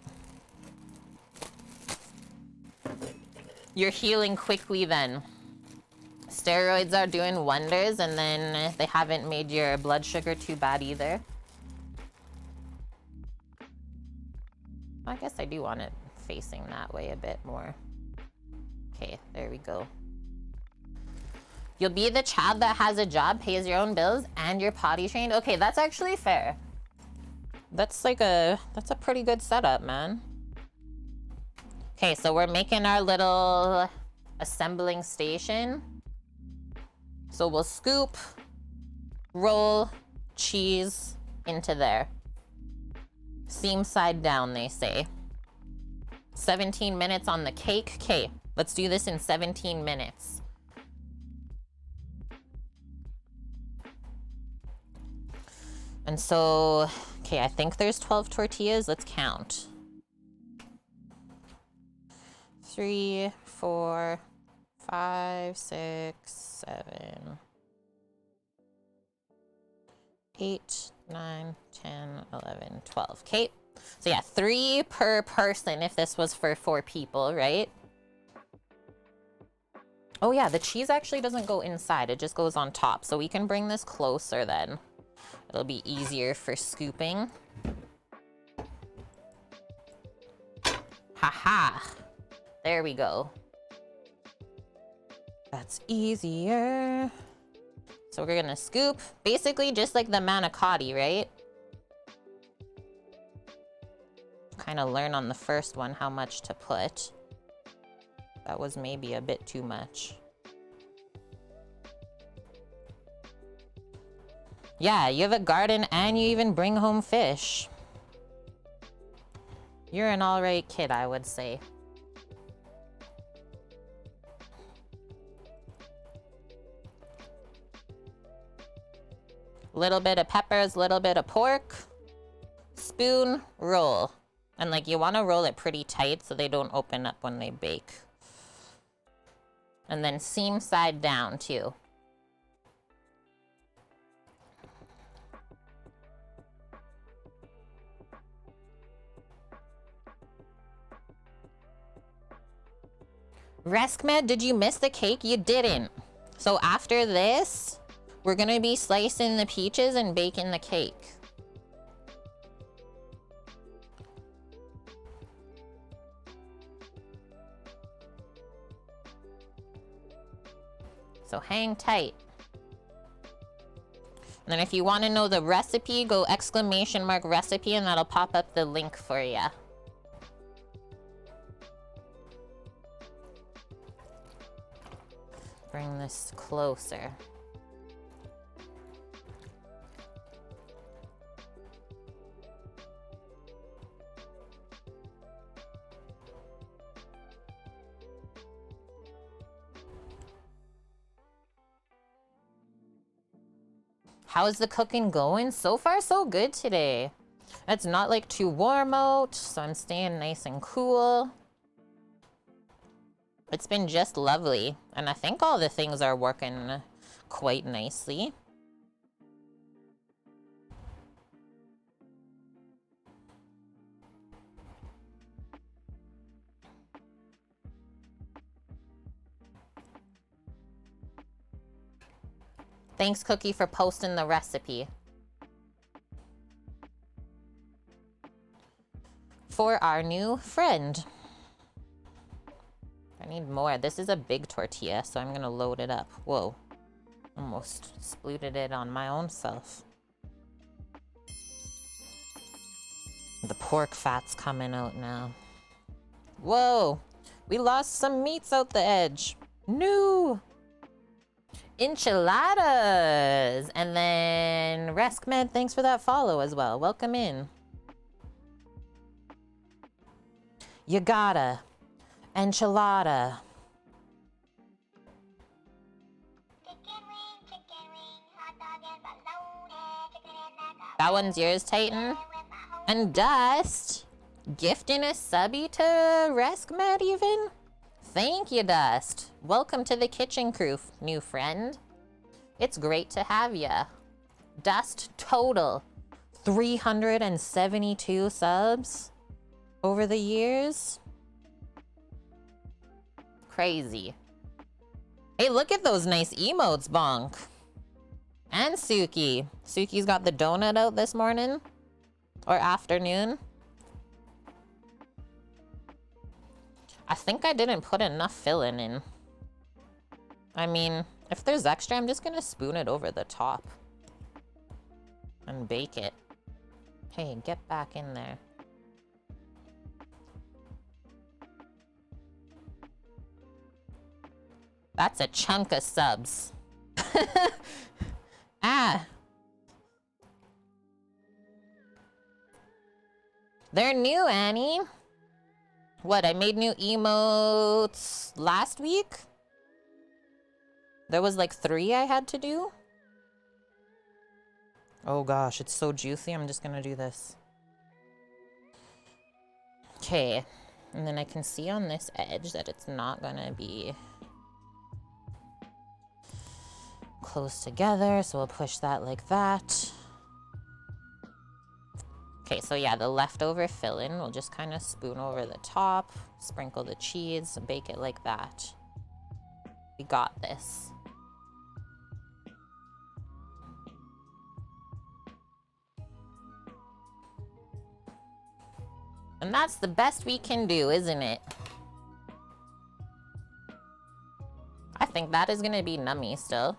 You're healing quickly then. Steroids are doing wonders, and then they haven't made your blood sugar too bad either. I guess I do want it facing that way a bit more. Okay, there we go. You'll be the child that has a job, pays your own bills, and you're potty trained. Okay, that's actually fair. That's a pretty good setup, man. Okay, so we're making our little assembling station. So we'll scoop, roll, cheese into there. Seam side down, they say. 17 minutes on the cake. Okay, let's do this in 17 minutes. And so, okay, I think there's 12 tortillas. Let's count. 3, 4, 5, 6, 7, 8, 9, 10, 11, 12. Okay. So yeah, 3 per person if this was for 4 people, right? Oh yeah, the cheese actually doesn't go inside. It just goes on top. So we can bring this closer then. It'll be easier for scooping. Haha. There we go. That's easier. So we're gonna scoop, basically just like the manicotti, right? Kind of learn on the first one how much to put. That was maybe a bit too much. Yeah, you have a garden and you even bring home fish. You're an all right kid, I would say. Little bit of peppers, little bit of pork. Spoon, roll. And like you want to roll it pretty tight so they don't open up when they bake. And then seam side down too. Reskmed, did you miss the cake? You didn't. So after this, we're gonna be slicing the peaches and baking the cake. So hang tight. And then if you want to know the recipe, go !recipe and that'll pop up the link for you. Bring this closer. How's the cooking going? So far, so good today. It's not like too warm out, so I'm staying nice and cool. It's been just lovely, and I think all the things are working quite nicely. Thanks, Cookie, for posting the recipe. For our new friend. I need more. This is a big tortilla, so I'm gonna load it up. Whoa. Almost splooted it on my own self. The pork fat's coming out now. Whoa. We lost some meats out the edge. No. Enchiladas. And then Reskmed, thanks for that follow as well. Welcome in. You gotta. Enchilada. That one's yours, Titan. And Dust. Gifting a subby to Reskmed even? Thank you, Dust. Welcome to the kitchen crew, new friend. It's great to have ya. Dust total 372 subs over the years. Crazy. Hey, look at those nice emotes, Bonk. And Suki. Suki's got the donut out this morning or afternoon. I think I didn't put enough filling in. I mean, If there's extra, I'm just gonna spoon it over the top and bake it. Hey, get back in there. That's a chunk of subs. Ah. They're new, Annie. What, I made new emotes last week? There was like 3 I had to do? Oh gosh, it's so juicy. I'm just gonna do this. Okay, and then I can see on this edge that it's not gonna be close together, so we'll push that like that. Okay, so yeah, the leftover filling, we'll just kind of spoon over the top, sprinkle the cheese, bake it like that. We got this. And that's the best we can do, isn't it? I think that is gonna be nummy still.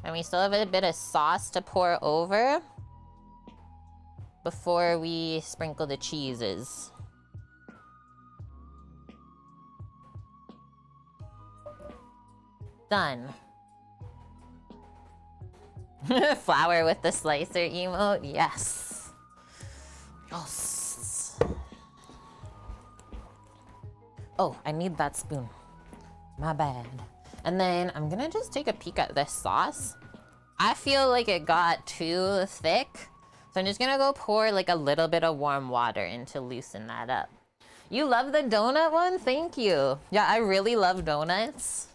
And we still have a bit of sauce to pour over before we sprinkle the cheeses. Done. Flour with the slicer emote, yes. Oh, I need that spoon. My bad. And then I'm gonna just take a peek at this sauce. I feel like it got too thick. So I'm just gonna go pour like a little bit of warm water in to loosen that up. You love the donut one? Thank you. Yeah, I really love donuts.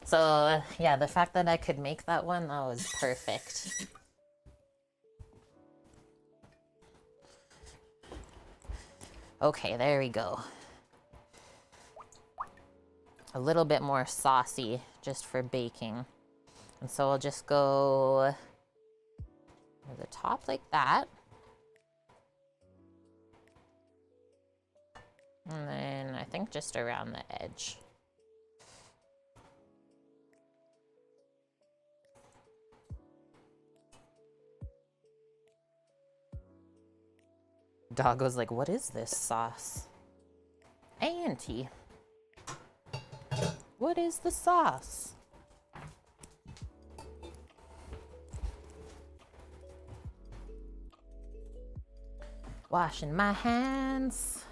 So yeah, the fact that I could make that one, that was perfect. Okay, there we go. A little bit more saucy just for baking. And so I'll just go over the top like that. And then I think just around the edge. Doggo's like, what is this sauce? Auntie, what is the sauce? Washing my hands.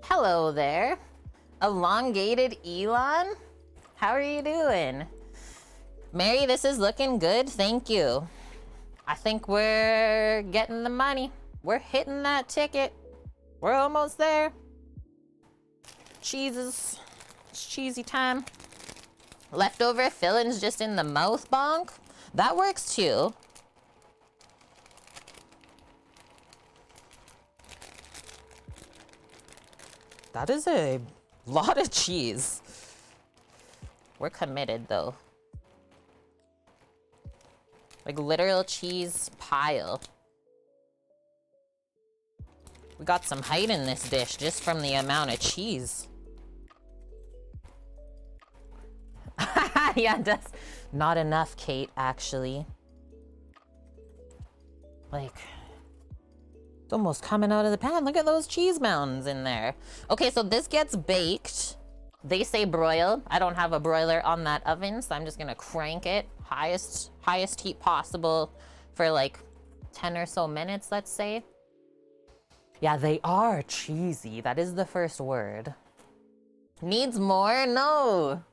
Hello there, elongated Elon. How are you doing? Mary, this is looking good, thank you. I think we're getting the money. We're hitting that ticket. We're almost there. Cheeses, it's cheesy time. Leftover fillings just in the mouth bonk. That works too. That is a lot of cheese. We're committed though. Like literal cheese pile. We got some height in this dish just from the amount of cheese. Yeah, that's not enough, Kate, actually. Like, it's almost coming out of the pan. Look at those cheese mountains in there. Okay, so this gets baked. They say broil. I don't have a broiler on that oven, so I'm just gonna crank it highest heat possible for like 10 or so minutes, let's say. Yeah, they are cheesy. That is the first word. Needs more? No.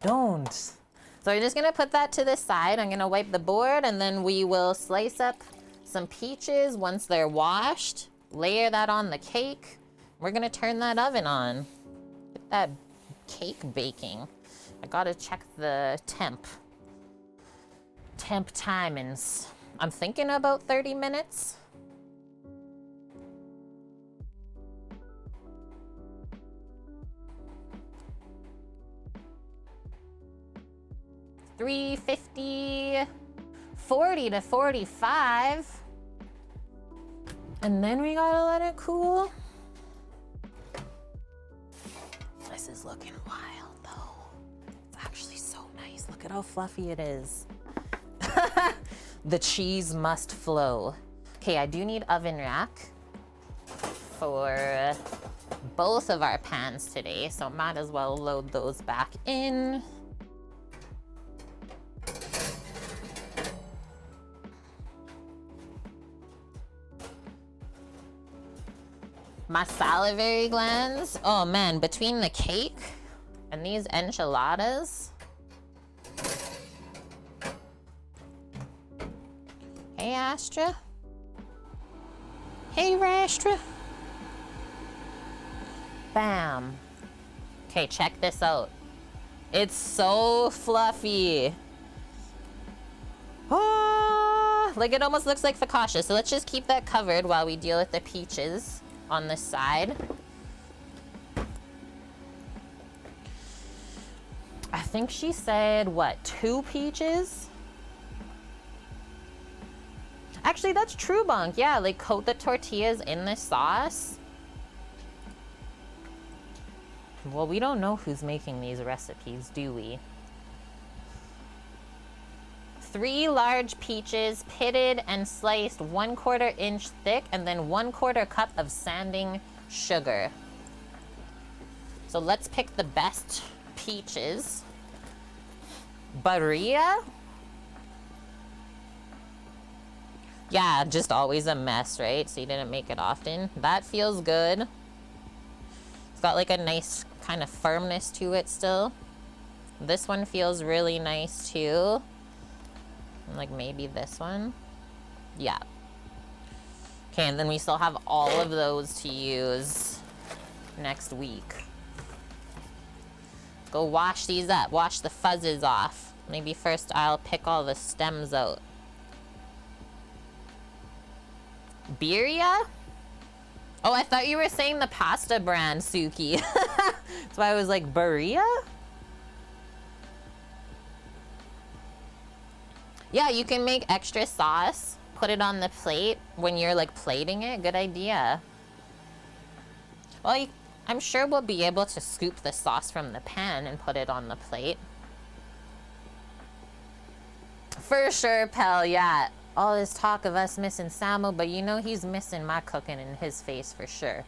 Don't. So we're just gonna put that to the side. I'm gonna wipe the board and then we will slice up some peaches once they're washed. Layer that on the cake. We're gonna turn that oven on. Get that cake baking. I gotta check the temp timings I'm thinking about 30 minutes. $3.50, 40 to 45. And then we gotta let it cool. This is looking wild though. It's actually so nice. Look at how fluffy it is. The cheese must flow. Okay, I do need oven rack for both of our pans today, so might as well load those back in. My salivary glands, oh man, between the cake and these enchiladas. Hey, Astra. Hey, Rastra. Bam. Okay, check this out. It's so fluffy. Ah, like it almost looks like focaccia. So let's just keep that covered while we deal with the peaches on this side. I think she said, what, 2 peaches? Actually, that's true, Bonk. Yeah, like coat the tortillas in the sauce. Well, we don't know who's making these recipes, do we? 3 large peaches, pitted and sliced 1/4 inch thick, and then 1/4 cup of sanding sugar. So let's pick the best peaches. Barilla? Yeah, just always a mess, right? So you didn't make it often. That feels good. It's got like a nice kind of firmness to it still. This one feels really nice too. Like maybe this one. Yeah. Okay, and then we still have all of those to use next week. Go wash these up. Wash the fuzzes off. Maybe first I'll pick all the stems out. Birria? Oh, I thought you were saying the pasta brand, Suki. That's why I was like, Birria? Yeah, you can make extra sauce, put it on the plate when you're like plating it. Good idea. Well, I'm sure we'll be able to scoop the sauce from the pan and put it on the plate. For sure, pal, yeah. All this talk of us missing Samo, but you know he's missing my cooking in his face for sure.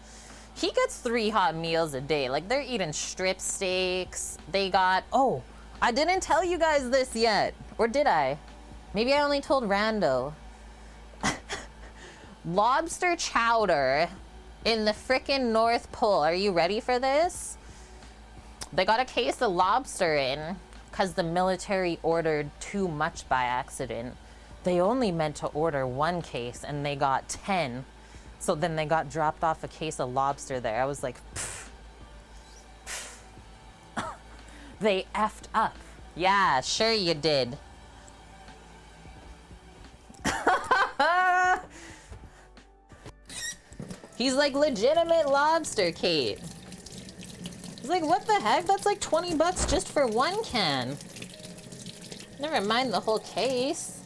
He gets 3 hot meals a day. Like, they're eating strip steaks. They got, oh, I didn't tell you guys this yet. Or did I? Maybe I only told Rando. Lobster chowder in the frickin' North Pole. Are you ready for this? They got a case of lobster in because the military ordered too much by accident. They only meant to order 1 case and they got 10. So then they got dropped off a case of lobster there. I was like, pfft. They effed up. Yeah, sure you did. He's like, legitimate lobster, Kate. He's like, what the heck? That's like 20 bucks just for 1 can. Never mind the whole case.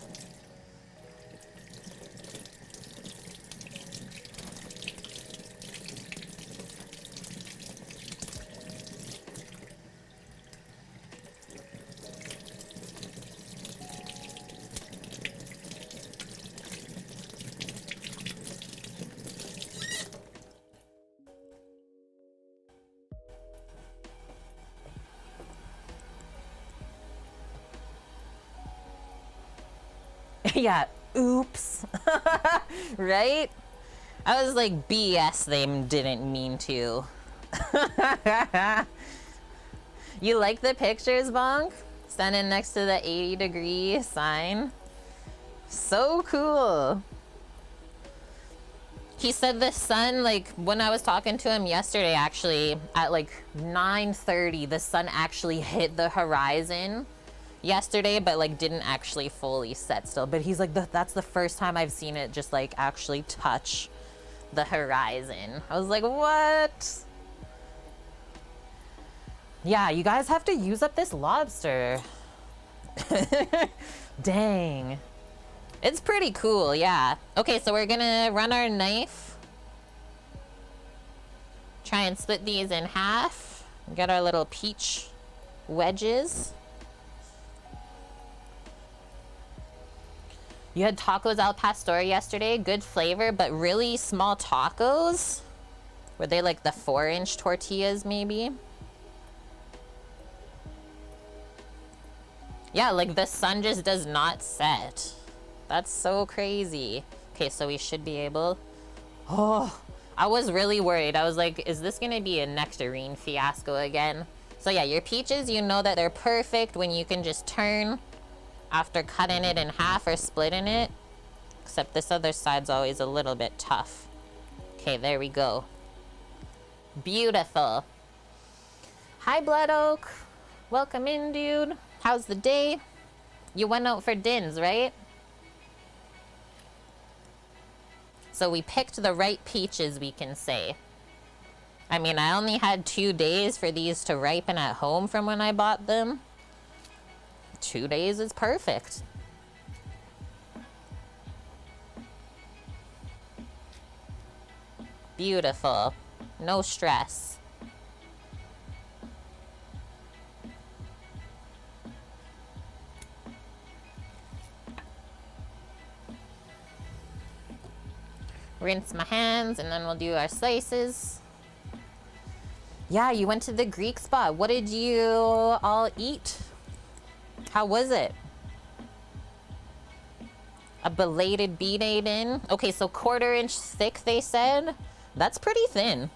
Yeah, oops. Right? I was like, BS, they didn't mean to. You like the pictures, Bonk? Standing next to the 80-degree sign. So cool. He said the sun, like, when I was talking to him yesterday, actually, at like 9:30, the sun actually hit the horizon. yesterday, but like didn't actually fully set still. But he's like, that's the first time I've seen it just like actually touch the horizon. I was like, what? Yeah, you guys have to use up this lobster. Dang. It's pretty cool, yeah. Okay, so we're gonna run our knife. Try and split these in half. Get our little peach wedges. You had tacos al pastor yesterday. Good flavor, but really small tacos. Were they like the 4-inch tortillas maybe? Yeah, like the sun just does not set. That's so crazy. Okay, so we should be able... Oh, I was really worried. I was like, is this gonna be a nectarine fiasco again? So yeah, your peaches, you know that they're perfect when you can just turn after cutting it in half or splitting it. Except this other side's always a little bit tough. Okay, there we go. Beautiful. Hi, Blood Oak. Welcome in, dude. How's the day? You went out for dins, right? So we picked the right peaches, we can say. I mean, I only had 2 days for these to ripen at home from when I bought them. 2 days is perfect. Beautiful. No stress. Rinse my hands and then we'll do our slices. Yeah, you went to the Greek spot. What did you all eat? How was it? A belated B-Day in. Okay, so 1/4 inch thick, they said. That's pretty thin.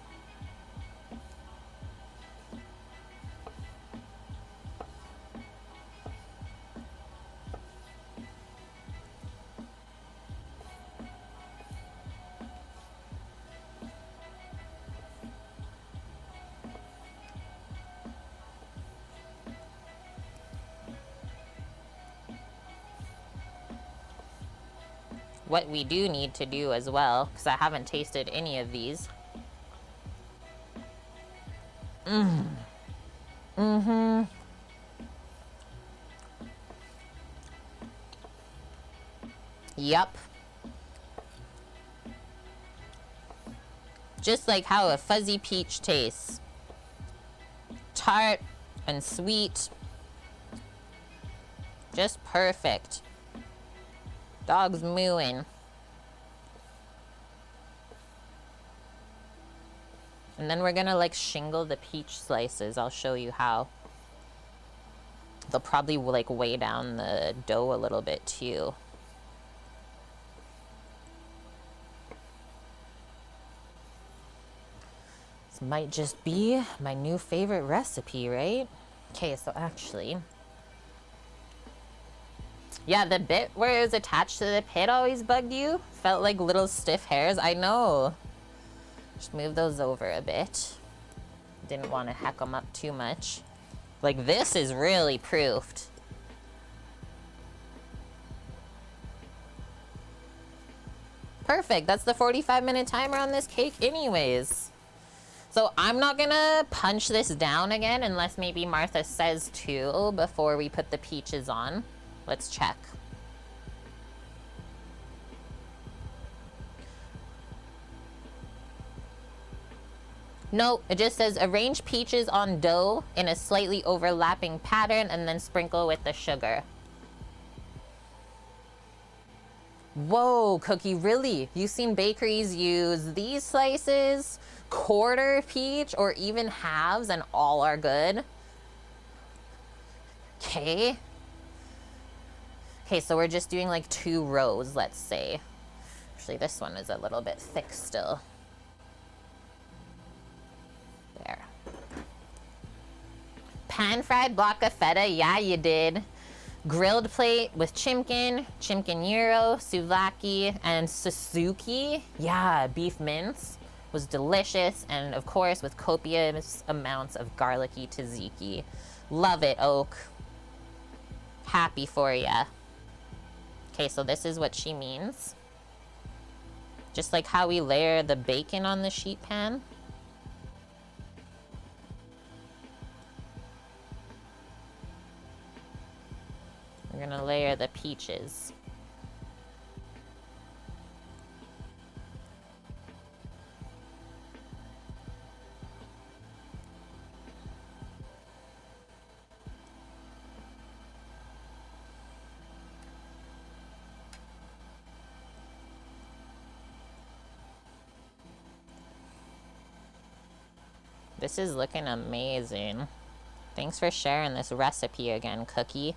What we do need to do as well, because I haven't tasted any of these. Yup. Just like how a fuzzy peach tastes. Tart and sweet. Just perfect. Dog's mooing. And then we're gonna like shingle the peach slices. I'll show you how. They'll probably like weigh down the dough a little bit too. This might just be my new favorite recipe, right? Okay, so actually, yeah, the bit where it was attached to the pit always bugged you. Felt like little stiff hairs. I know. Just move those over a bit. Didn't want to heck them up too much. Like, this is really proofed. Perfect. That's the 45-minute timer on this cake anyways. So I'm not gonna punch this down again unless maybe Martha says to before we put the peaches on. Let's check. No, it just says arrange peaches on dough in a slightly overlapping pattern and then sprinkle with the sugar. Whoa, Cookie, really? You've seen bakeries use these slices, 1/4 peach, or even halves, and all are good? Okay. Okay, so we're just doing like 2 rows, let's say. Actually, this one is a little bit thick still. There. Pan-fried block of feta, yeah, you did. Grilled plate with chimkin, chimkin gyro, souvlaki, and Suzuki. Yeah, beef mince was delicious, and of course with copious amounts of garlicky tzatziki. Love it, Oak. Happy for ya. Okay, so this is what she means. Just like how we layer the bacon on the sheet pan. We're gonna layer the peaches. This is looking amazing. Thanks for sharing this recipe again, Cookie.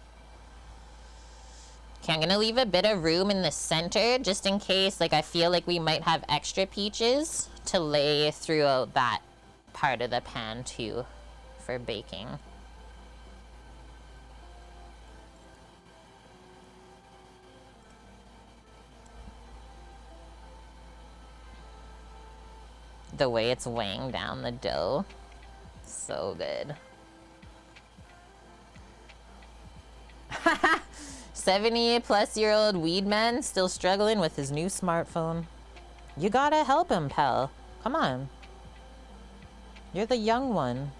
Okay, I'm gonna leave a bit of room in the center just in case, like, I feel like we might have extra peaches to lay throughout that part of the pan too for baking. The way it's weighing down the dough. So good. 70-plus-year-old weed man still struggling with his new smartphone. You gotta help him, pal. Come on. You're the young one.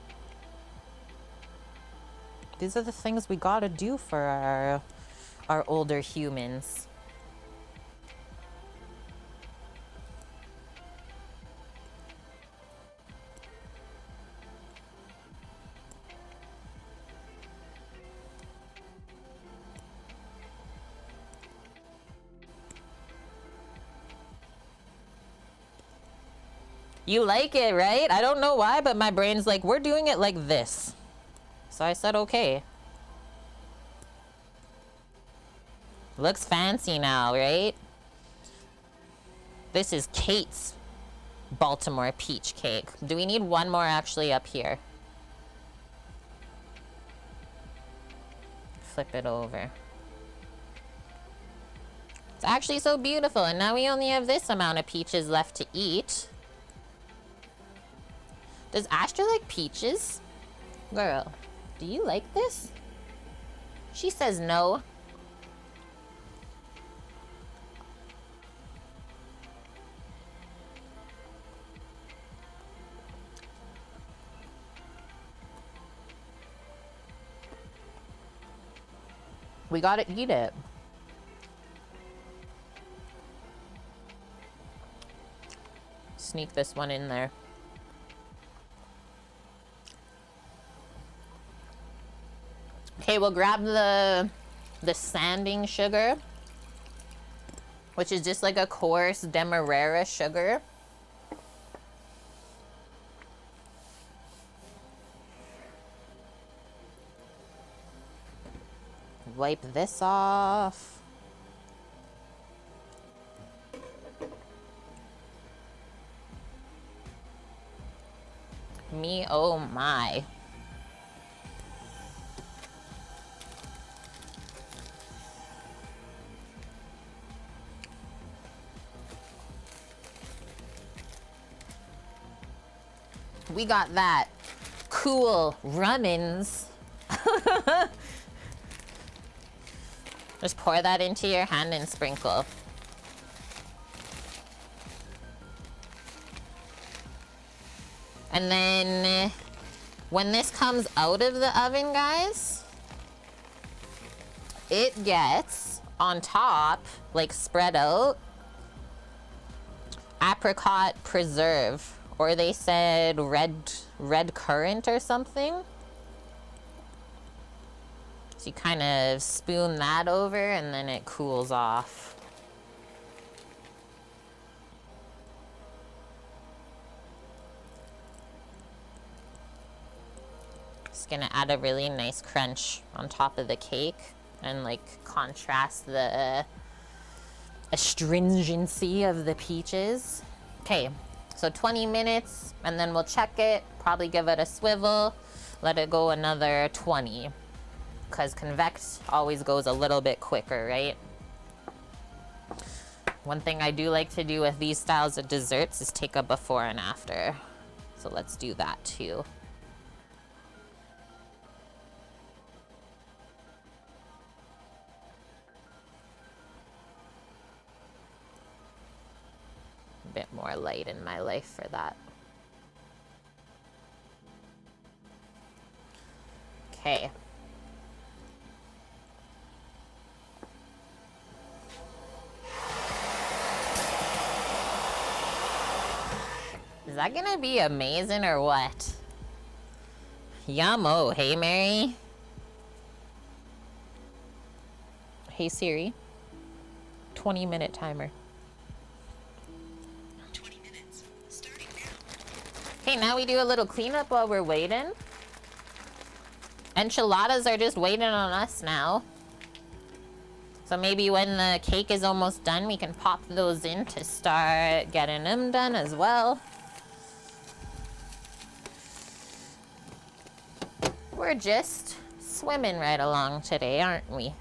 These are the things we gotta do for our older humans. You like it, right? I don't know why, but my brain's like, we're doing it like this. So I said, okay. Looks fancy now, right? This is Kate's Baltimore peach cake. Do we need one more actually up here? Flip it over. It's actually so beautiful, and now we only have this amount of peaches left to eat. Does Astra like peaches? Girl, do you like this? She says no. We gotta eat it. Sneak this one in there. Okay, we'll grab the sanding sugar, which is just like a coarse demerara sugar. Wipe this off. Me, oh my. We got that cool runnins. Just pour that into your hand and sprinkle. And then when this comes out of the oven, guys, it gets on top, like spread out, apricot preserve. Or they said red currant or something. So you kind of spoon that over and then it cools off. It's gonna add a really nice crunch on top of the cake and like contrast the astringency of the peaches. Okay. So 20 minutes, and then we'll check it, probably give it a swivel, let it go another 20, because convex always goes a little bit quicker, right? One thing I do like to do with these styles of desserts is take a before and after. So let's do that too. more light in my life for that. Okay. Is that gonna be amazing or what? Yummo, hey Mary. Hey Siri. 20-minute timer. 20 minutes. Starting now. Okay, now we do a little cleanup while we're waiting. Enchiladas are just waiting on us now. So maybe when the cake is almost done, we can pop those in to start getting them done as well. We're just swimming right along today, aren't we?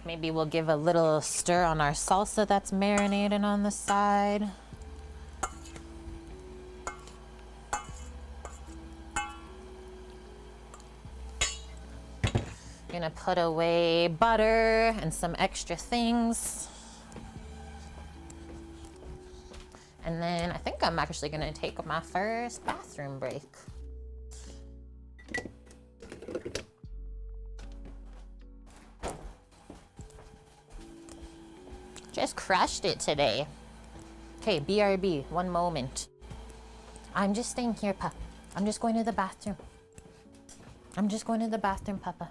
Maybe we'll give a little stir on our salsa that's marinating on the side. Gonna put away butter and some extra things. And then I think I'm actually gonna take my first bathroom break. Just crushed it today. Okay, BRB, one moment. I'm just staying here, Papa. I'm just going to the bathroom. I'm just going to the bathroom, Papa.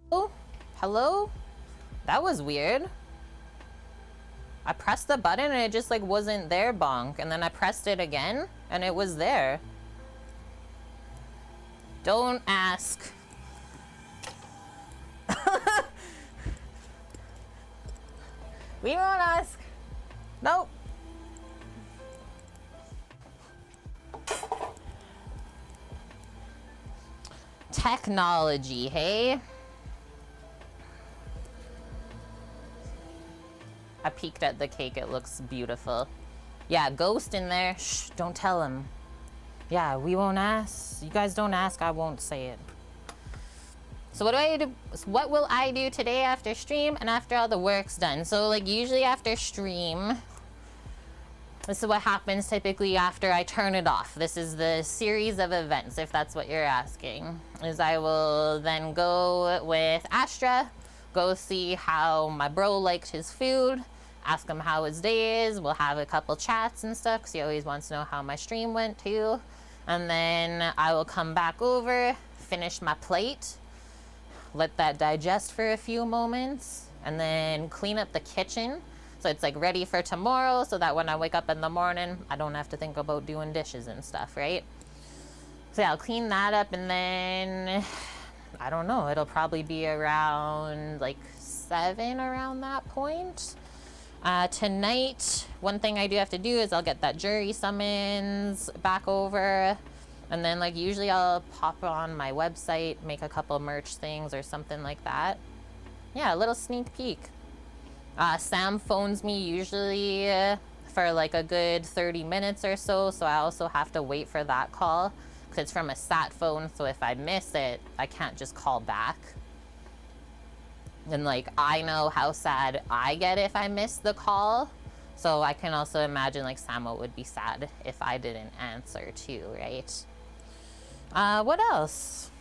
Oh, hello? That was weird. I pressed the button and it just like wasn't there, bonk. And then I pressed it again and it was there. Don't ask. We won't ask. Nope. Technology, hey? I peeked at the cake, it looks beautiful. Yeah, ghost in there. Shh, don't tell him. Yeah, we won't ask. You guys don't ask, I won't say it. So what will I do today after stream and after all the work's done? So like usually after stream, this is what happens typically after I turn it off. This is the series of events, if that's what you're asking. Is I will then go with Astra, go see how my bro liked his food, ask him how his day is. We'll have a couple chats and stuff because he always wants to know how my stream went too. And then I will come back over, finish my plate, let that digest for a few moments, and then clean up the kitchen so it's like ready for tomorrow, so that when I wake up in the morning, I don't have to think about doing dishes and stuff, right? So yeah, I'll clean that up, and then I don't know, it'll probably be around like 7 around that point. Tonight, one thing I do have to do is I'll get that jury summons back over, and then like usually I'll pop on my website, make a couple merch things or something like that. Yeah, a little sneak peek. Sam phones me usually for like a good 30 minutes or so, so I also have to wait for that call because it's from a sat phone, so if I miss it, I can't just call back. And like, I know how sad I get if I miss the call, so I can also imagine like Samo would be sad if I didn't answer too, right? What else?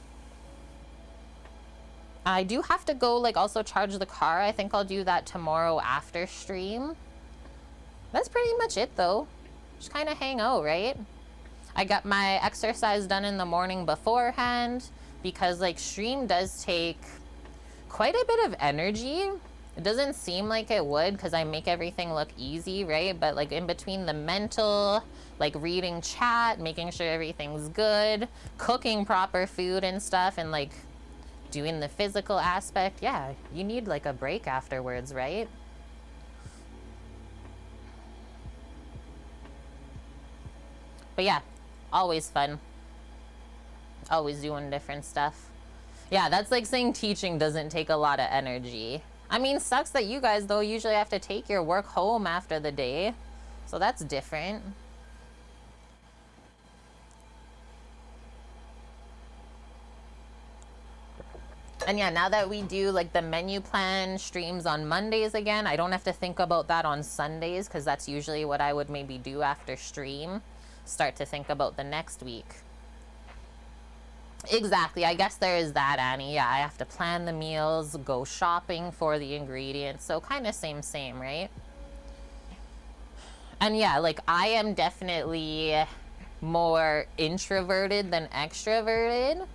I do have to go like also charge the car. I think I'll do that tomorrow after stream. That's pretty much it though. Just kind of hang out, right? I got my exercise done in the morning beforehand because like stream does take quite a bit of energy. It doesn't seem like it would because I make everything look easy, right? But like in between the mental, like reading chat, making sure everything's good, cooking proper food and stuff, and like doing the physical aspect, yeah, you need like a break afterwards, right? But yeah, always fun. Always doing different stuff. Yeah, that's like saying teaching doesn't take a lot of energy. I mean, sucks that you guys though usually have to take your work home after the day. So that's different. And yeah, now that we do like the menu plan streams on Mondays again, I don't have to think about that on Sundays because that's usually what I would maybe do after stream. Start to think about the next week. Exactly, I guess there is that, Annie. Yeah, I have to plan the meals, go shopping for the ingredients. So kind of same, right? And yeah, like I am definitely more introverted than extroverted.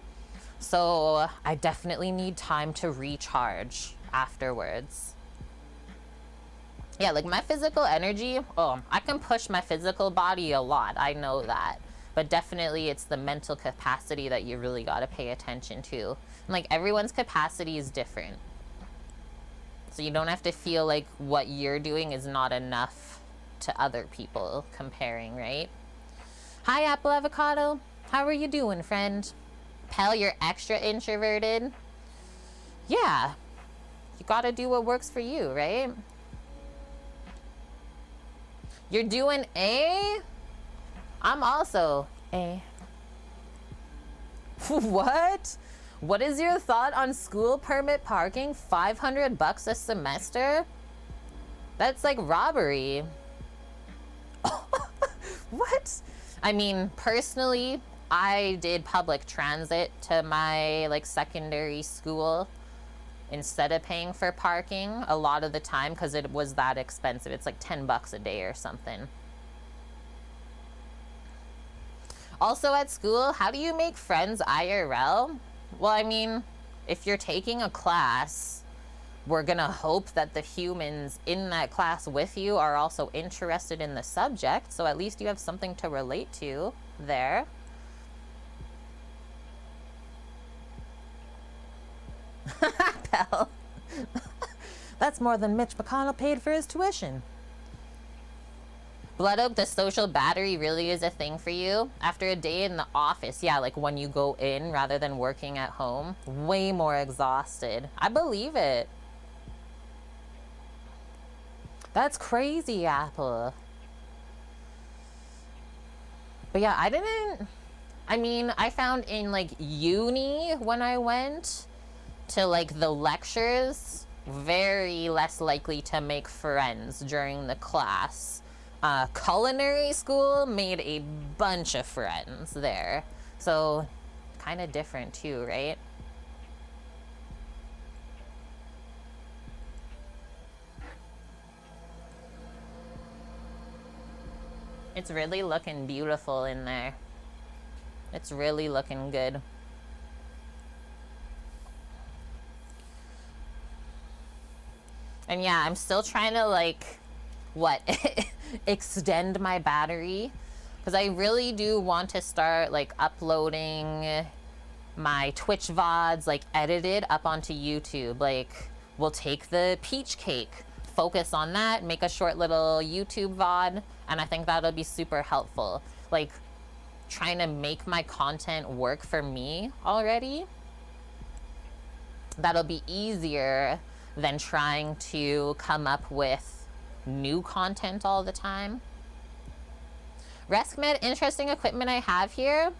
So I definitely need time to recharge afterwards. Yeah, like my physical energy, oh, I can push my physical body a lot. I know that. But definitely it's the mental capacity that you really got to pay attention to. And like everyone's capacity is different. So you don't have to feel like what you're doing is not enough to other people comparing, right? Hi, Apple Avocado. How are you doing, friend? Pal, you're extra introverted. Yeah, you gotta do what works for you, right? You're doing A? I'm also A. What? What is your thought on school permit parking? $500 a semester? That's like robbery. What? I mean, personally, I did public transit to my like secondary school instead of paying for parking a lot of the time because it was that expensive. It's like $10 a day or something. Also at school, how do you make friends IRL? Well, I mean, if you're taking a class, we're gonna hope that the humans in that class with you are also interested in the subject, so at least you have something to relate to there. Pal. That's more than Mitch McConnell paid for his tuition. Blood Oak, the social battery really is a thing for you. After a day in the office, yeah, like when you go in rather than working at home, way more exhausted. I believe it. That's crazy, Apple. But yeah, I found in like uni when I went to like the lectures, very less likely to make friends during the class. Culinary school made a bunch of friends there. So kind of different too, right? It's really looking beautiful in there. It's really looking good. And yeah, I'm still trying to like, what, extend my battery. Because I really do want to start like uploading my Twitch VODs like edited up onto YouTube. Like we'll take the peach cake, focus on that, make a short little YouTube VOD, and I think that'll be super helpful. Like trying to make my content work for me already. That'll be easier than trying to come up with new content all the time. ReskMed, interesting equipment I have here.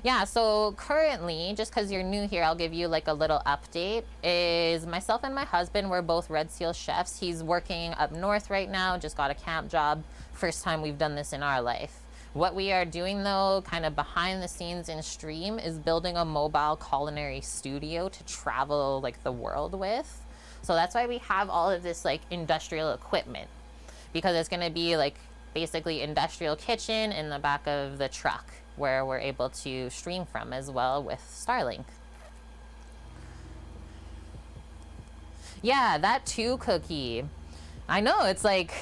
Yeah, so currently, just because you're new here, I'll give you like a little update, is myself and my husband, we're both Red Seal chefs. He's working up north right now, just got a camp job. First time we've done this in our life. What we are doing though, kind of behind the scenes in stream, is building a mobile culinary studio to travel like the world with. So that's why we have all of this like industrial equipment, because it's gonna be like basically industrial kitchen in the back of the truck where we're able to stream from as well with Starlink. Yeah, that too, Cookie. I know, it's like,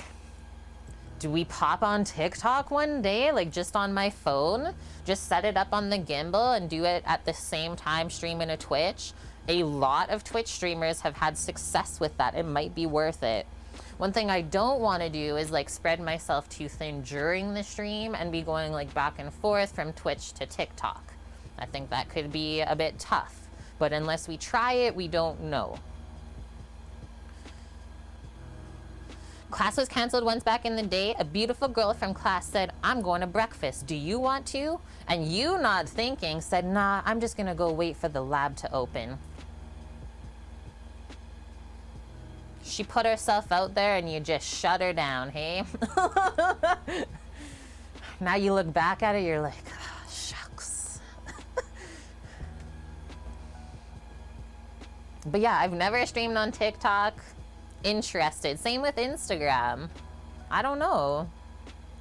do we pop on TikTok one day, like just on my phone? Just set it up on the gimbal and do it at the same time streaming to Twitch? A lot of Twitch streamers have had success with that. It might be worth it. One thing I don't want to do is like spread myself too thin during the stream and be going like back and forth from Twitch to TikTok. I think that could be a bit tough, but unless we try it, we don't know. Class was canceled once back in the day. A beautiful girl from class said, "I'm going to breakfast. Do you want to?" And you, not thinking, said, "Nah, I'm just gonna go wait for the lab to open." She put herself out there and you just shut her down, hey? Now you look back at it, you're like, oh, shucks. But yeah, I've never streamed on TikTok. Interested. Same with Instagram. I don't know.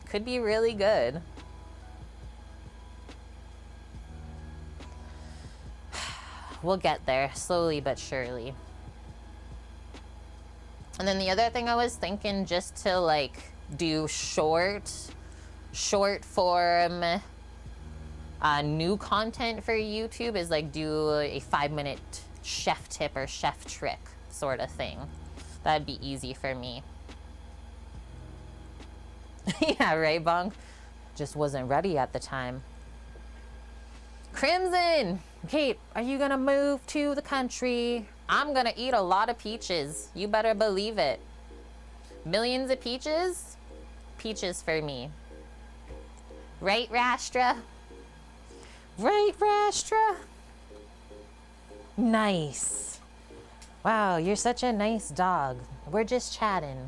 Could be really good. We'll get there, slowly but surely. And then the other thing I was thinking, just to like do short form new content for YouTube, is like do a 5-minute chef tip or chef trick sort of thing. That'd be easy for me. Yeah, right, Bong? Just wasn't ready at the time. Crimson! Kate, are you gonna move to the country? I'm gonna eat a lot of peaches. You better believe it. Millions of peaches? Peaches for me. Right, Rastra? Right, Rastra? Nice. Wow, you're such a nice dog. We're just chatting.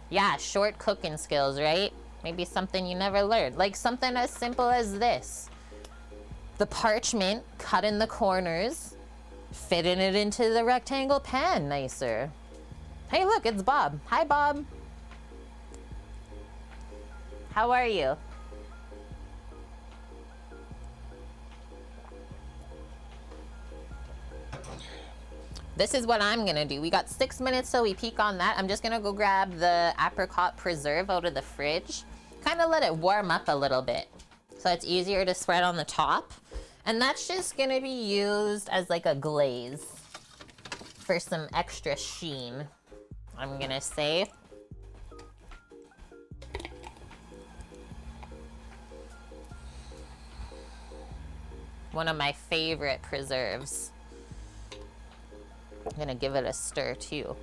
Yeah, short cooking skills, right? Maybe something you never learned. Like something as simple as this. The parchment cut in the corners, fitting it into the rectangle pan nicer. Hey, look, it's Bob. Hi, Bob. How are you? This is what I'm gonna do. We got 6 minutes till we peak on that. I'm just gonna go grab the apricot preserve out of the fridge. Kind of let it warm up a little bit so it's easier to spread on the top. And that's just gonna be used as like a glaze for some extra sheen, I'm gonna say. One of my favorite preserves. I'm gonna give it a stir too.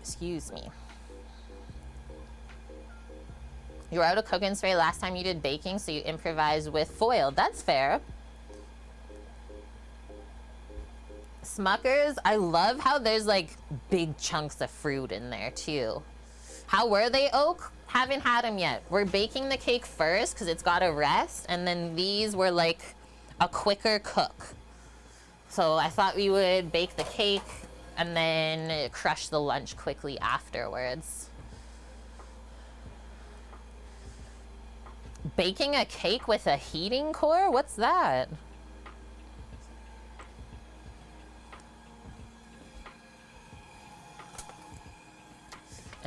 Excuse me. You were out of cooking spray last time you did baking, so you improvised with foil. That's fair. Smuckers, I love how there's like big chunks of fruit in there too. How were they, Oak? Haven't had them yet. We're baking the cake first because it's got to rest, and then these were like a quicker cook. So I thought we would bake the cake and then crush the lunch quickly afterwards. Baking a cake with a heating core? What's that?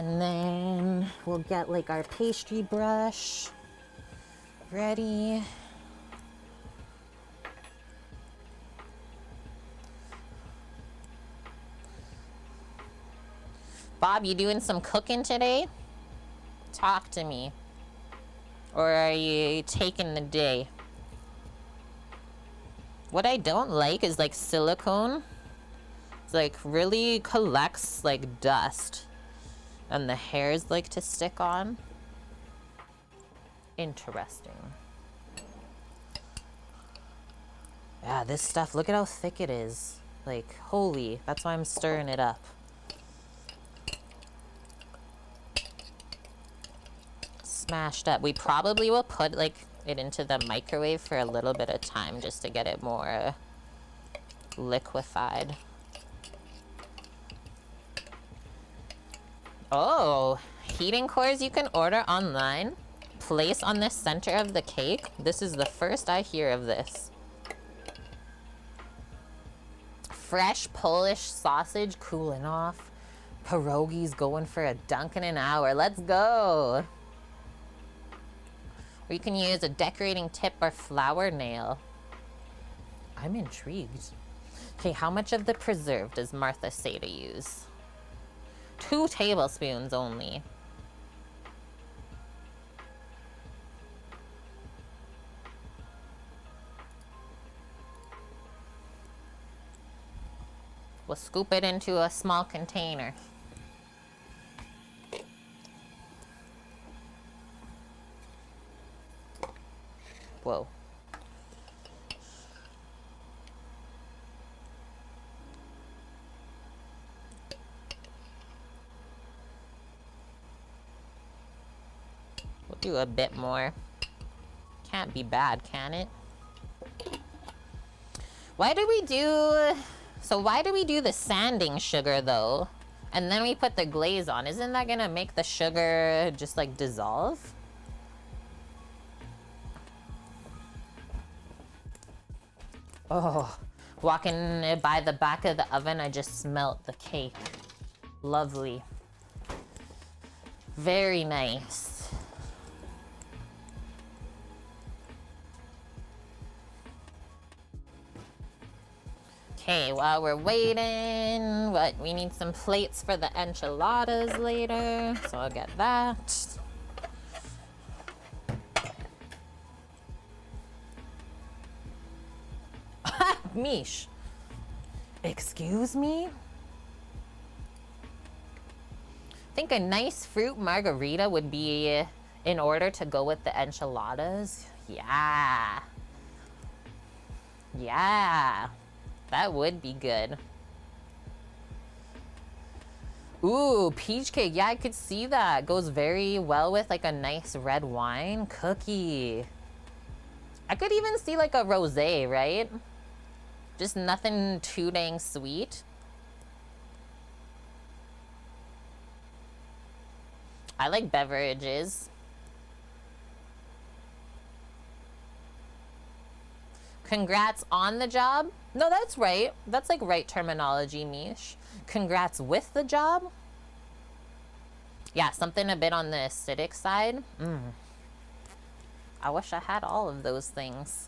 And then we'll get like our pastry brush ready. Bob, you doing some cooking today? Talk to me. Or are you taking the day? What I don't like is like silicone. It's like really collects like dust. And the hairs like to stick on. Interesting. Yeah, this stuff, look at how thick it is. Like, holy, that's why I'm stirring it up. Smashed up. We probably will put like it into the microwave for a little bit of time just to get it more liquefied. Oh, heating cores you can order online. Place on the center of the cake. This is the first I hear of this. Fresh Polish sausage cooling off. Pierogies going for a dunk in an hour. Let's go. Or you can use a decorating tip or flower nail. I'm intrigued. Okay, how much of the preserve does Martha say to use? 2 tablespoons only. We'll scoop it into a small container. Whoa. We'll do a bit more. Can't be bad, can it? Why do we do the sanding sugar though? And then we put the glaze on. Isn't that gonna make the sugar just like dissolve? Oh, walking by the back of the oven, I just smelt the cake. Lovely. Very nice. Okay, while we're waiting, we need some plates for the enchiladas later, so I'll get that. Mish. Excuse me? I think a nice fruit margarita would be in order to go with the enchiladas. Yeah. Yeah. That would be good. Ooh, peach cake. Yeah, I could see that. Goes very well with like a nice red wine cookie. I could even see like a rosé, right? Just nothing too dang sweet. I like beverages. Congrats on the job? No, that's right. That's like right terminology, Mish. Congrats with the job? Yeah, something a bit on the acidic side. I wish I had all of those things.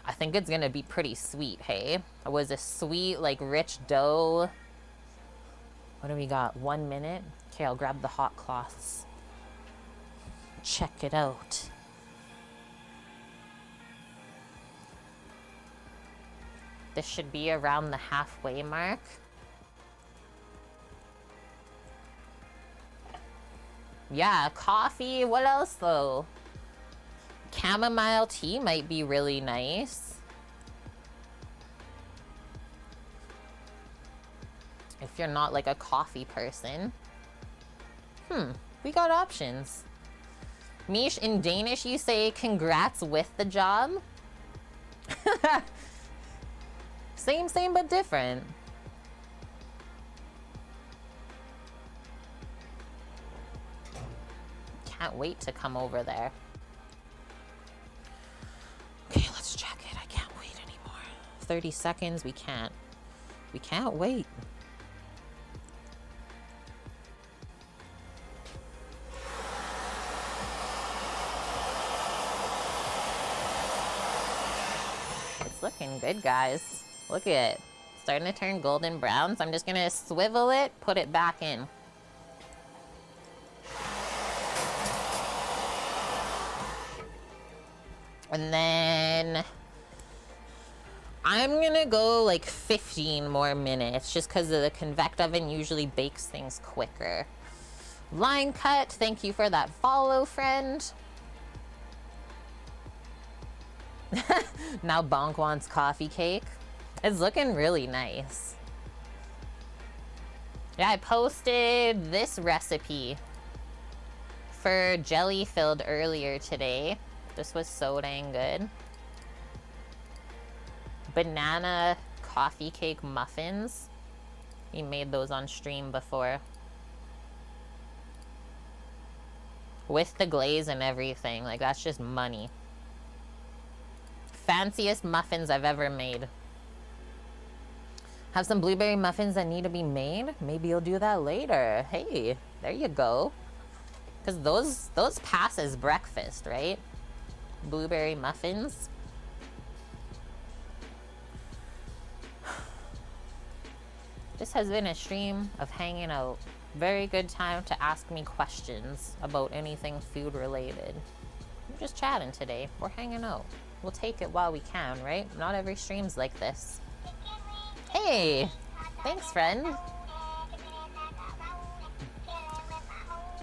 I think it's gonna be pretty sweet, hey? It was a sweet, like rich dough. What do we got? 1 minute? Okay, I'll grab the hot cloths. Check it out. This should be around the halfway mark. Yeah, coffee. What else though? Chamomile tea might be really nice. If you're not like a coffee person. We got options. Mish, in Danish you say congrats with the job? Same, but different. Can't wait to come over there. Okay, let's check it. I can't wait anymore. 30 seconds, we can't wait. It's looking good, guys. Look at it. Starting to turn golden brown, so I'm just gonna swivel it, put it back in. And then I'm gonna go like 15 more minutes just because the convect oven usually bakes things quicker. Line cut, thank you for that follow, friend. Now Bonk wants coffee cake. It's looking really nice. Yeah, I posted this recipe for jelly filled earlier today. This was so dang good. Banana coffee cake muffins. We made those on stream before. With the glaze and everything. Like, that's just money. Fanciest muffins I've ever made. Have some blueberry muffins that need to be made? Maybe you'll do that later. Hey, there you go. Because those pass as breakfast, right? Blueberry muffins. This has been a stream of hanging out. Very good time to ask me questions about anything food related. We're just chatting today. We're hanging out. We'll take it while we can, right? Not every stream's like this. Hey! Thanks, friend.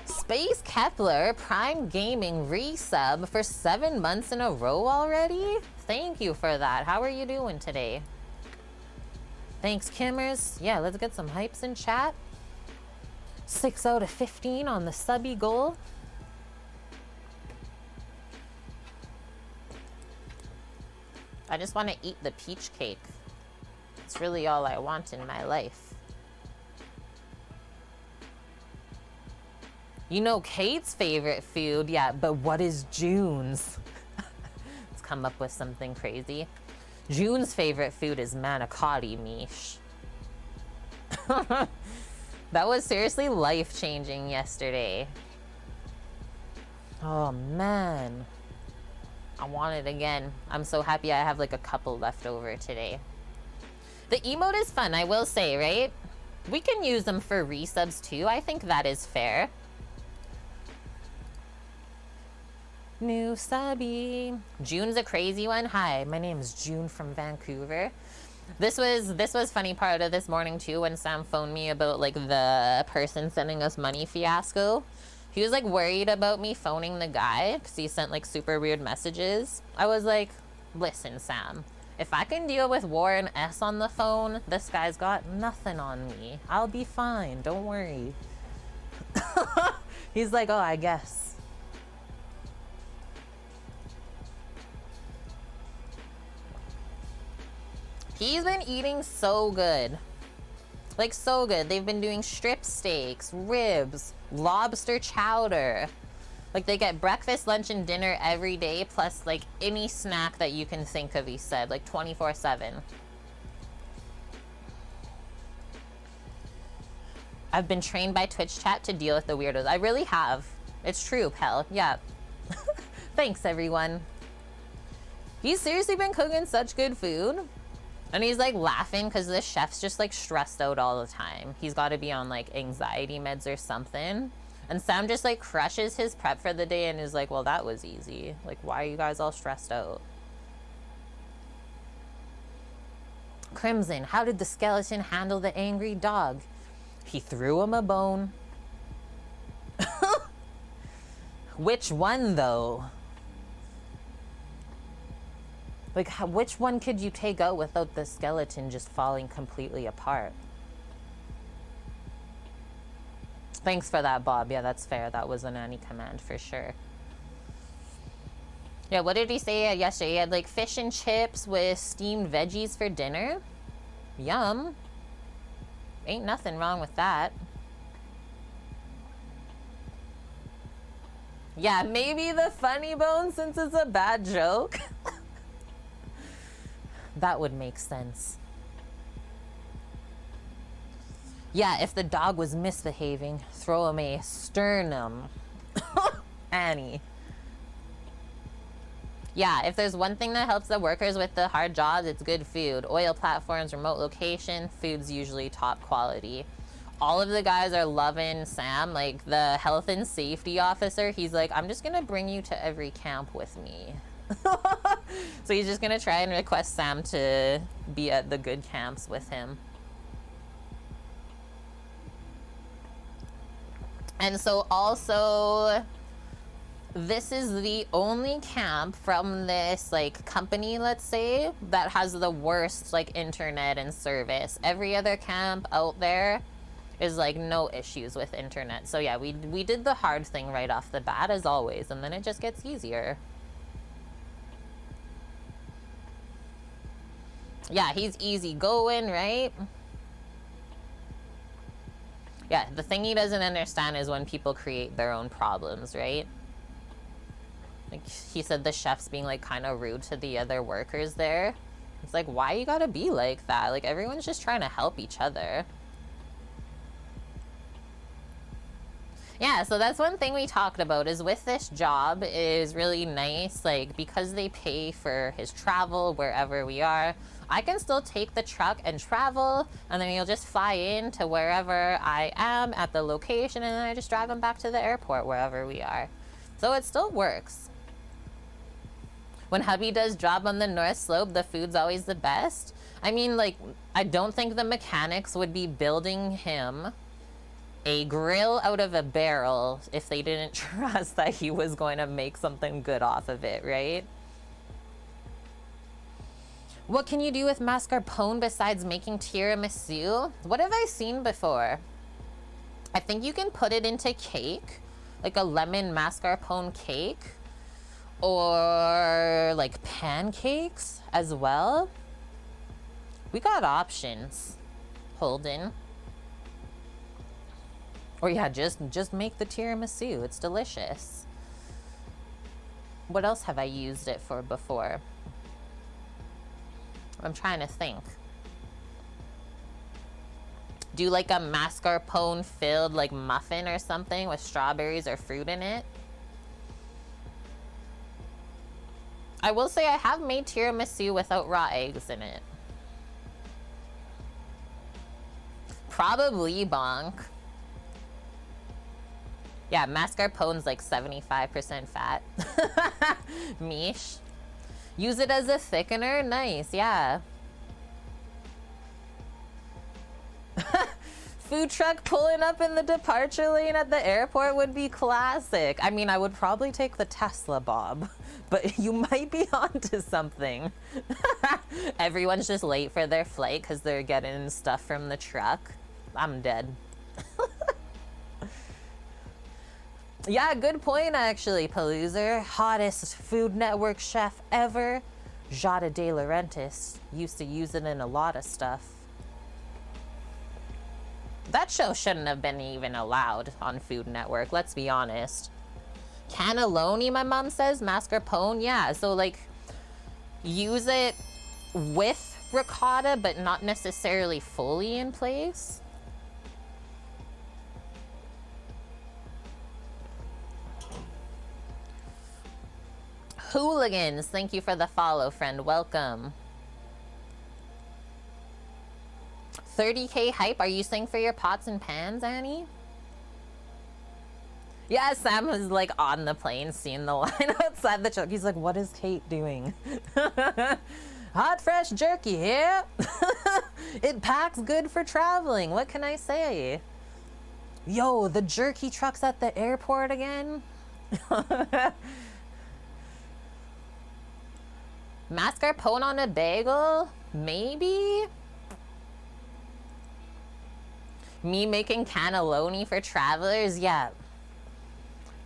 Space Kepler Prime Gaming resub for 7 months in a row already? Thank you for that. How are you doing today? Thanks, Kimmers. Yeah, let's get some hypes in chat. 6 out of 15 on the subby goal. I just want to eat the peach cake. It's really all I want in my life. You know Kate's favorite food? Yeah, but what is June's? Let's come up with something crazy. June's favorite food is manicotti miche. That was seriously life-changing yesterday. Oh, man. I want it again. I'm so happy I have like a couple left over today. The emote is fun, I will say, right? We can use them for resubs too. I think that is fair. New subby. June's a crazy one. Hi, my name is June from Vancouver. This was funny part of this morning too when Sam phoned me about like the person sending us money fiasco. He was like worried about me phoning the guy because he sent like super weird messages. I was like, listen, Sam, if I can deal with Warren S on the phone, this guy's got nothing on me. I'll be fine. Don't worry. He's like, oh, I guess. He's been eating so good. Like, so good. They've been doing strip steaks, ribs, lobster chowder. Like, they get breakfast, lunch, and dinner every day, plus, like, any snack that you can think of, he said. Like, 24/7. I've been trained by Twitch chat to deal with the weirdos. I really have. It's true, pal. Yeah. Thanks, everyone. He's seriously been cooking such good food. And he's like laughing because the chef's just like stressed out all the time. He's got to be on like anxiety meds or something. And Sam just like crushes his prep for the day and is like, well, that was easy. Like, why are you guys all stressed out? Crimson, how did the skeleton handle the angry dog? He threw him a bone. Which one though? Like, which one could you take out without the skeleton just falling completely apart? Thanks for that, Bob. Yeah, that's fair. That was a nanny command for sure. Yeah, what did he say yesterday? He had like fish and chips with steamed veggies for dinner. Yum. Ain't nothing wrong with that. Yeah, maybe the funny bone since it's a bad joke. That would make sense. Yeah, if the dog was misbehaving, throw him a sternum. Annie. Yeah, if there's one thing that helps the workers with the hard jobs, it's good food. Oil platforms, remote location, food's usually top quality. All of the guys are loving Sam. Like, the health and safety officer, he's like, I'm just gonna bring you to every camp with me. So he's just gonna try and request Sam to be at the good camps with him. And so also, this is the only camp from this like company, let's say, that has the worst like internet and service. Every other camp out there is like no issues with internet. So yeah, we did the hard thing right off the bat as always, and then it just gets easier. Yeah, he's easy going, right? Yeah, the thing he doesn't understand is when people create their own problems, right? Like, he said the chef's being, like, kind of rude to the other workers there. It's like, why you gotta be like that? Like, everyone's just trying to help each other. Yeah, so that's one thing we talked about is with this job is really nice, like, because they pay for his travel wherever we are, I can still take the truck and travel, and then he'll just fly in to wherever I am at the location, and then I just drive him back to the airport wherever we are. So it still works. When hubby does job on the North Slope, the food's always the best. I mean, like, I don't think the mechanics would be building him a grill out of a barrel if they didn't trust that he was going to make something good off of it, right? What can you do with mascarpone besides making tiramisu? What have I seen before? I think you can put it into cake, like a lemon mascarpone cake, or like pancakes as well. We got options, Holden. Or yeah, just make the tiramisu. It's delicious. What else have I used it for before? I'm trying to think. Do like a mascarpone filled like muffin or something with strawberries or fruit in it. I will say I have made tiramisu without raw eggs in it. Probably bonk. Yeah, mascarpone's like 75% fat. Mish. Use it as a thickener? Nice, yeah. Food truck pulling up in the departure lane at the airport would be classic. I mean, I would probably take the Tesla, Bob, but you might be onto something. Everyone's just late for their flight because they're getting stuff from the truck. I'm dead. Yeah, good point, actually, Paloozer. Hottest Food Network chef ever. Jada De Laurentiis used to use it in a lot of stuff. That show shouldn't have been even allowed on Food Network, let's be honest. Cannelloni, my mom says, mascarpone, yeah. So, like, use it with ricotta, but not necessarily fully in place. Hooligans, thank you for the follow, friend. Welcome. 30K hype. Are you saying for your pots and pans, Annie? Yeah, Sam was like on the plane, seeing the line outside the truck. He's like, what is Kate doing? Hot, fresh jerky, yeah. It packs good for traveling. What can I say? Yo, the jerky truck's at the airport again? Mascarpone on a bagel? Maybe? Me making cannelloni for travelers? Yeah.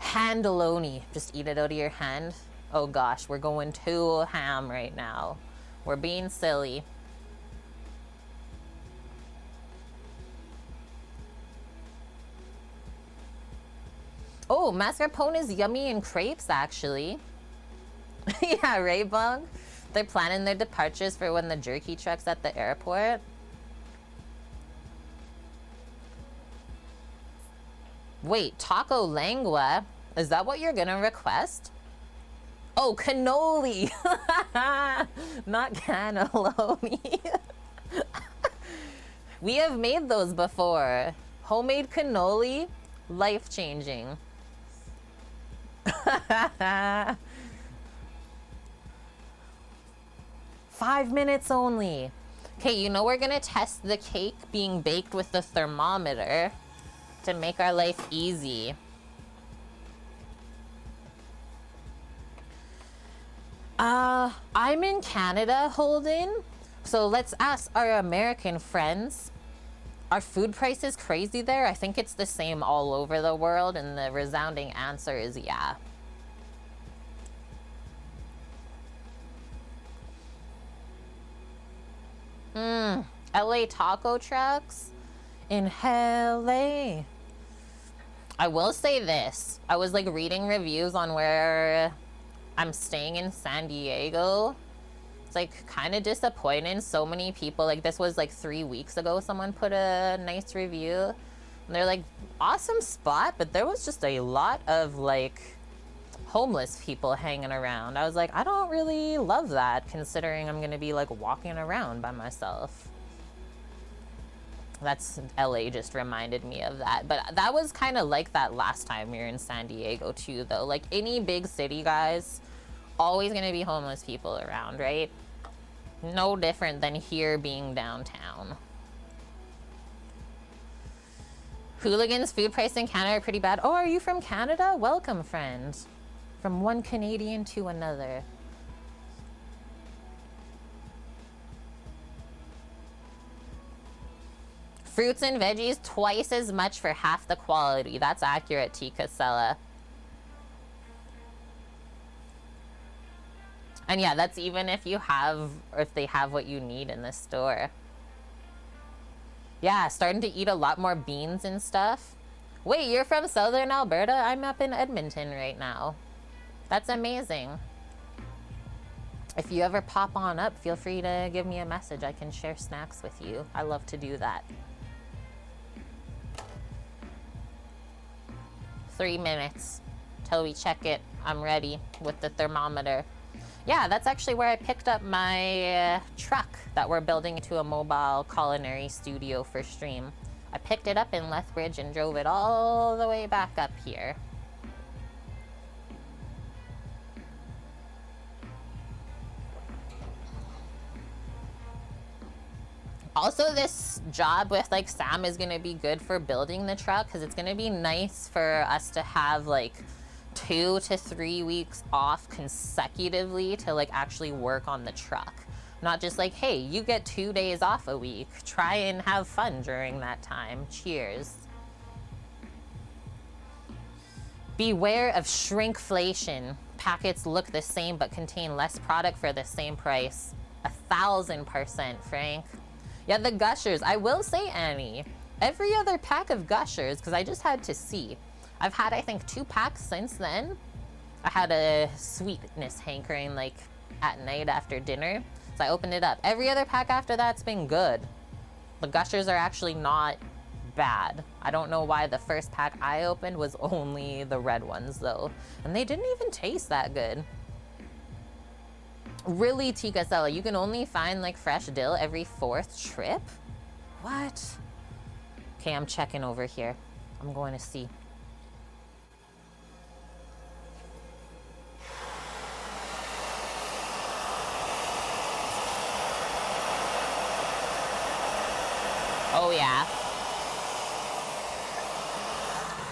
Handaloni. Just eat it out of your hand. Oh gosh, we're going too ham right now. We're being silly. Oh, mascarpone is yummy in crepes, actually. Yeah, right, Bong? They're planning their departures for when the jerky truck's at the airport. Wait, taco lengua? Is that what you're gonna request? Oh, cannoli. Not cannelloni. We have made those before. Homemade cannoli, life-changing. 5 minutes only. Okay, you know we're gonna test the cake being baked with the thermometer to make our life easy. I'm in Canada, Holden. So let's ask our American friends. Are food prices crazy there? I think it's the same all over the world, and the resounding answer is yeah. LA taco trucks in LA. I will say this. I was like reading reviews on where I'm staying in San Diego. It's like kind of disappointing. So many people, like this was like 3 weeks ago, someone put a nice review. And they're like, awesome spot, but there was just a lot of like homeless people hanging around. I was like, I don't really love that considering I'm gonna be like walking around by myself. That's LA just reminded me of that. But that was kind of like that last time we were in San Diego too, though. Like any big city, guys, always gonna be homeless people around, right? No different than here being downtown. Hooligans food price in Canada are pretty bad. Oh, are you from Canada? Welcome, friend. From one Canadian to another. Fruits and veggies twice as much for half the quality. That's accurate, T. Casella. And yeah, that's even if you have, or if they have what you need in the store. Yeah, starting to eat a lot more beans and stuff. Wait, you're from Southern Alberta? I'm up in Edmonton right now. That's amazing. If you ever pop on up, feel free to give me a message. I can share snacks with you. I love to do that. 3 minutes till we check it. I'm ready with the thermometer. Yeah, that's actually where I picked up my truck that we're building into a mobile culinary studio for stream. I picked it up in Lethbridge and drove it all the way back up here. Also, this job with like Sam is gonna be good for building the truck because it's gonna be nice for us to have like 2 to 3 weeks off consecutively to like actually work on the truck. Not just like, hey, you get 2 days off a week. Try and have fun during that time. Cheers. Beware of shrinkflation. Packets look the same but contain less product for the same price. 1000%, Frank. Yeah, the Gushers. I will say, Annie, every other pack of Gushers, because I just had to see. I've had, I think, 2 packs since then. I had a sweetness hankering, like, at night after dinner. So I opened it up. Every other pack after that's been good. The Gushers are actually not bad. I don't know why the first pack I opened was only the red ones, though. And they didn't even taste that good. Really, Tikasella, you can only find like fresh dill every 4th trip? What? Okay, I'm checking over here. I'm going to see. Oh yeah.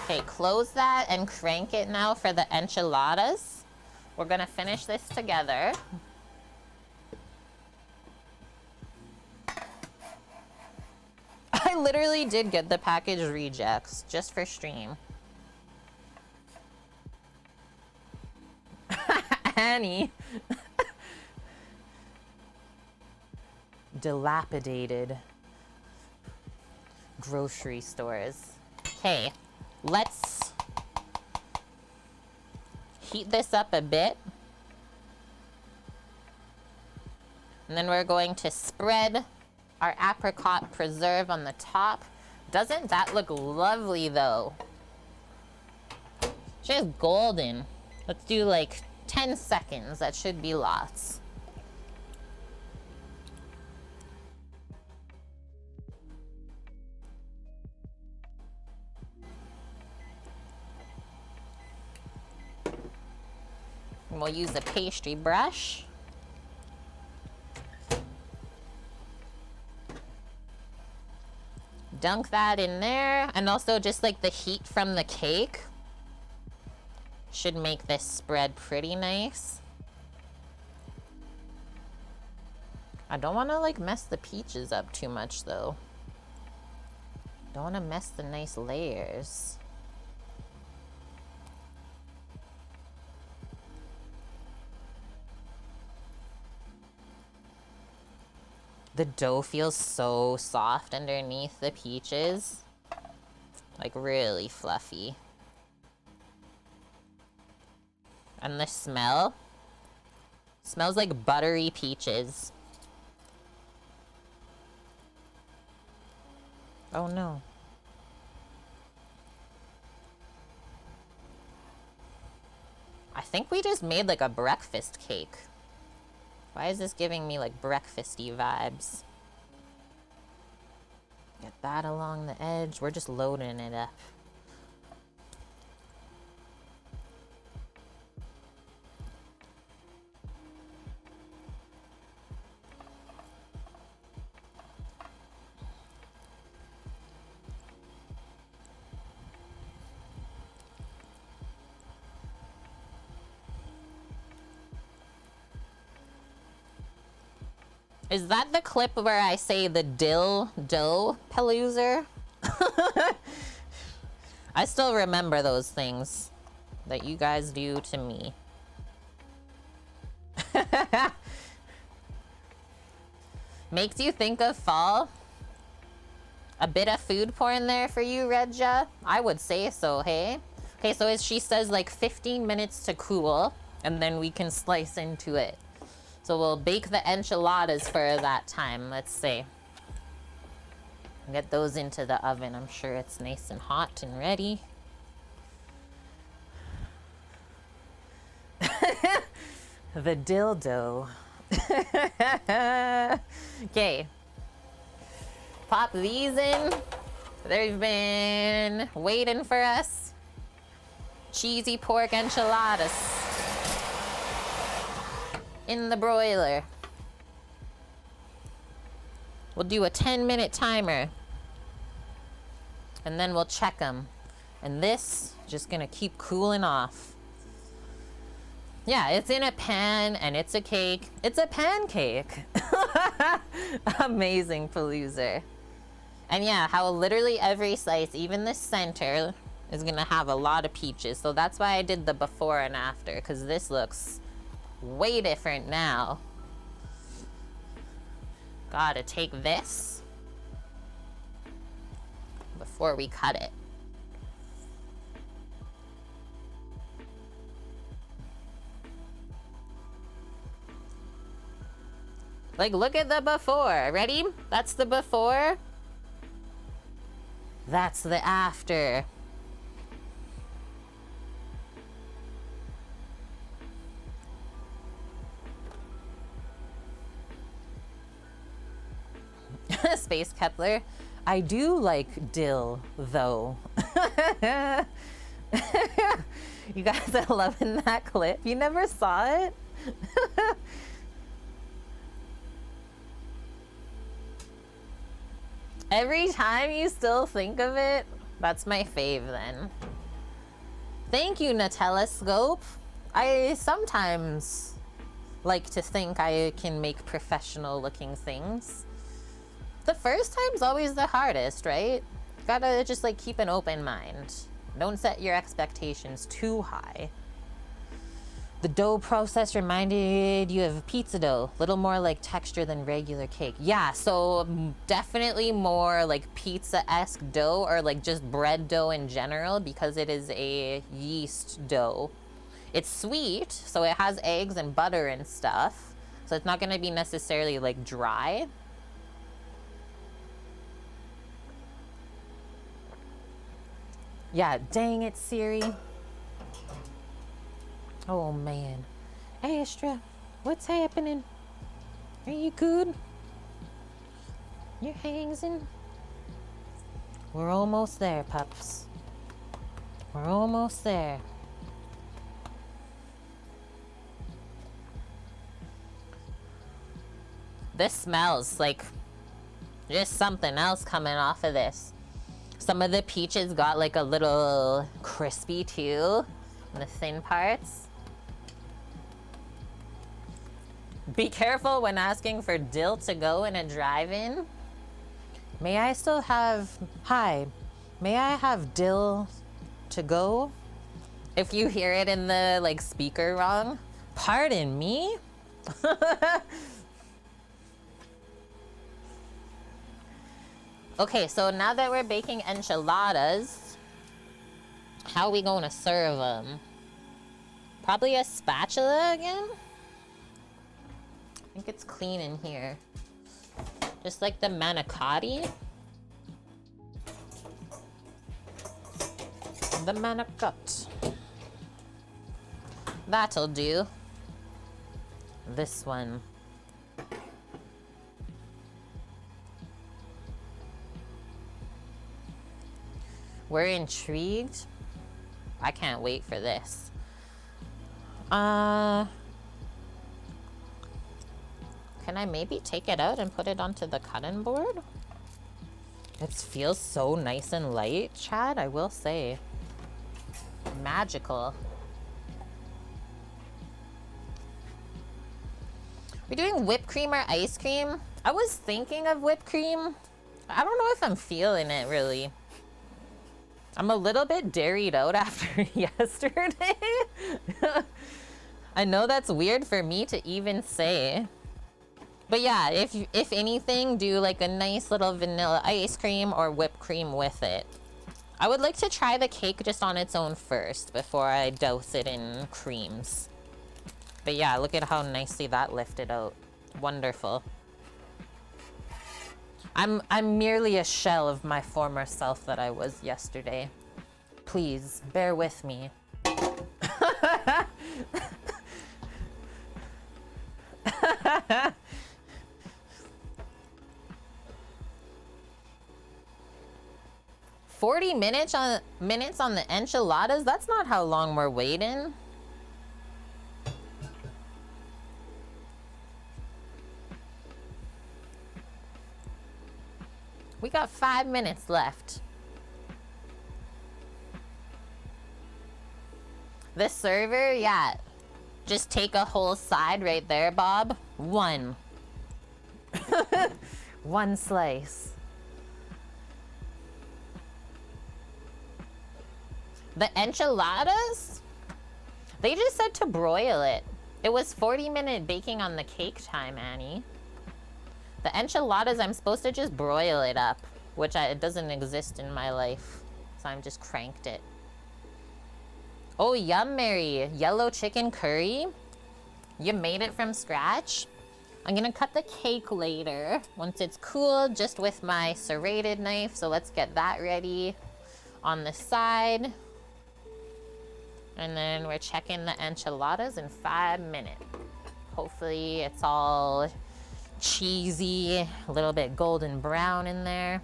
Okay, close that and crank it now for the enchiladas. We're gonna finish this together. I literally did get the package rejects just for stream. Annie. Dilapidated grocery stores. Okay, let's heat this up a bit. And then we're going to spread our apricot preserve on the top. Doesn't that look lovely though? Just golden. Let's do like 10 seconds. That should be lots. And we'll use a pastry brush. Dunk that in there. And also just like the heat from the cake should make this spread pretty nice. I don't want to like mess the peaches up too much though. Don't want to mess the nice layers. The dough feels so soft underneath the peaches. Like really fluffy. And the smell smells like buttery peaches. Oh no. I think we just made like a breakfast cake. Why is this giving me like breakfasty vibes? Get that along the edge. We're just loading it up. Is that the clip where I say the dill dough paloozer? I still remember those things that you guys do to me. Makes you think of fall? A bit of food porn there for you, Redja? I would say so, hey? Okay, so she says like 15 minutes to cool, and then we can slice into it. So we'll bake the enchiladas for that time, let's see. Get those into the oven. I'm sure it's nice and hot and ready. The dildo. Okay. Pop these in. They've been waiting for us. Cheesy pork enchiladas. In the broiler. We'll do a 10-minute timer. And then we'll check them. And this, just gonna keep cooling off. Yeah, it's in a pan and it's a cake. It's a pancake. Amazing paloozer. And yeah, how literally every slice, even the center, is gonna have a lot of peaches. So that's why I did the before and after, because this looks way different now. Gotta take this before we cut it. Like, look at the before. Ready? That's the before. That's the after. Space Kepler. I do like dill, though. You guys are loving that clip. You never saw it? Every time you still think of it, that's my fave then. Thank you, Nutella Scope. I sometimes like to think I can make professional looking things. The first time's always the hardest, right? Gotta just like keep an open mind. Don't set your expectations too high. The dough process reminded you of pizza dough. Little more like texture than regular cake. Yeah, so definitely more like pizza-esque dough, or like just bread dough in general, because it is a yeast dough. It's sweet, so it has eggs and butter and stuff. So it's not gonna be necessarily like dry. Yeah, dang it, Siri. Oh man. Hey, Astra, what's happening? Are you good? Your hanging? We're almost there, pups. We're almost there. This smells like just something else coming off of this. Some of the peaches got like a little crispy too in the thin parts. Be careful when asking for dill to go in a drive-in. May I still have, hi, may I have dill to go? If you hear it in the like speaker wrong, pardon me? Okay, so now that we're baking enchiladas, how are we going to serve them? Probably a spatula again? I think it's clean in here. Just like the manicotti. The manicotti. That'll do. This one. We're intrigued. I can't wait for this. Can I maybe take it out and put it onto the cutting board? It feels so nice and light, Chad, I will say. Magical. We're doing whipped cream or ice cream. I was thinking of whipped cream. I don't know if I'm feeling it really. I'm a little bit dairied out after yesterday. I know that's weird for me to even say. But yeah, if anything, do like a nice little vanilla ice cream or whipped cream with it. I would like to try the cake just on its own first before I douse it in creams. But yeah, look at how nicely that lifted out. Wonderful. I'm merely a shell of my former self that I was yesterday. Please, bear with me. 40 minutes on the enchiladas? That's not how long we're waiting. We got 5 minutes left. The server, yeah. Just take a whole side right there, Bob. One. One slice. The enchiladas? They just said to broil it. It was 40-minute baking on the cake time, Annie. The enchiladas, I'm supposed to just broil it up, which it doesn't exist in my life. So I'm just cranked it. Oh, yum, Mary. Yellow chicken curry? You made it from scratch? I'm gonna cut the cake later, once it's cooled, just with my serrated knife. So let's get that ready on the side. And then we're checking the enchiladas in 5 minutes. Hopefully it's all cheesy, a little bit golden brown in there.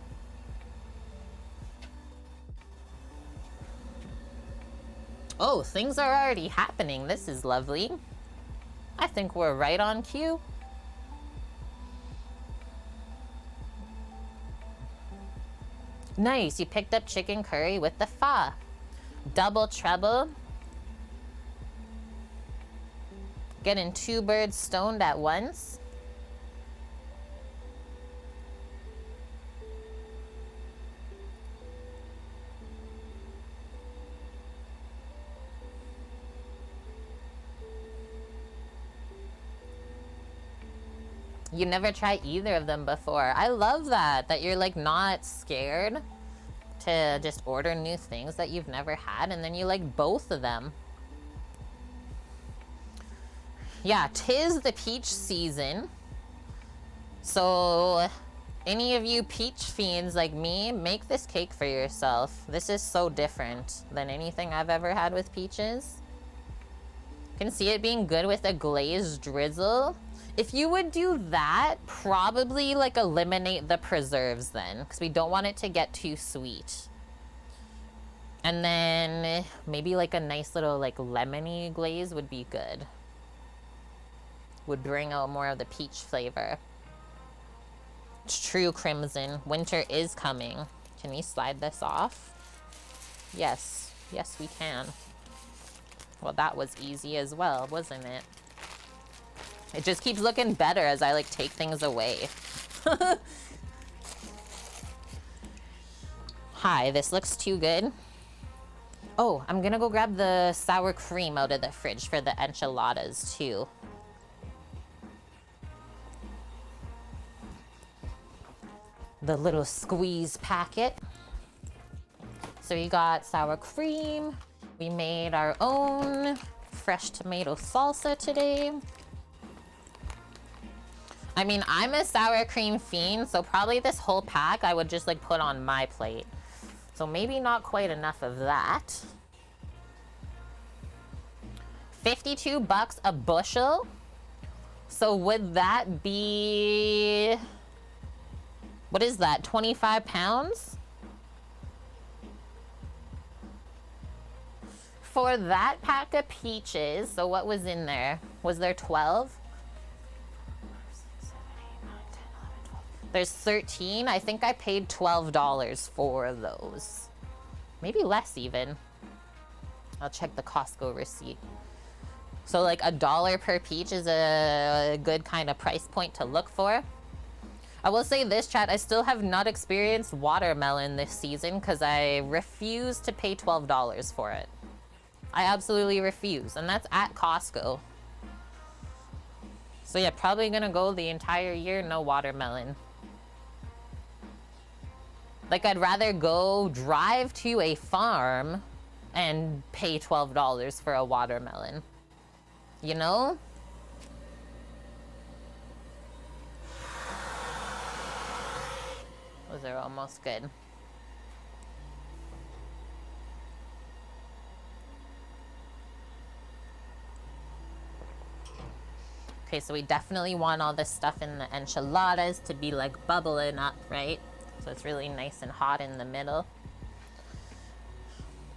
Oh, things are already happening. This is lovely. I think we're right on cue. Nice, you picked up chicken curry with the pho. Double trouble. Getting 2 birds stoned at once. You never tried either of them before. I love that you're like not scared to just order new things that you've never had, and then you like both of them. Yeah, 'tis the peach season. So any of you peach fiends like me, make this cake for yourself. This is so different than anything I've ever had with peaches. Can see it being good with a glazed drizzle. If you would do that, probably like eliminate the preserves then, because we don't want it to get too sweet. And then maybe like a nice little like lemony glaze would be good. Would bring out more of the peach flavor. It's true, Crimson. Winter is coming. Can we slide this off? Yes. Yes, we can. Well, that was easy as well, wasn't it? It just keeps looking better as I like take things away. Hi, this looks too good. Oh, I'm gonna go grab the sour cream out of the fridge for the enchiladas too. The little squeeze packet. So we got sour cream. We made our own fresh tomato salsa today. I mean, I'm a sour cream fiend, so probably this whole pack I would just like put on my plate. So maybe not quite enough of that. 52 bucks a bushel. So would that be, what is that, 25 pounds? For that pack of peaches, so what was in there? Was there 12? There's 13. I think I paid $12 for those. Maybe less even. I'll check the Costco receipt. So like $1 per peach is a good kind of price point to look for. I will say this, chat, I still have not experienced watermelon this season because I refuse to pay $12 for it. I absolutely refuse, and that's at Costco. So yeah, probably gonna go the entire year no watermelon. Like, I'd rather go drive to a farm and pay $12 for a watermelon. You know? Those are almost good. Okay, so we definitely want all this stuff in the enchiladas to be like bubbling up, right? So it's really nice and hot in the middle.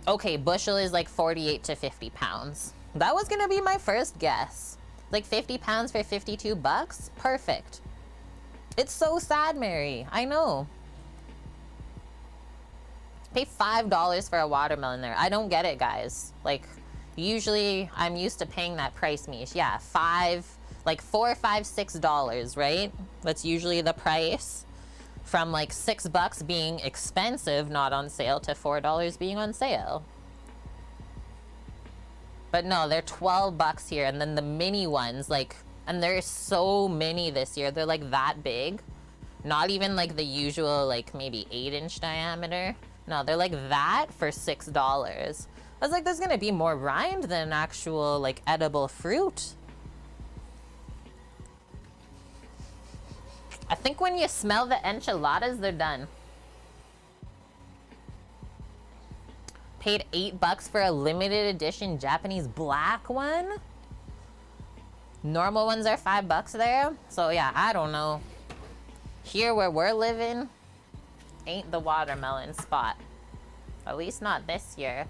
Okay, bushel is like 48 to 50 pounds. That was gonna be my first guess. Like 50 pounds for 52 bucks? Perfect. It's so sad, Mary. I know. Pay $5 for a watermelon there. I don't get it, guys. Like, usually I'm used to paying that price, Mish. Yeah, like $4, $5, $6, right? That's usually the price. From like $6 being expensive, not on sale, to $4 being on sale. But no, they're 12 bucks here. And then the mini ones, like, and there's so many this year. They're like that big. Not even like the usual, like maybe 8-inch diameter. No, they're like that for $6. I was like, there's gonna be more rind than actual like edible fruit. I think when you smell the enchiladas, they're done. Paid $8 for a limited edition Japanese black one. Normal ones are $5 there. So yeah, I don't know. Here where we're living, ain't the watermelon spot. At least not this year.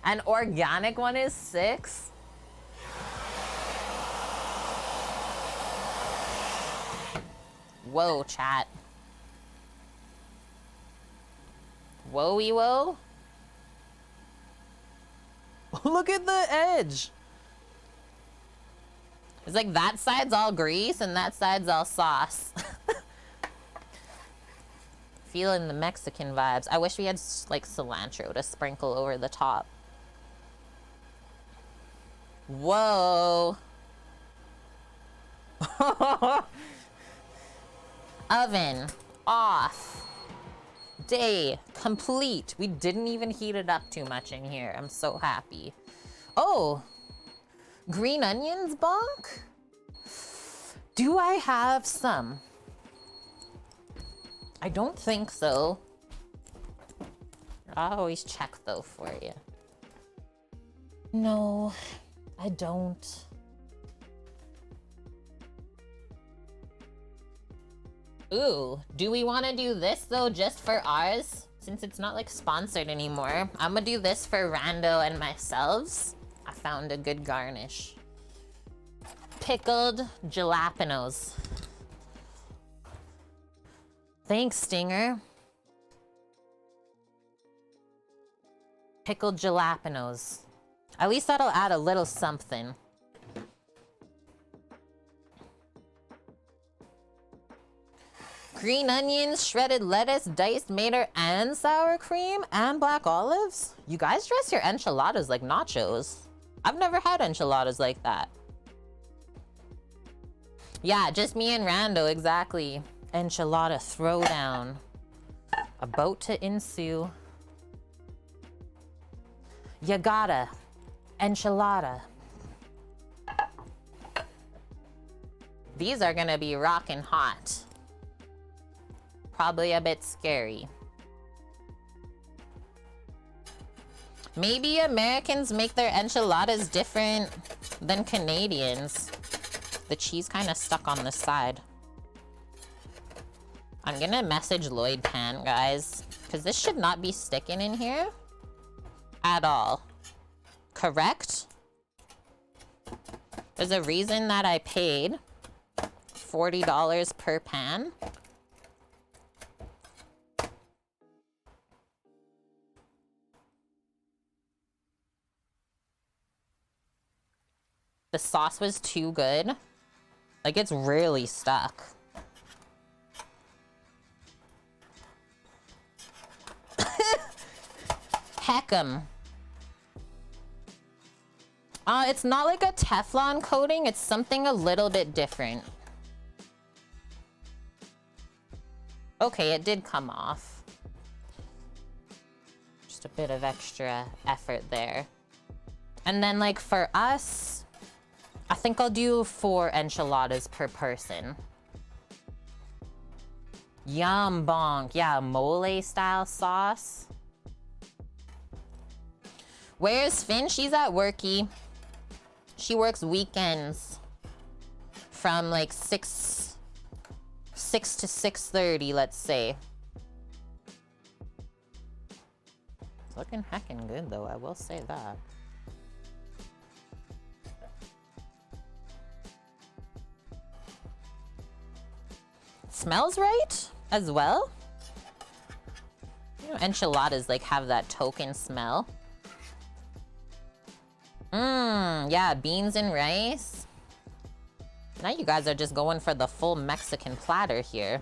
An organic one is $6. Whoa, chat. Whoa-y whoa. Look at the edge. It's like that side's all grease and that side's all sauce. Feeling the Mexican vibes. I wish we had like cilantro to sprinkle over the top. Whoa. Oven off. Day complete. We didn't even heat it up too much in here. I'm so happy. Oh, green onions, bonk? Do I have some? I don't think so. I always check though for you. No, I don't. Ooh, do we want to do this though just for ours? Since it's not like sponsored anymore. I'm gonna do this for Rando and myself. I found a good garnish. Pickled jalapenos. Thanks, Stinger. Pickled jalapenos. At least that'll add a little something. Green onions, shredded lettuce, diced mater, and sour cream, and black olives? You guys dress your enchiladas like nachos. I've never had enchiladas like that. Yeah, just me and Rando, exactly. Enchilada throwdown. About to ensue. You gotta. Enchilada. These are gonna be rockin' hot. Probably a bit scary. Maybe Americans make their enchiladas different than Canadians. The cheese kind of stuck on the side. I'm gonna message Lloyd Pan, guys, because this should not be sticking in here at all. Correct? There's a reason that I paid $40 per pan. The sauce was too good. Like, it's really stuck. Heck 'em. It's not like a Teflon coating. It's something a little bit different. Okay, it did come off. Just a bit of extra effort there. And then, like, for us, I think I'll do 4 enchiladas per person. Yum bonk. Yeah, mole style sauce. Where's Finn? She's at worky. She works weekends from like 6 to 6:30, let's say. It's looking heckin' good though, I will say that. Smells right as well. You know, enchiladas like have that token smell. Yeah, beans and rice. Now you guys are just going for the full Mexican platter here.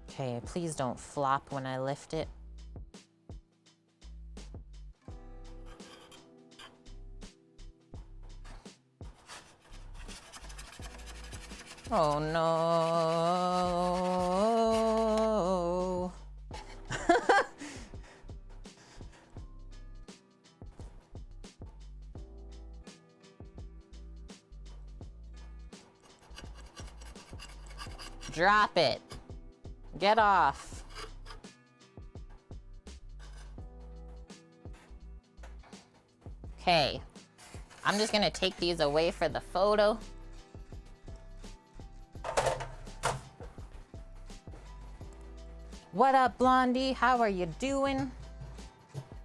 Okay, please don't flop when I lift it. Oh no. Drop it. Get off. Okay. I'm just gonna take these away for the photo. What up, Blondie? How are you doing?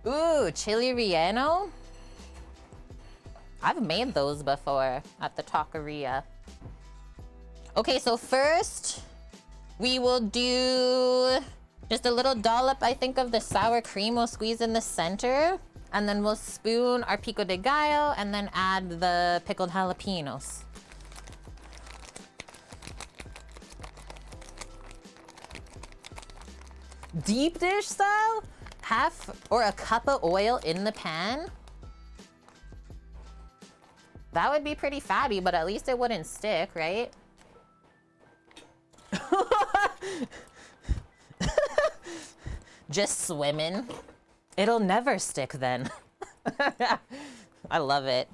Ooh, chili relleno? I've made those before at the taqueria. Okay, so first we will do just a little dollop, I think, of the sour cream. We'll squeeze in the center, and then we'll spoon our pico de gallo and then add the pickled jalapenos. Deep dish style? Half or a cup of oil in the pan? That would be pretty fatty, but at least it wouldn't stick, right? Just swimming. It'll never stick then. I love it.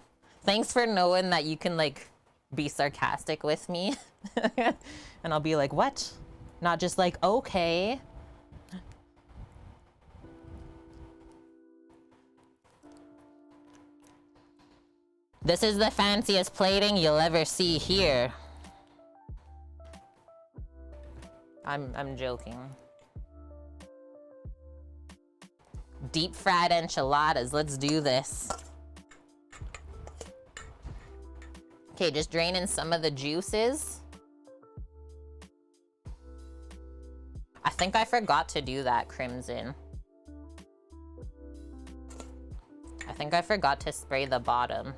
Thanks for knowing that you can like be sarcastic with me. And I'll be like, what? Not just like, okay. This is the fanciest plating you'll ever see here. I'm joking. Deep fried enchiladas. Let's do this. Okay, just drain in some of the juices. I think I forgot to do that, Crimson. I think I forgot to spray the bottom.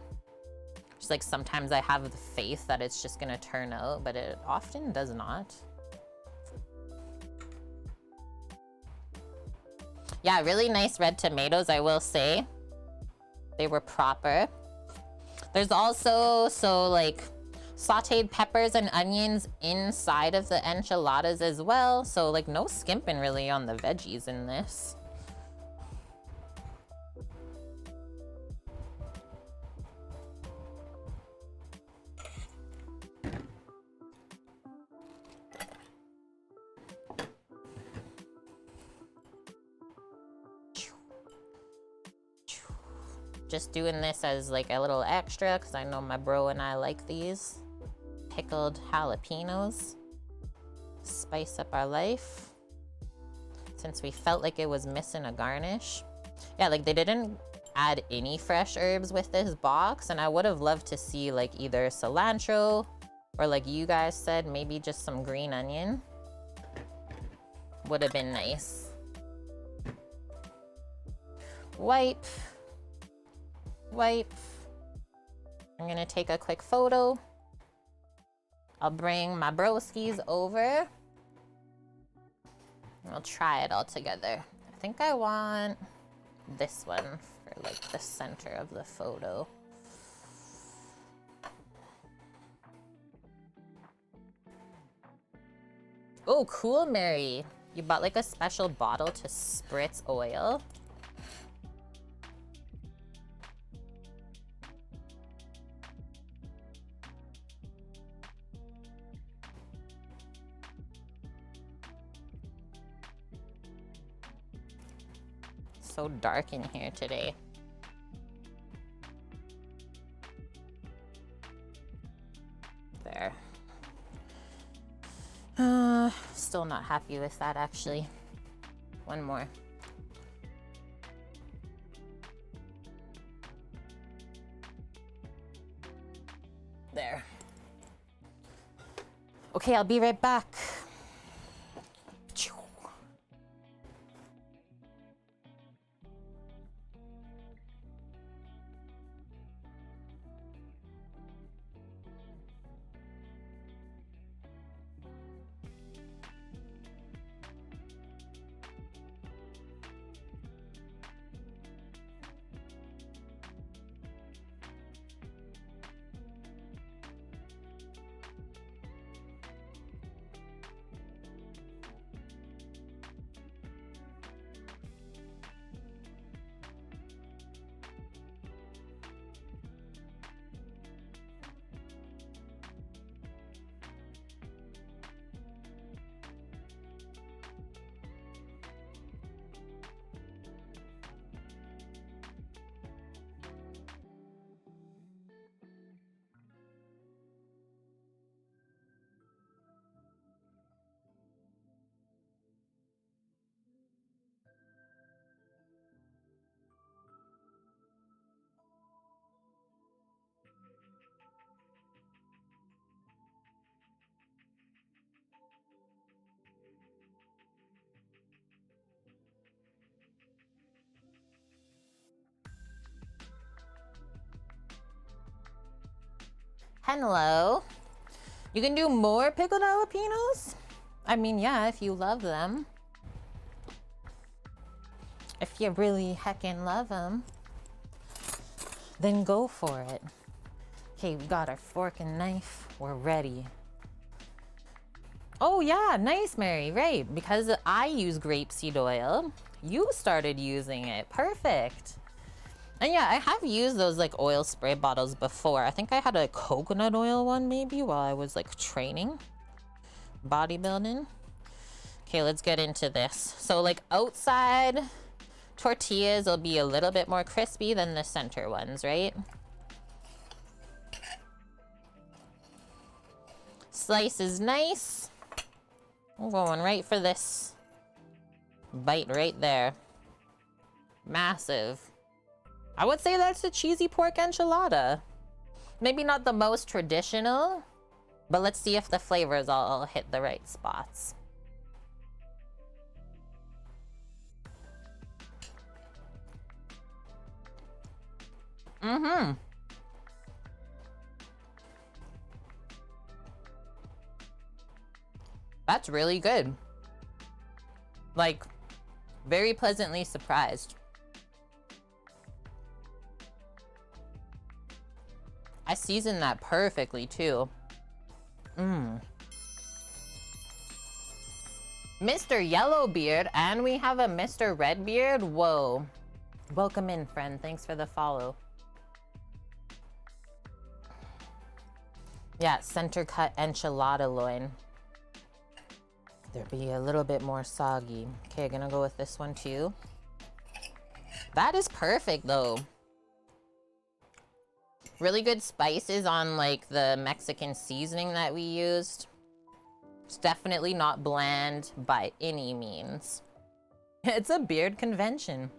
Just like sometimes I have the faith that it's just gonna turn out, but it often does not. Yeah, really nice red tomatoes, I will say. They were proper. There's also, like sauteed peppers and onions inside of the enchiladas as well. So like no skimping really on the veggies in this. Just doing this as like a little extra because I know my bro and I like these. Pickled jalapenos. Spice up our life. Since we felt like it was missing a garnish. Yeah, like they didn't add any fresh herbs with this box, and I would have loved to see like either cilantro or like you guys said, maybe just some green onion. Would have been nice. Wipe. I'm gonna take a quick photo. I'll bring my broskies over. We'll try it all together. I think I want this one for like the center of the photo. Oh, cool, Mary. You bought like a special bottle to spritz oil. So dark in here today. There. Still not happy with that actually. One more. There. Okay, I'll be right back. Hello. You can do more pickled jalapenos? I mean, yeah, if you love them. If you really heckin' love them, then go for it. Okay, we got our fork and knife. We're ready. Oh yeah, nice, Mary. Right, because I use grapeseed oil. You started using it. Perfect. And yeah, I have used those like oil spray bottles before. I think I had a coconut oil one maybe while I was like training, bodybuilding. Okay, let's get into this. So like outside tortillas will be a little bit more crispy than the center ones, right? Slice is nice. I'm going right for this bite right there. Massive. I would say that's a cheesy pork enchilada. Maybe not the most traditional, but let's see if the flavors all hit the right spots. Mm-hmm. That's really good. Like, very pleasantly surprised. I seasoned that perfectly too. Mr. Yellowbeard, and we have a Mr. Redbeard. Whoa. Welcome in, friend. Thanks for the follow. Yeah, center cut enchilada loin. There'll be a little bit more soggy. Okay, gonna go with this one too. That is perfect though. Really good spices on like the Mexican seasoning that we used. It's definitely not bland by any means. It's a beard convention.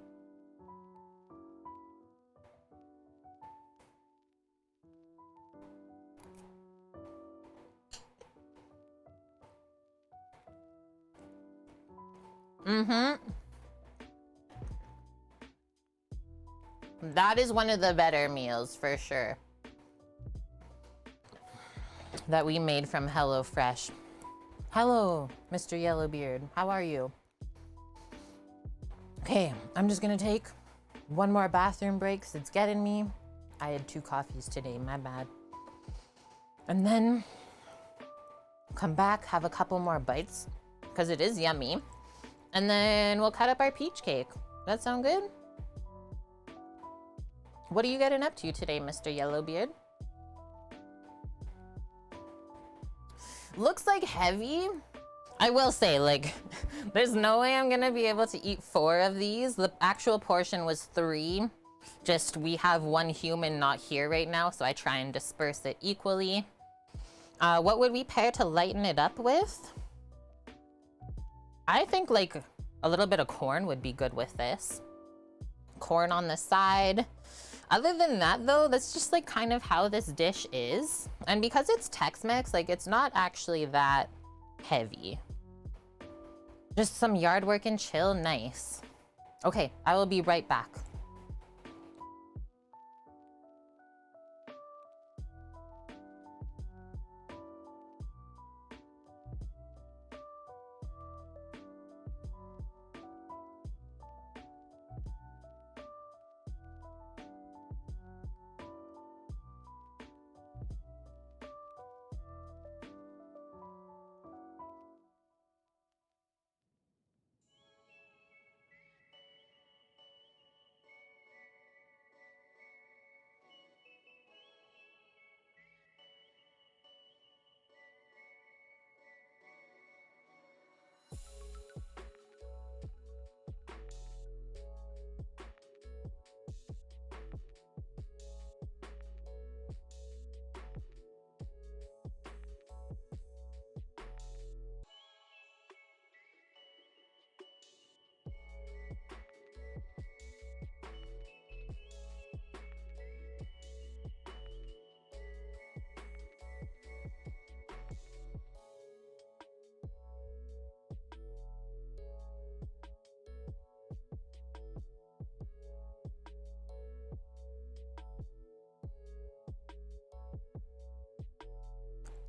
That is one of the better meals for sure that we made from HelloFresh. Hello, Mr. Yellowbeard. How are you? Okay, I'm just gonna take one more bathroom break 'cause it's getting me. I had 2 coffees today, my bad. And then come back, have a couple more bites because it is yummy. And then we'll cut up our peach cake. That sound good? What are you getting up to today, Mr. Yellowbeard? Looks like heavy. I will say, like, there's no way I'm gonna be able to eat 4 of these. The actual portion was 3. Just we have one human not here right now, so I try and disperse it equally. What would we pair to lighten it up with? I think like a little bit of corn would be good with this. Corn on the side. Other than that though, that's just like kind of how this dish is. And because it's Tex-Mex, like it's not actually that heavy. Just some yard work and chill, nice. Okay, I will be right back.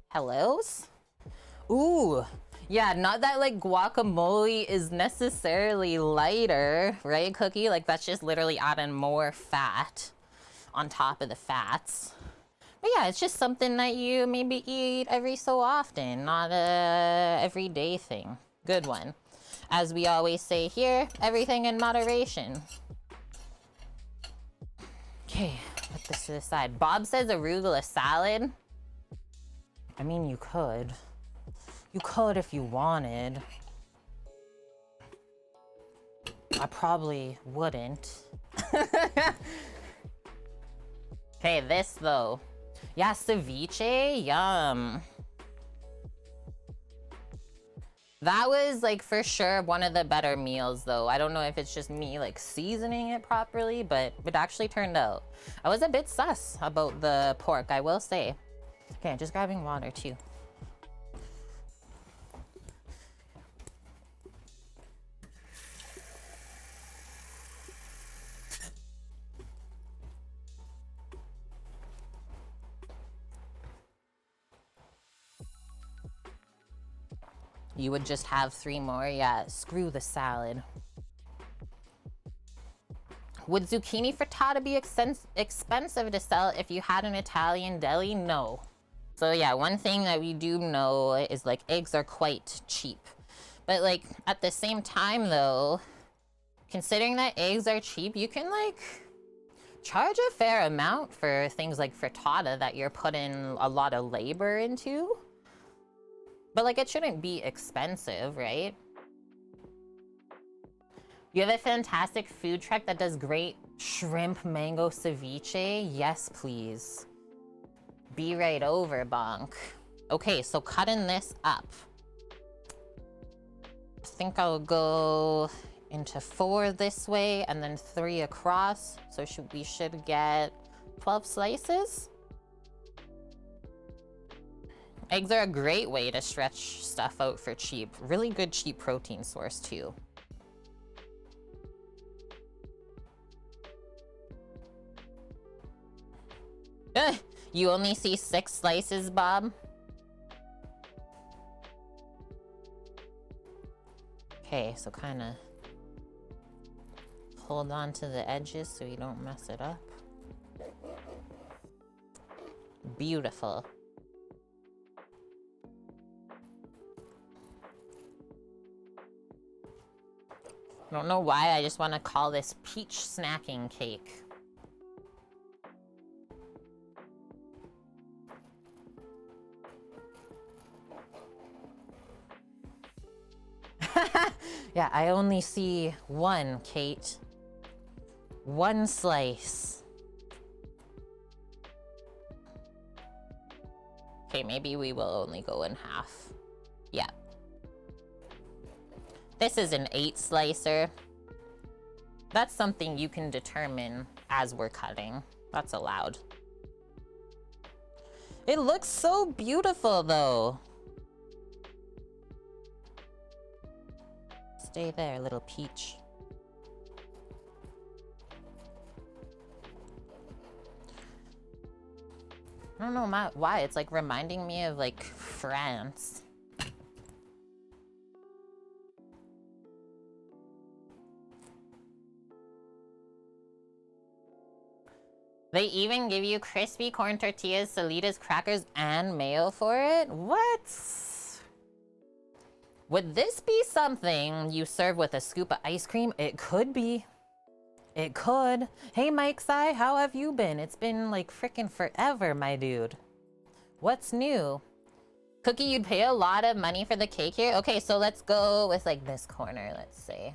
Hellos? Ooh, yeah, not that like guacamole is necessarily lighter, right, Cookie? Like that's just literally adding more fat on top of the fats. But yeah, it's just something that you maybe eat every so often, not a everyday thing. Good one. As we always say here, everything in moderation. Okay, put this to the side. Bob says arugula salad. I mean, you could. You could if you wanted. I probably wouldn't. Okay, this though. Yeah, ceviche, yum. That was like for sure one of the better meals though. I don't know if it's just me like seasoning it properly, but it actually turned out. I was a bit sus about the pork, I will say. Okay, I'm just grabbing water too. You would just have 3 more? Yeah, screw the salad. Would zucchini frittata be expensive to sell if you had an Italian deli? No. So yeah, one thing that we do know is like eggs are quite cheap. But like at the same time though, considering that eggs are cheap, you can like charge a fair amount for things like frittata that you're putting a lot of labor into. But like it shouldn't be expensive, right? You have a fantastic food truck that does great shrimp mango ceviche? Yes, please. Be right over, bonk. Okay, so cutting this up. I think I'll go into 4 this way and then 3 across. So we should get 12 slices. Eggs are a great way to stretch stuff out for cheap. Really good cheap protein source too. You only see 6 slices, Bob? Okay, so kind of hold on to the edges so you don't mess it up. Beautiful. I don't know why, I just want to call this peach snacking cake. Yeah, I only see 1, Kate. 1 slice. Okay, maybe we will only go in half. Yeah. This is an 8 slicer. That's something you can determine as we're cutting. That's allowed. It looks so beautiful though. Stay there, little peach. I don't know why, it's like reminding me of like France. They even give you crispy corn tortillas, Salitas, crackers, and mayo for it? What? Would this be something you serve with a scoop of ice cream? It could be. It could. Hey, Mike Sai, how have you been? It's been like freaking forever, my dude. What's new? Cookie, you'd pay a lot of money for the cake here? Okay, so let's go with like this corner, let's see.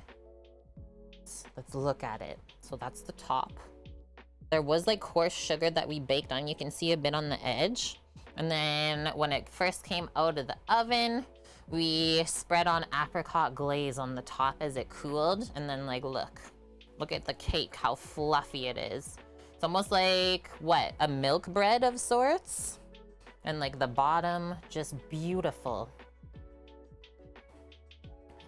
Let's look at it. So that's the top. There was like coarse sugar that we baked on. You can see a bit on the edge. And then when it first came out of the oven, we spread on apricot glaze on the top as it cooled. And then like, look at the cake, how fluffy it is. It's almost like, what, a milk bread of sorts? And like the bottom, just beautiful.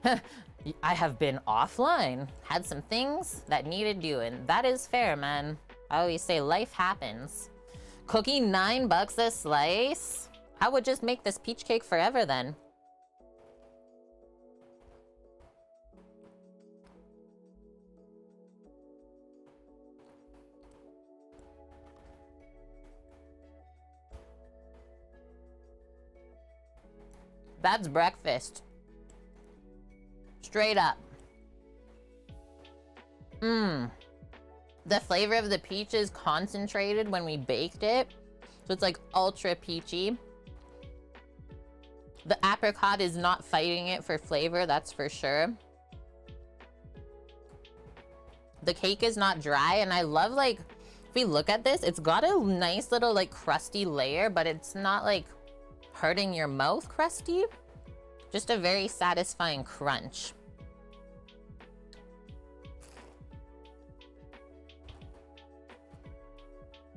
I have been offline, had some things that needed doing. That is fair, man. I always say life happens. Cookie, $9 a slice? I would just make this peach cake forever then. That's breakfast. Straight up. The flavor of the peach is concentrated when we baked it. So it's like ultra peachy. The apricot is not fighting it for flavor, that's for sure. The cake is not dry, and I love, like, if we look at this, it's got a nice little like crusty layer, but it's not like hurting your mouth crusty. Just a very satisfying crunch.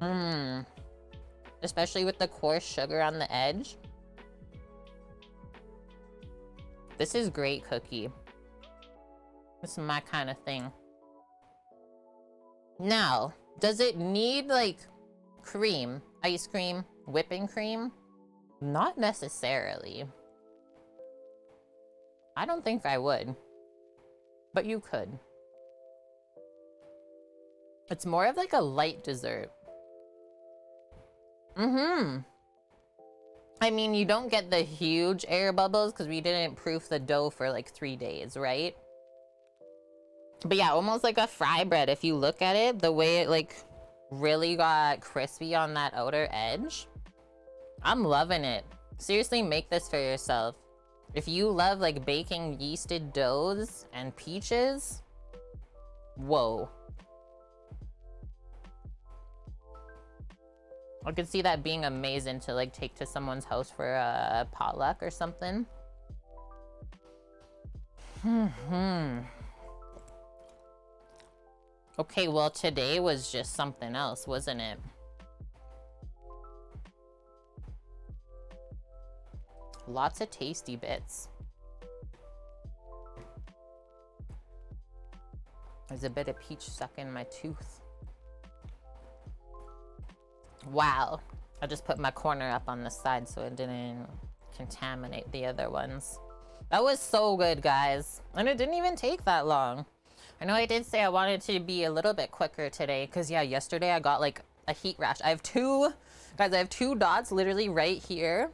Mmm. Especially with the coarse sugar on the edge. This is great cookie. This is my kind of thing. Now, does it need like cream, ice cream, whipping cream? Not necessarily. I don't think I would, but you could. It's more of like a light dessert. Mm-hmm. I mean, you don't get the huge air bubbles because we didn't proof the dough for like 3 days, right? But yeah, almost like a fry bread. If you look at it, the way it like really got crispy on that outer edge. I'm loving it. Seriously, make this for yourself. If you love like baking yeasted doughs and peaches, whoa. I could see that being amazing to like take to someone's house for a potluck or something. Okay, well today was just something else, wasn't it? Lots of tasty bits. There's a bit of peach stuck in my tooth. Wow. I just put my corner up on the side so it didn't contaminate the other ones. That was so good, guys. And it didn't even take that long. I know I did say I wanted to be a little bit quicker today because yeah, yesterday I got like a heat rash. I have two dots literally right here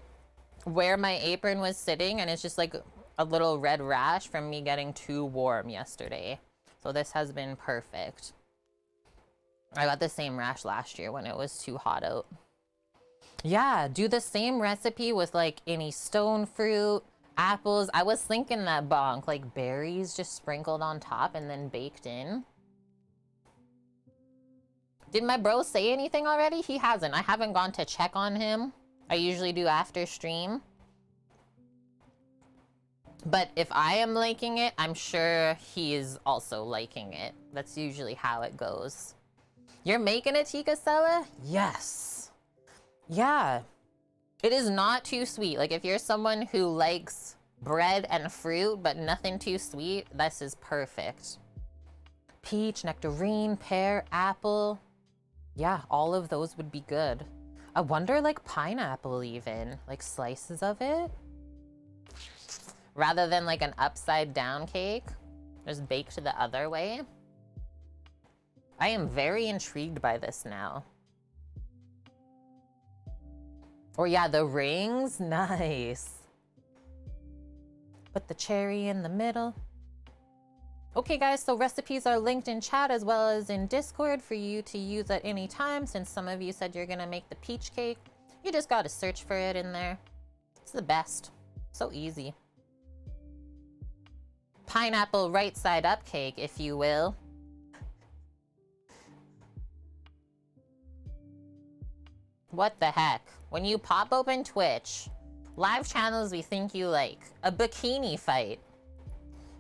where my apron was sitting, and it's just like a little red rash from me getting too warm yesterday. So this has been perfect. I got the same rash last year when it was too hot out. Yeah, do the same recipe with like any stone fruit, apples. I was thinking that bonk, like berries just sprinkled on top and then baked in. Did my bro say anything already? He hasn't. I haven't gone to check on him. I usually do after stream. But if I am liking it, I'm sure he is also liking it. That's usually how it goes. You're making a tikka salad? Yes. Yeah. It is not too sweet. Like if you're someone who likes bread and fruit, but nothing too sweet, this is perfect. Peach, nectarine, pear, apple. Yeah, all of those would be good. I wonder like pineapple even, like slices of it. Rather than like an upside down cake, just baked the other way. I am very intrigued by this now. Or yeah, the rings, nice. Put the cherry in the middle. Okay guys, so recipes are linked in chat as well as in Discord for you to use at any time. Since some of you said you're gonna make the peach cake, you just gotta search for it in there. It's the best, so easy. Pineapple right side up cake, if you will. What the heck? When you pop open Twitch, live channels we think you like. A bikini fight.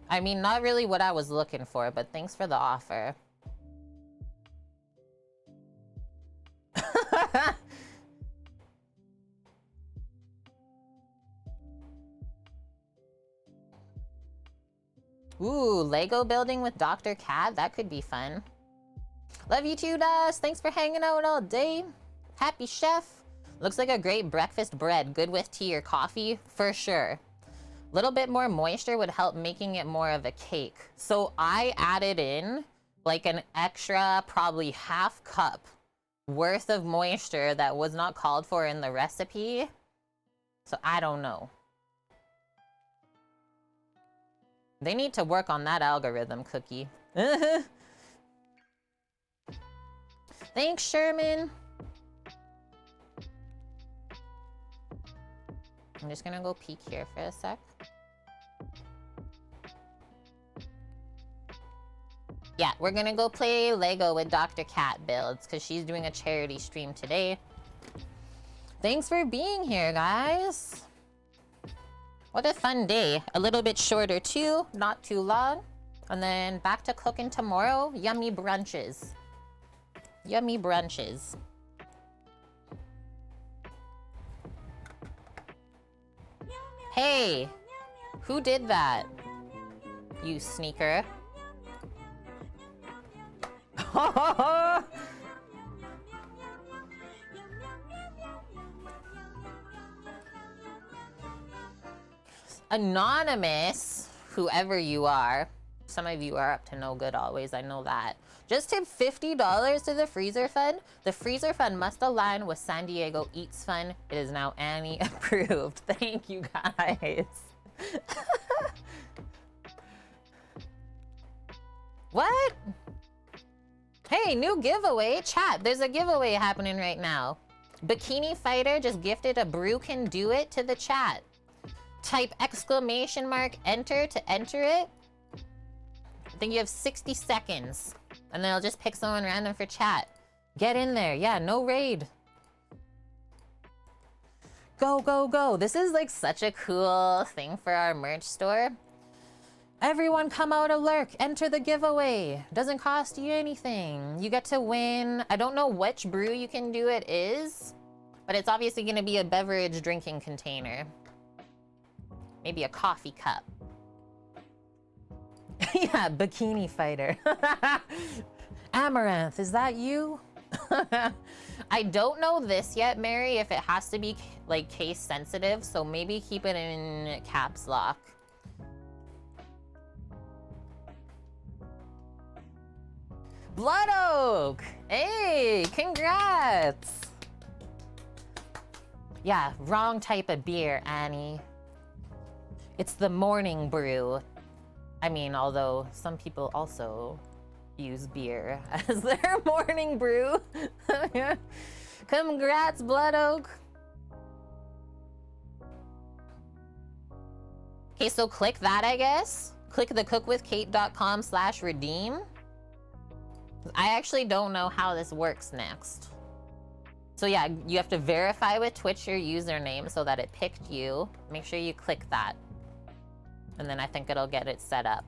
I mean, not really what I was looking for, but thanks for the offer. Ooh, Lego building with Dr. Cat? That could be fun. Love you too, Das. Thanks for hanging out all day. Happy chef. Looks like a great breakfast bread. Good with tea or coffee, for sure. Little bit more moisture would help making it more of a cake. So I added in like an extra, probably half cup worth of moisture that was not called for in the recipe. So I don't know. They need to work on that algorithm, Cookie. Thanks, Sherman. I'm just gonna go peek here for a sec. Yeah, we're gonna go play Lego with Dr. Cat builds because she's doing a charity stream today. Thanks for being here, guys. What a fun day. A little bit shorter too, not too long. And then back to cooking tomorrow. Yummy brunches. Yummy brunches. Hey, who did that? You sneaker. Anonymous, whoever you are. Some of you are up to no good always, I know that. Just tip $50 to the freezer fund. The freezer fund must align with San Diego Eats Fund. It is now Annie approved. Thank you guys. What? Hey, new giveaway. Chat, there's a giveaway happening right now. Bikini Fighter just gifted a brew can do it to the chat. Type exclamation mark enter to enter it. I think you have 60 seconds. And then I'll just pick someone random for chat. Get in there. Yeah, no raid. Go, go, go. This is like such a cool thing for our merch store. Everyone come out and lurk. Enter the giveaway. Doesn't cost you anything. You get to win. I don't know which brew you can do it is, but it's obviously going to be a beverage drinking container. Maybe a coffee cup. Yeah, Bikini Fighter. Amaranth, is that you? I don't know this yet, Mary, if it has to be like case sensitive, so maybe keep it in caps lock. Blood Oak! Hey, congrats! Yeah, wrong type of beer, Annie. It's the morning brew. I mean, although some people also use beer as their morning brew. Congrats, Blood Oak. Okay, so click that, I guess. Click the cookwithkate.com/redeem. I actually don't know how this works next. So yeah, you have to verify with Twitch your username so that it picked you. Make sure you click that. And then I think it'll get it set up.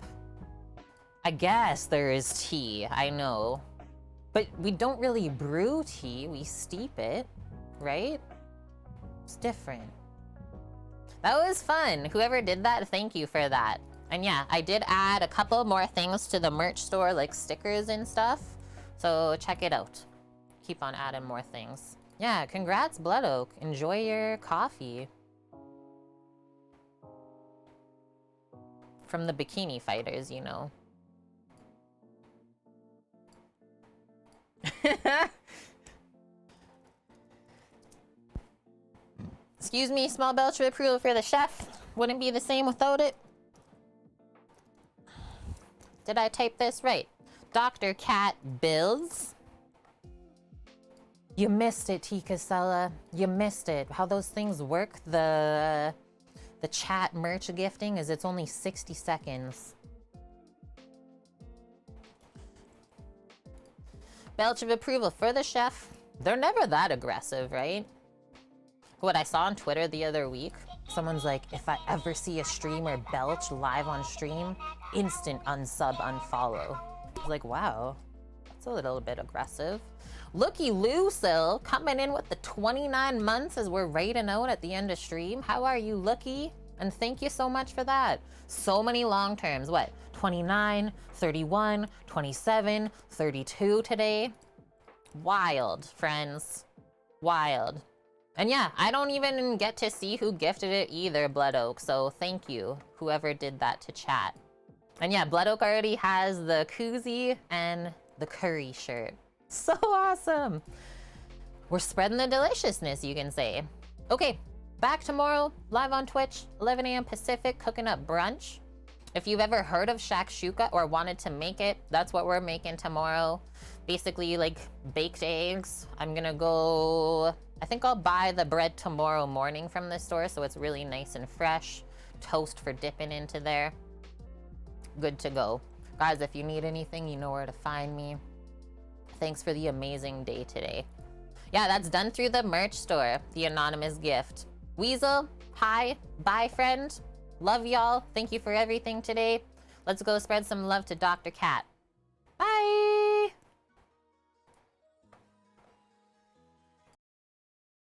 I guess there is tea, I know. But we don't really brew tea, we steep it, right? It's different. That was fun. Whoever did that, thank you for that. And yeah, I did add a couple more things to the merch store, like stickers and stuff. So check it out. Keep on adding more things. Yeah, congrats, Blood Oak. Enjoy your coffee. From the Bikini Fighters, you know. Excuse me, small belch of approval for the chef. Wouldn't be the same without it. Did I type this right? Dr. Cat Bills. You missed it, T. Casella. You missed it. How those things work, the chat merch gifting is it's only 60 seconds. Belch of approval for the chef. They're never that aggressive, right? What I saw on Twitter the other week, someone's like, if I ever see a streamer belch live on stream, instant unsub, unfollow. I was like, wow, that's a little bit aggressive. Looky Lucille coming in with the 29 months as we're raiding out at the end of stream. How are you, Looky? And thank you so much for that. So many long terms. What? 29, 31, 27, 32 today. Wild, friends. Wild. And yeah, I don't even get to see who gifted it either, Blood Oak. So thank you, whoever did that to chat. And yeah, Blood Oak already has the koozie and the curry shirt. So awesome. We're spreading the deliciousness, you can say. Okay, back tomorrow, live on Twitch, 11 a.m. Pacific, cooking up brunch. If you've ever heard of shakshuka or wanted to make it, that's what we're making tomorrow. Basically like baked eggs. I'm gonna go, I think I'll buy the bread tomorrow morning from the store so it's really nice and fresh. Toast for dipping into there. Good to go. Guys, if you need anything, you know where to find me. Thanks for the amazing day today. Yeah, that's done through the merch store, the anonymous gift. Weasel, hi, bye friend. Love y'all. Thank you for everything today. Let's go spread some love to Dr. Cat.